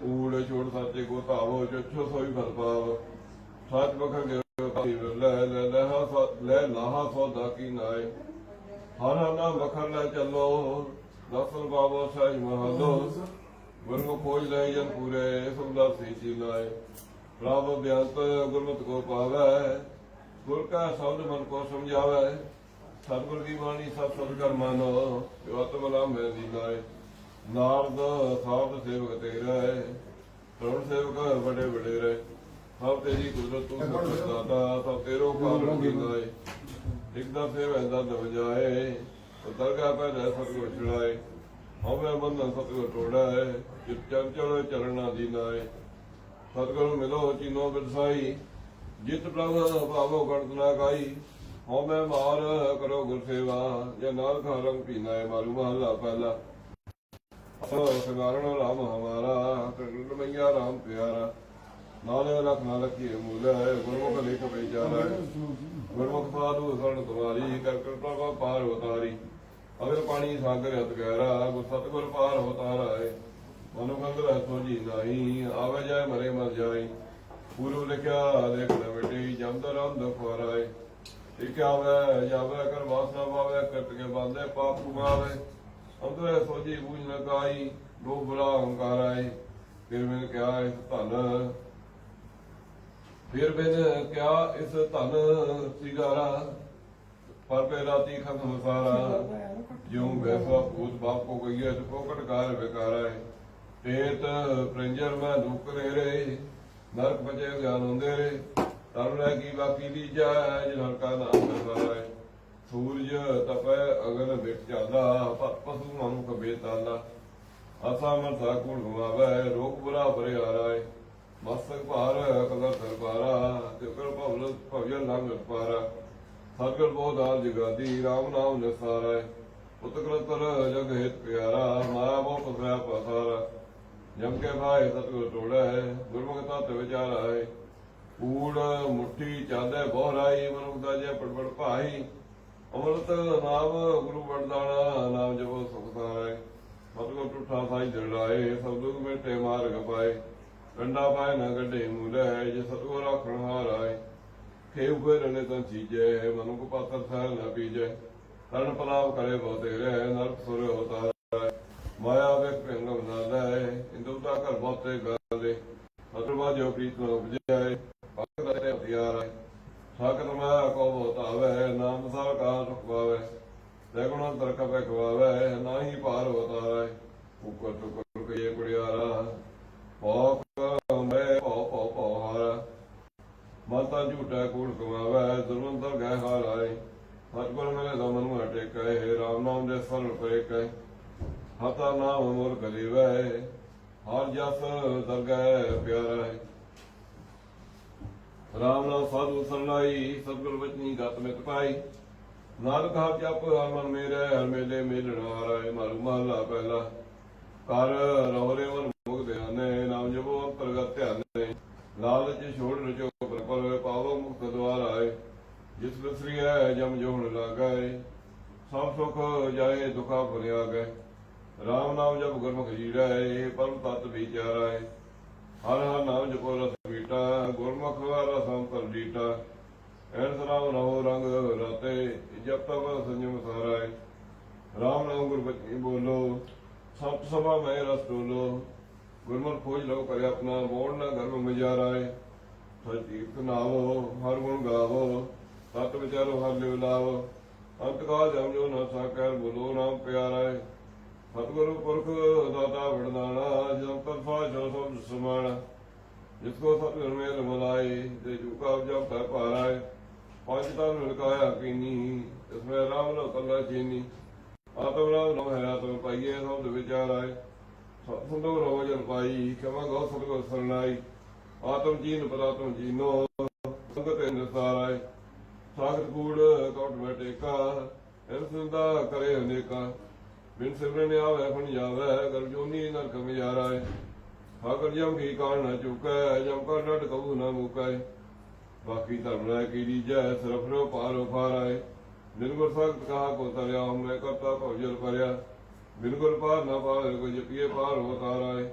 ਊੜ ਛੋੜ ਸਾਚੇ ਕੋ ਧਾਵੋ, ਚਛੋ ਸੋਈ ਭਲ ਪਾਵ। ਸੱਚ ਬਖਰ ਗਏ ਲੈ ਲਾਹਾ ਸੌਦਾ ਕੀ ਨਾਏ। ਹਰ ਹਰ ਨਾਮ ਬਖਰ ਲੈ ਚੱਲੋ, ਦਸਨ ਬਾਬੋ ਸਾਈ ਮਹਾਦੋ। ਗੁਰਮੁਖ ਖੋਜ ਲੈ ਜਨ ਪੂਰੇ, ਸੁੰਦਰ ਸੀ ਚੀਨਾਏ। ਪ੍ਰਭ ਬਿਆੰਤ ਗੁਰਮਤਿ ਕੋ ਪਾਵੈ, ਗੁਰ ਕਾ ਸ਼ਬਦ ਮਨ ਕੋ ਸਮਝਾਵੈ। ਸਤਿਗੁਰ ਕੀ ਬਾਣੀ ਸਭ ਸਦ ਕਰ ਮਾਨੋ, ਜੋ ਆਤਮ ਨਾਮ ਹੈ ਦੀਨਾਏ। ਨਾਰਦ ਸਾਧ ਸੇਵਕ ਤੇਰਾ ਹੈ, ਤਰੁਣ ਸੇਵਕ ਬੜੇ ਬੜੇ ਰਹੇ। ਸਭ ਤੇਰੀ ਕੁਦਰਤ ਤੂੰ ਸਭ ਦਾਤਾ, ਸਭ ਤੇਰੋ ਕਾਰਨ ਕੀਨਾਏ। ਇੱਕ ਦਾ ਸੇਵ ਐਂਦਾ ਦਬ ਜਾਏ, ਦਰਗਾਹ ਪੈ ਰਹਿ ਸਤਿਗੁਰ ਛੁੜਾਏ। ਹਉਮੈ ਬੰਧਨ ਸਤਿਗੁਰ ਟੋੜਾ ਹੈ, ਜਿਤ ਚੰਚਲ ਚਲਣਾ ਦੀਨਾਏ। ਸਤਿਗੁਰ ਮਿਲੋ ਚੀਨੋ ਬਿਰਸਾਈ, ਜਿਤ ਪ੍ਰਭ ਭਾਵੋ ਗਣਤ ਨਾ ਗਾਈ। ਹਉਮੈ ਮਾਰ ਕਰੋ ਗੁਰ ਸੇਵਾ, ਜੇ ਨਾਨਕ ਰੰਗ ਪੀਨਾਏ। ਮਾਰੂ ਮਹੱਲਾ ਪਹਿਲਾ। ਸੰਗਾਰਣ ਰਾਮ ਹਮਾਰਾ, ਕ੍ਰਿਸ਼ਨ ਮਈਆ ਰਾਮ ਪਿਆਰਾ। ਨਾਨਕ ਰਖ ਨਾ ਲਖੀਏ ਮੂਲ ਹੈ, ਗੁਰਮੁਖ ਲਿਖ ਵਿਚਾਰਾ। ਗੁਰਮੁਖ ਸਾਧੂ ਸਰਣ ਤੁਮਾਰੀ, ਕਰ ਕਿਰਪਾ ਪਾਰ ਉਤਾਰੀ। ਅਗਰ ਪਾਣੀ ਸਾਗਰ ਹਤ ਗਹਿਰਾ, ਗੁਰ ਸਤਿਗੁਰ ਪਾਰ ਉਤਾਰਾ ਹੈ। ਮਨੁ ਗੰਗ ਰਹਿ ਜੀ ਨਾਹੀ, ਆਵੇ ਜਾਏ ਮਰੇ ਮਰ ਜਾਏ। ਪੂਰਵ ਲਿਖਿਆ ਲੇਖ ਨ ਮਿਟੇ, ਜਮਦਰ ਅੰਧ ਖੁਆਰਾਏ। ਲਿਖਿਆ ਆਵੇ ਜਾਵੇ ਕਰ ਵਾਸਨਾ ਪਾਵੇ, ਕਰਤ ਕੇ ਬਾਂਧੇ ਪਾਪ ਕਮਾਵੇ। ਅੰਦਰ ਸੋਜੀ ਬੂਝ ਨ ਕਾਈ, ਲੋ ਬੁਲਾ ਹੰਕਾਰ ਆਏ। ਫਿਰ ਬਿਨ ਕਿਆ ਇਸ ਧਨ, ਫਿਰ ਬਿਨ ਕਿਆ ਇਸ ਧਨ ਸਿਗਾਰਾ। ਪਰ ਪੇ ਰਾਤੀ ਖਤਮ ਸਾਰਾ, ਜਿਉ ਵੈਸਾ ਭੂਤ ਬਾਪ ਕੋ ਗਈਏ, ਪੋਕਟ ਕਾਰ ਵਿਕਾਰਾ ਹੈ। ਤੇਤ ਪ੍ਰਿੰਜਰ ਮੈਂ ਦੁਖ ਰੇ, ਨਰਕ ਬਚੇ ਗਿਆਨ ਹੁੰਦੇ ਰੇ। ਧਰਮ ਰਹਿ ਕੀ ਬਾਕੀ ਲੀਜਾ, ਜਿ ਨਰਕਾ ਨਾਮ ਦਸਾਰਾ ਹੈ। ਸੂਰਜ ਤਪੈ ਅਗਨ ਬਿਟ ਜਾਂਦਾ, ਪਸ਼ੂ ਮਨੁਖ ਬੇਤਾਲਾ। ਆਸਾ ਮਨ ਸਾਕੂੜ ਘੁਮਾਵੈ, ਰੋਗ ਬੁਰਾ ਭਰੇ ਹਾਰਾਏ। ਮਸਤਕ ਭਾਰ ਕਦਰ ਸਰਕਾਰਾ, ਤੇ ਕਰ ਭਵਜਨ ਲੰਘ ਪਾਰਾ। ਸਤਿਗੁਰ ਬੋਧਾਰ ਜਗਾਦੀ, ਰਾਮ ਨਾਮ ਨਿਸਾਰੈ। ਉਤਕਰਤਰ ਜਗ ਹਿਤ ਪਿਆਰਾ, ਮਾਇਆ ਮੋਹ ਪਸਰੈ ਪਸਾਰਾ। ਜਮ ਕੇ ਭਾਏ ਸਤਿਗੁਰ ਟੋੜੈ, ਗੁਰਮੁਖ ਤਤ ਵਿਚਾਰਾ ਹੈ। ਊੜ ਮੁੱਠੀ ਚਾਂਦੇ ਬੋਹਰਾਈ, ਮਨੁਖ ਦਾ ਜੇ ਪੜਪੜ ਭਾਈ। ਅੰਮ੍ਰਿਤ ਨਾਮ ਗੁਰੂ ਵਰਦਾਣਾ, ਨਾਮ ਜਪੋ ਸੁਖ ਸਾਰੈ। ਸਤਿਗੁਰ ਟੁੱਠਾ ਸਾਈ ਦਿੜਾਏ, ਸਭ ਦੁਖ ਮਿਟੇ ਮਾਰਗ ਪਾਏ। ਕੰਡਾ ਪਾਏ ਨ ਗੱਡੇ ਮੂਲੈ, ਜੇ ਸਤਿਗੁਰ ਆਖਣ ਹਾਰ ਆਏ। ਖੇਉ ਫੇਰ ਨੇ ਤਾਂ ਚੀਜੈ, ਮਨੁਖ ਪਾਤਰ ਸਹਿ ਨ ਪੀਜੈ। ਤਰਨ ਪਲਾਵ ਕਰੇ ਬਹੁ ਤੇਰੇ, ਨਰਕ ਸੁਰ ਉਤਾਰੈ। ਮਾਇਆ ਵੇਖ ਭਿੰਗਮ ਨਾ ਲੈ, ਇੰਦੁਤਾ ਘਰ ਬਹੁਤੇ ਗਾਲੇ। ਸਤਿਗੁਰ ਜੋ ਪ੍ਰੀਤ ਨ ਉਪਜੈ, ਭਗਤ ਤੇ ਹਥਿਆਰ ਹੈ। ਸਾਖਤ ਮਾਇਆ ਕੋ ਬਤਾਵੈ, ਨਾਮ ਸਰ ਕਾ ਸੁਖ ਪਾਵੈ। ਤੈ ਗੁਣ ਅੰਤਰ ਕਪੈ ਖਵਾਵੈ, ਨਾਹੀ ਭਾਰ ਉਤਾਰੈ। ਉਕਰ ਟੁਕਰ ਕਈਏ ਕੁੜਿਆਰਾ, ਭੌਕ ਮੈਂ ਭਉ ਭਉ ਭਉ ਹਾਰਾ। ਮਨ ਤਾਂ ਝੂਠਾ ਕੂੜ ਕਮਾਵੈ, ਦੁਰਮੰਤਰ ਗਹਿ ਹਾਰ ਆਏ। ਸਤਿਗੁਰ ਮਿਲੇ ਤਾਂ ਮਨ ਮਾ ਟੇਕੈ, ਰਾਮ ਨਾਮ ਦੇ ਸਰਲ ਪਰੇ ਕੈ। ਹਤਾ ਨਾਮ ਮੁਰ ਕਲੀਵੈ, ਹਰ ਜਸ ਦਰਗਹਿ ਪਿਆਰਾ ਹੈ। ਰਾਮ ਨਾਮ ਸਾਧੂ ਸਰਨਾਈ, ਸਤਿਗੁਰ ਵਚਨੀ ਗਤ ਮਿਤ ਪਾਈ। ਨਾਨਕ ਹਰ ਜਪ ਹਰ ਮਨ ਮੇਰੇ, ਹਰ ਮੇਲੇ ਮੇਲਣ ਹਾਰਾ। ਮਾਰੂ ਮਹੱਲਾ ਪਹਿਲਾ। ਕਰ ਰਹੁ ਰੇ ਮਨ ਮੁਖ ਧਿਆਨੇ, ਨਾਮ ਜਪੋ ਅੰਤਰਗਤ ਧਿਆਨੇ। ਲਾਲਚ ਛੋੜ ਰਚੋ ਪਰ ਪਾਵੋ ਮੁਕਤ ਦੁਆਰ ਆਏ। ਜਿਸ ਬਿਸਰੀ ਹੈ ਜਮ ਜੋਹਣ ਲਾਗੈ, ਸਭ ਸੁਖ ਜਾਏ ਦੁਖਾ ਭੁਲਿਆ ਗਏ। ਰਾਮ ਨਾਮ ਜਪ ਗੁਰਮੁਖ ਜੀੜੈ, ਪਰਮ ਤਤ ਵਿਚਾਰੈ। ਹਰ ਹਰ ਨਾਮ ਜਪੋ ਰਸ ਬੀਟਾ, ਗੁਰਮੁਖ ਰਸ ਅੰਤਰ ਡੀਟਾ। ਐਨ ਰਾਮ ਰਹੋ ਰੰਗ ਰਾਤੇ, ਜਪ ਤਪ ਸੰਜਮ ਸਾਰੈ। ਰਾਮ ਨਾਮ ਗੁਰਬਚਨੀ ਬੋਲੋ, ਸਤ ਸਭਾ ਮੈਂ ਰਸ ਡੋਲੋ। गुरमुख खोज लो करे अपना, मोड़ न गर्भ मजाराए। सच तीर्थ नावो हर गुण गावो, सत विचारो हर लिव लावो। अंत काल जम जो न साकर, बोलो नाम प्यारा है। सतगुरु पुरख दाता वरदाना, जम तत्फा जो शब्द समाना। जिसको सतगुर में रमलाए, ते झुका जब कर पाराए। पांच तन मिलकाया कीनी, इसमें राम न कल्ला चीनी। आत्म राम न है आत्म पाइये, शब्द विचार आए। सतसंदो रहो जन पाई, क्षमा गौ सतगुर सरनाई। आत्म चीन परात्म चीनो, संगत निसार आए। सागत कूड़ कौट में टेका, इंदा करे अनेका। बिन सिमरन आवे फन जावे, गर्जोनी नरक में जाराए। हाकर जम की कान न चुकै, जम कर नट कबू न मुकै। बाकी धर्म राय की रीजै, सरफरो पारो फाराए। बिन गुर सख्त कहा को तरया, मैं करता भवजल परया। बिन गुर पार न पावे, को जपिए पार हो ताराए।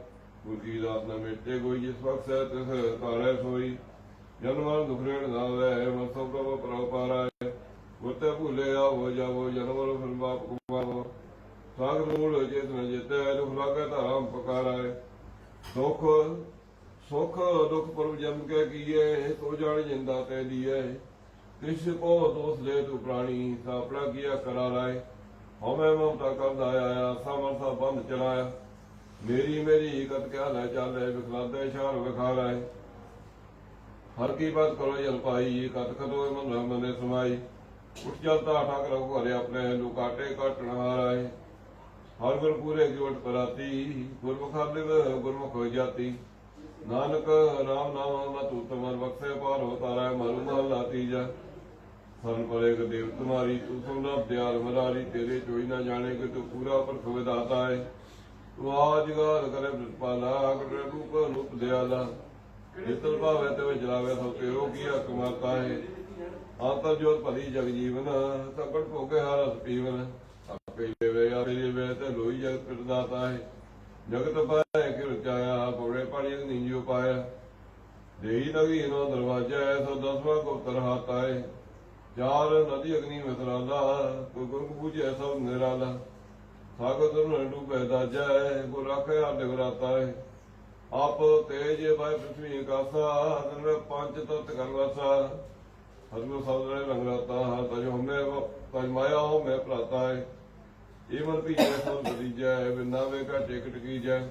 गुर की दात न मिटे कोई, जिस वक्त है तिस तारै सोई। जन मरण दुख ऋण नावै, मन सो प्रभ परव पाराए। गुरते भूले आवो जावो, जन्म मरो फिर बाप कुमावो। सागर मूल चेत न जेतै, दुख लागे धाराम पकाराए। दुख सुख दुख परम जन्म के किए, तो जान जिंदा तै दिए। किस को दोष ले तू प्राणी, सापड़ा किया करा राय। हमें ममता कर दाया, सामरसा बंद चलाया। मेरी मेरी कत क्या लै चाले, विखलादे शार विखाराए। हर की बात करो जल पाई, कत कतो मन मने समाई। उठ चलता ठाक रघु हरे अपने, लुकाटे काट नहाराए। हर गुर पूरे गिवट पराती, गुरमुख लिव गुरमुख हो जाती। नानक राम नाम न तूत मन, बख्शे पार होता रहे मारू महला तीजा। सन पर एक देव तुम्हारी, तू सुना दयाल मरारी। तेरे कोई न जाने कि तू पूरा परख विधाता है। तू आजगार करे पाला, करे रूप रूप दयाला। जितल भावे ते जलावे, सो तेरो किया कमाता है। आंतर जोत भली जग जीवन, संकट भोगे हरस पीवन। आपे लेवे या लेवे, ते लोई जगत प्रदाता है। जगत पाए कि रचाया, पौड़े पाड़ी नींजो पाया। देही नगी नो दरवाजा है, सो दसवां गुप्त रहाता है। चार नदी अग्नि मिसराला, कोई गुरु पूजे सब निराला। सागर दुर्न डूबे दाजा है, को राखे आटे बराता है। आप तेज भाई पृथ्वी आकाशा, दिन में पांच तत्व करवासा। हरगुर साधरे रंग रहता है, तज हमें तज माया हो मैं प्राता है। ईमन भी जय सब दीजै, बिना वे का टेकट की जय।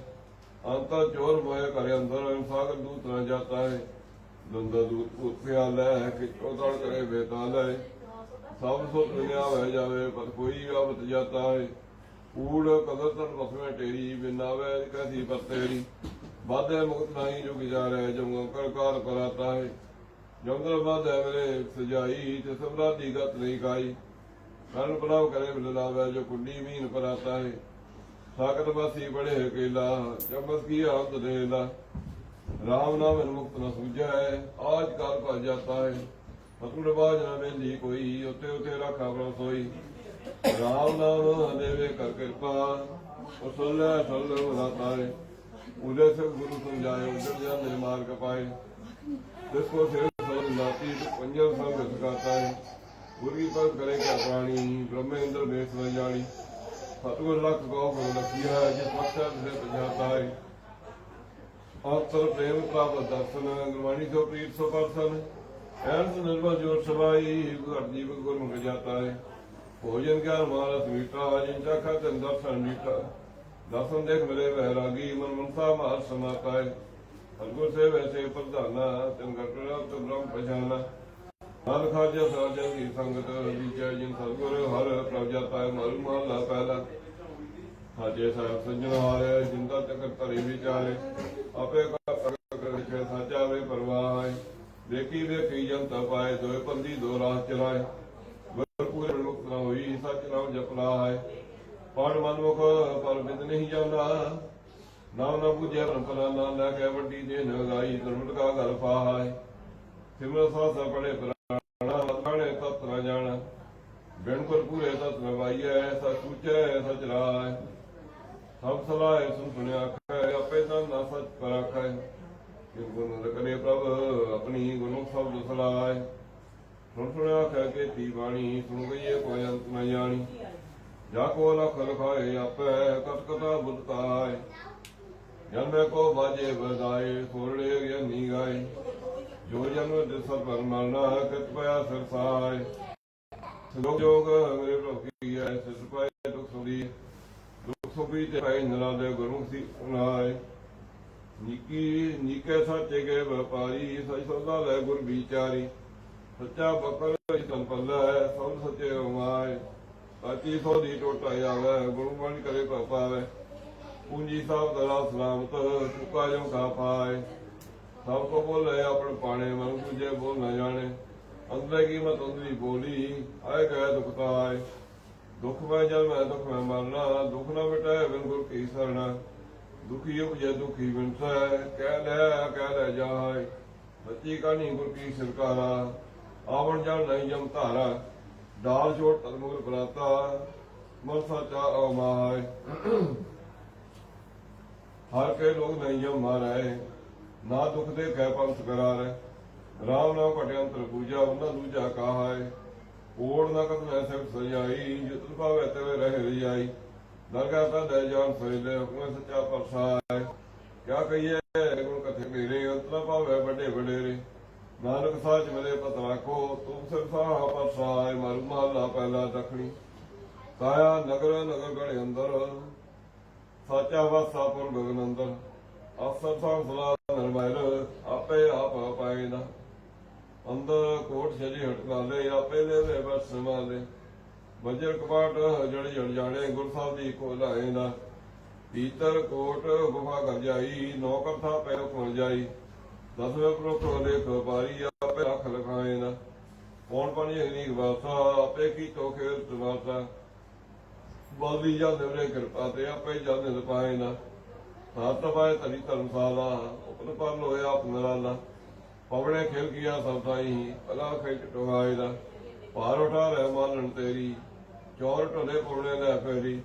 अंतर चोर मोह करे अंदर, सागर दूत न जाता है। दंदा दूत पूत प्याल है, कि चौताड़ करे बेताल है। सब सुख दुनिया बह जावे, पर कोई आवत जाता है। कूड़ कदर तन बस में टेरी, बिना वे कैसी पर तेरी। बाधे मुक्त नहीं जो गुजारे, जम कर कार कराता है। जमदर बाधे मेरे सजाई, ते सबराधी गत नहीं खाई। कर्ण प्रणाम करे बिलावे, जो कुंडी मीन पर आता है। साकत बासी बड़े अकेला, चमस की अंत देला। राम नाम मुक्त न सूझा है, आज काल पा जाता है। पतुड़ बाज न बेंदी कोई, उते उते रखा प्रण सोई। राम नाम देवे कर कृपा, और सुन बताता है। उदय से गुरु समझाए, उजड़ जाने मार्ग पाए। जिसको सिर समझ लाती, पंजर संग सिखाता है। गुरु पर करे क्या प्राणी, ब्रह्मेंद्र देश न जानी। सतगुर लख गौ गुरु लखिया, जिस मकसद से बुझाता है। अंतर प्रेम प्राप्त दर्शन, गुरबाणी सो प्रीत सो परसन। ऐस निर्मल जोर सभाई, हर जीव गुरमुख जाता है। भोजन ज्ञान मानस मीठा, जिन चाखा तन दर्शन मीठा। दर्शन देख मिले वैरागी, मन मनसा मार समाता है। हरगुर से वैसे प्रधाना, तिन घट तो ब्रह्म पहचाना। हर खाजा साजन की संगत, विजय जिन सतगुर हर प्रभ जाता है। मारू महला पहला, साजे साहब सज्जन हारे, जिंदा चक्र तरी विचारे। आपे का साचा वे परवाह है। देखी देखी जनता पाए, दो पंदी दो राह चलाए। पूरे मुक्त न हुई, सच नाम जपला है। पढ़ मनमुख पर बिद नहीं जाना, नाम न पूजे परंपरा ना लगे। वड्डी दे न गाई, दुर्मट का घर पाहा है। सिमर सासा पड़े प्राणा, जाने तत् न जाना। बिन कर पूरे तत् न पाइए, सच पूछे सच रहा है। सब सलाह सुन सुने आखे, अपे न सच पर आखे। गुण करे प्रभ अपनी, गुरमुख शब्द सलाह है। सुन सुने आखे के ती बाणी, सुन गई कोई अंत न जानी। जाको लख लखाए आपे, कत कथा बुद्ध है। ਜਨਮੇ ਕੋ ਬਾਜੇ ਬਦਾਏ ਥੋੜੇ ਗਿਆਨੀ ਗਾਏ ਜੋ ਜਨਮ ਦਿਸ ਪਰ ਮਰਨਾ ਕਿਤ ਪਿਆ ਸਰਸਾਏ ਸੁਖ ਜੋਗ ਮੇਰੇ ਪ੍ਰਭੂ ਹੈ ਸਿਸ ਪਾਏ ਦੁਖ ਸੁਦੀ ਦੁਖ ਸੁਭੀ ਤੇ ਪਾਈ ਨਰਾ ਦੇ ਗੁਰੂ ਸੀ ਸੁਨਾਏ ਨੀਕੇ ਸਾਚੇ ਕੇ ਵਪਾਰੀ ਸਚ ਸੌਦਾ ਲੈ ਗੁਰ ਵਿਚਾਰੀ ਸੱਚਾ ਬਕਰ ਸੰਪੱਲਾ ਹੈ ਸਭ ਸੱਚੇ ਉਮਾਏ ਸਾਚੀ ਸੋਦੀ ਟੋਟਾ ਆਵੇ ਗੁਰੂ ਬਣ ਕਰੇ ਪਾਵੇ ਪੂੰਜੀ ਸਾਹਿਬ ਦਰਾ ਸਲਾਮਤ ਚੁਕਾ ਜੋ ਕਾ ਪਾਏ ਸਭ ਕੋ ਬੋਲੇ ਆਪਣੇ ਪਾਣੇ ਮਨ ਤੁਝੇ ਬੋਲ ਨਾ ਜਾਣੇ ਅੰਦਰ ਕੀ ਮਤ ਅੰਦਰੀ ਬੋਲੀ ਆਏ ਗਏ ਦੁਖ ਤਾਏ ਦੁਖ ਮੈਂ ਜਲ ਮੈਂ ਦੁਖ ਮੈਂ ਮਰਨਾ ਦੁਖ ਨਾ ਮਿਟਾਏ ਬਿਨ ਗੁਰ ਕੀ ਸਰਣਾ ਦੁਖੀ ਉਪਜੈ ਦੁਖੀ ਬਿਨਸੈ ਕਹਿ ਲੈ ਜਾਏ ਸੱਚੀ ਕਹਾਣੀ ਗੁਰ ਕੀ ਸਰਕਾਰਾ ਆਵਣ ਜਾਣ ਨਹੀਂ ਜਮ ਧਾਰਾ ਦਾਲ ਛੋੜ ਤਨਮੂਲ ਬਰਾਤਾ ਮਨ ਸਾਚਾ ਅਮਾਏ ਹਰ ਕੇ ਲੋਕ ਨਹੀਂ ਜਮ ਮਾਰੇ ਨਾ ਦੁਖ ਦੇ ਕਹਿ ਪੰਥ ਕਰਾਰ ਰਾਮ ਨਾਮ ਘਟਿਆ ਅੰਤਰ ਪੂਜਾ ਉਹਨਾਂ ਦੂਜਾ ਕਹਾ ਹੈ ਓੜ ਨਾ ਕਤ ਐਸੇ ਸਜਾਈ ਜਿਤਨ ਭਾਵੇ ਤੇ ਰਹਿ ਰਜਾਈ ਦਰਗਾਹ ਤਾਂ ਦੇ ਜਾਨ ਫੈਲੇ ਹੁਕਮ ਸੱਚਾ ਪਰਸਾਏ ਕਿਆ ਕਹੀਏ ਗੁਣ ਕਥੇ ਮੇਰੇ ਅੰਤਰ ਭਾਵੇ ਵੱਡੇ ਵਡੇਰੇ ਨਾਨਕ ਸਾਚ ਮਿਲੇ ਪਤ ਰਾਖੋ ਤੁਮ ਸਰਸਾਹ ਪਰਸਾਏ ਮਰ ਮਹਲਾ ਪਹਿਲਾ ਦਖਣੀ ਕਾਇਆ ਨਗਰ ਗੜ ਅੰਦਰ ਸਾਚਾ ਵਾਸਾ ਪੁਰ ਗਗਨ ਅੰਦਰ ਅਫਸਰ ਸਾਹਿਬ ਸਲਾ ਨਰਮੈਲ ਆਪੇ ਆਪ ਪਾਇਦਾ ਅੰਦਰ ਕੋਟ ਸਜੀ ਹਟਕਾਲੇ ਆਪੇ ਦੇ ਬਸ ਸਮਾਲੇ ਵਜਰ ਕਪਾਟ ਜੜ ਜਾਣੇ ਗੁਰ ਸਾਹਿਬ ਦੀ ਕੋ ਲਾਏਦਾ ਪੀਤਰ ਕੋਟ ਗੁਫਾ ਕਰ ਜਾਈ ਨੌ ਕਰਥਾ ਪੈਰ ਖੁੱਲ ਜਾਈ ਦਸਵੇਂ ਪ੍ਰੋਖ ਲੇਖ ਪਾਰੀ ਆਪੇ ਰੱਖ ਲਖਾਏਦਾ ਕੌਣ ਪਾਣੀ ਅਗਨੀ ਵਾਸਾ ਆਪੇ ਕੀ ਤੋਖੇ ਤਵਾਸਾ ਬੋਲੀ ਜਾਂ ਦੇਵਰੇ ਕਿਰਪਾ ਤੇ ਆਪੇ ਜਨ ਲਪਾਏਦਾ ਸਾਤ ਪਾਏ ਤਰੀ ਧਰਮਸ਼ਾਲਾ ਉਪਨ ਪਰ ਹੋਇਆ ਆਪ ਨਰਾਲਾ ਪਵੜੇ ਖੇਲ ਕੀਆ ਸਭ ਸਾਈ ਅਲਾ ਖਿੱਚ ਟਵਾਏ ਦਾ ਭਾਰ ਉਠਾ ਰਹਿ ਮਾਨਣ ਤੇਰੀ ਚੌਰ ਢੋਲੇ ਪੁਰਣੇ ਲੈ ਫੇਰੀ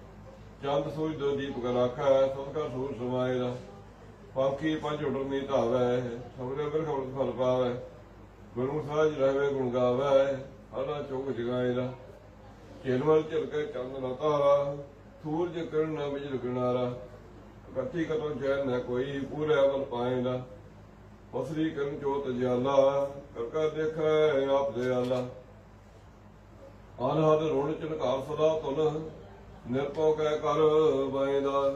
ਚੰਦ ਸੂਝ ਦੋ ਦੀਪਕ ਰਾਖਾ ਸਦਕਾ ਸੂਰ ਸਮਾਏ ਦਾ ਪਾਖੀ ਪੰਜ ਉਡਰਮੀ ਧਾਵੈ ਸਭਰੇ ਬਿਰ ਖਬਰ ਫਲ ਪਾਵੈ ਗੁਰੂ ਸਾਜ ਰਹਿਵੇ ਗੁਣ ਗਾਵੈ ਅਲਾ ਚੁਗ ਜਗਾਏ ਦਾ ਚੇਲਵਲ ਝਲਕੇ ਚੰਦ ਨਾ ਤਾਰਾ ਸੂਰਜ ਕਿਰਨ ਨਾ ਬਿਜਲ ਕਿਨਾਰਾ ਇਕੱਠੀ ਕਤੋਂ ਚੈਨ ਨਾ ਕੋਈ ਪੂਰੇ ਅਮਲ ਪਾਏਦਾ ਪਸਰੀ ਕਰਨ ਜੋਤ ਜਿਆਲਾ ਕਰਕਾ ਦੇਖੈ ਆਪ ਦੇ ਆਲਾ ਅਨਹਦ ਰੁਣ ਚਨਕਾਰ ਸਦਾ ਤੁਨ ਨਿਰਭਉ ਕੈ ਕਰ ਬਾਇਦਾ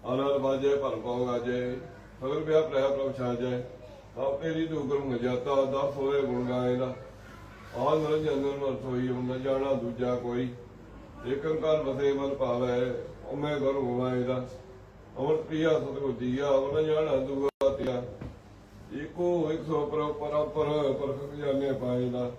ਅਨਹਦ ਬਾਜੇ ਭਰ ਪਾਉ ਗਾਜੇ ਸਗਲ ਵਿਆਹ ਪ੍ਰਹ ਪ੍ਰਭ ਛਾਜੈ ਆਪ ਤੇਰੀ ਦੂਗਰ ਮਜਾਤਾ ਦਸ ਹੋਏ ਗੁਣ ਗਾਇਦਾ ਆਨ ਨਰ ਜਨਨ ਮਰ ਸੋਈ ਹੁਣ ਜਾਣਾ ਦੂਜਾ ਕੋਈ ਏਕ ਓੰਕਾਰ ਵਸੇ ਮਨ ਭਾਵੈ ਉਮੈ ਗੁਰ ਹੁਆਇਦਾ ਅਮਰ ਪ੍ਰਿਆ ਸਤਿਗੁਰ ਦੀਆ ਉਹਨਾਂ ਜਾਣਾ ਦੂਆ ਤਿਆ ਏਕੋ 100 ਪਰੰਪਰ ਪਰਖ ਜਾਣੇ ਪਾਇਦਾ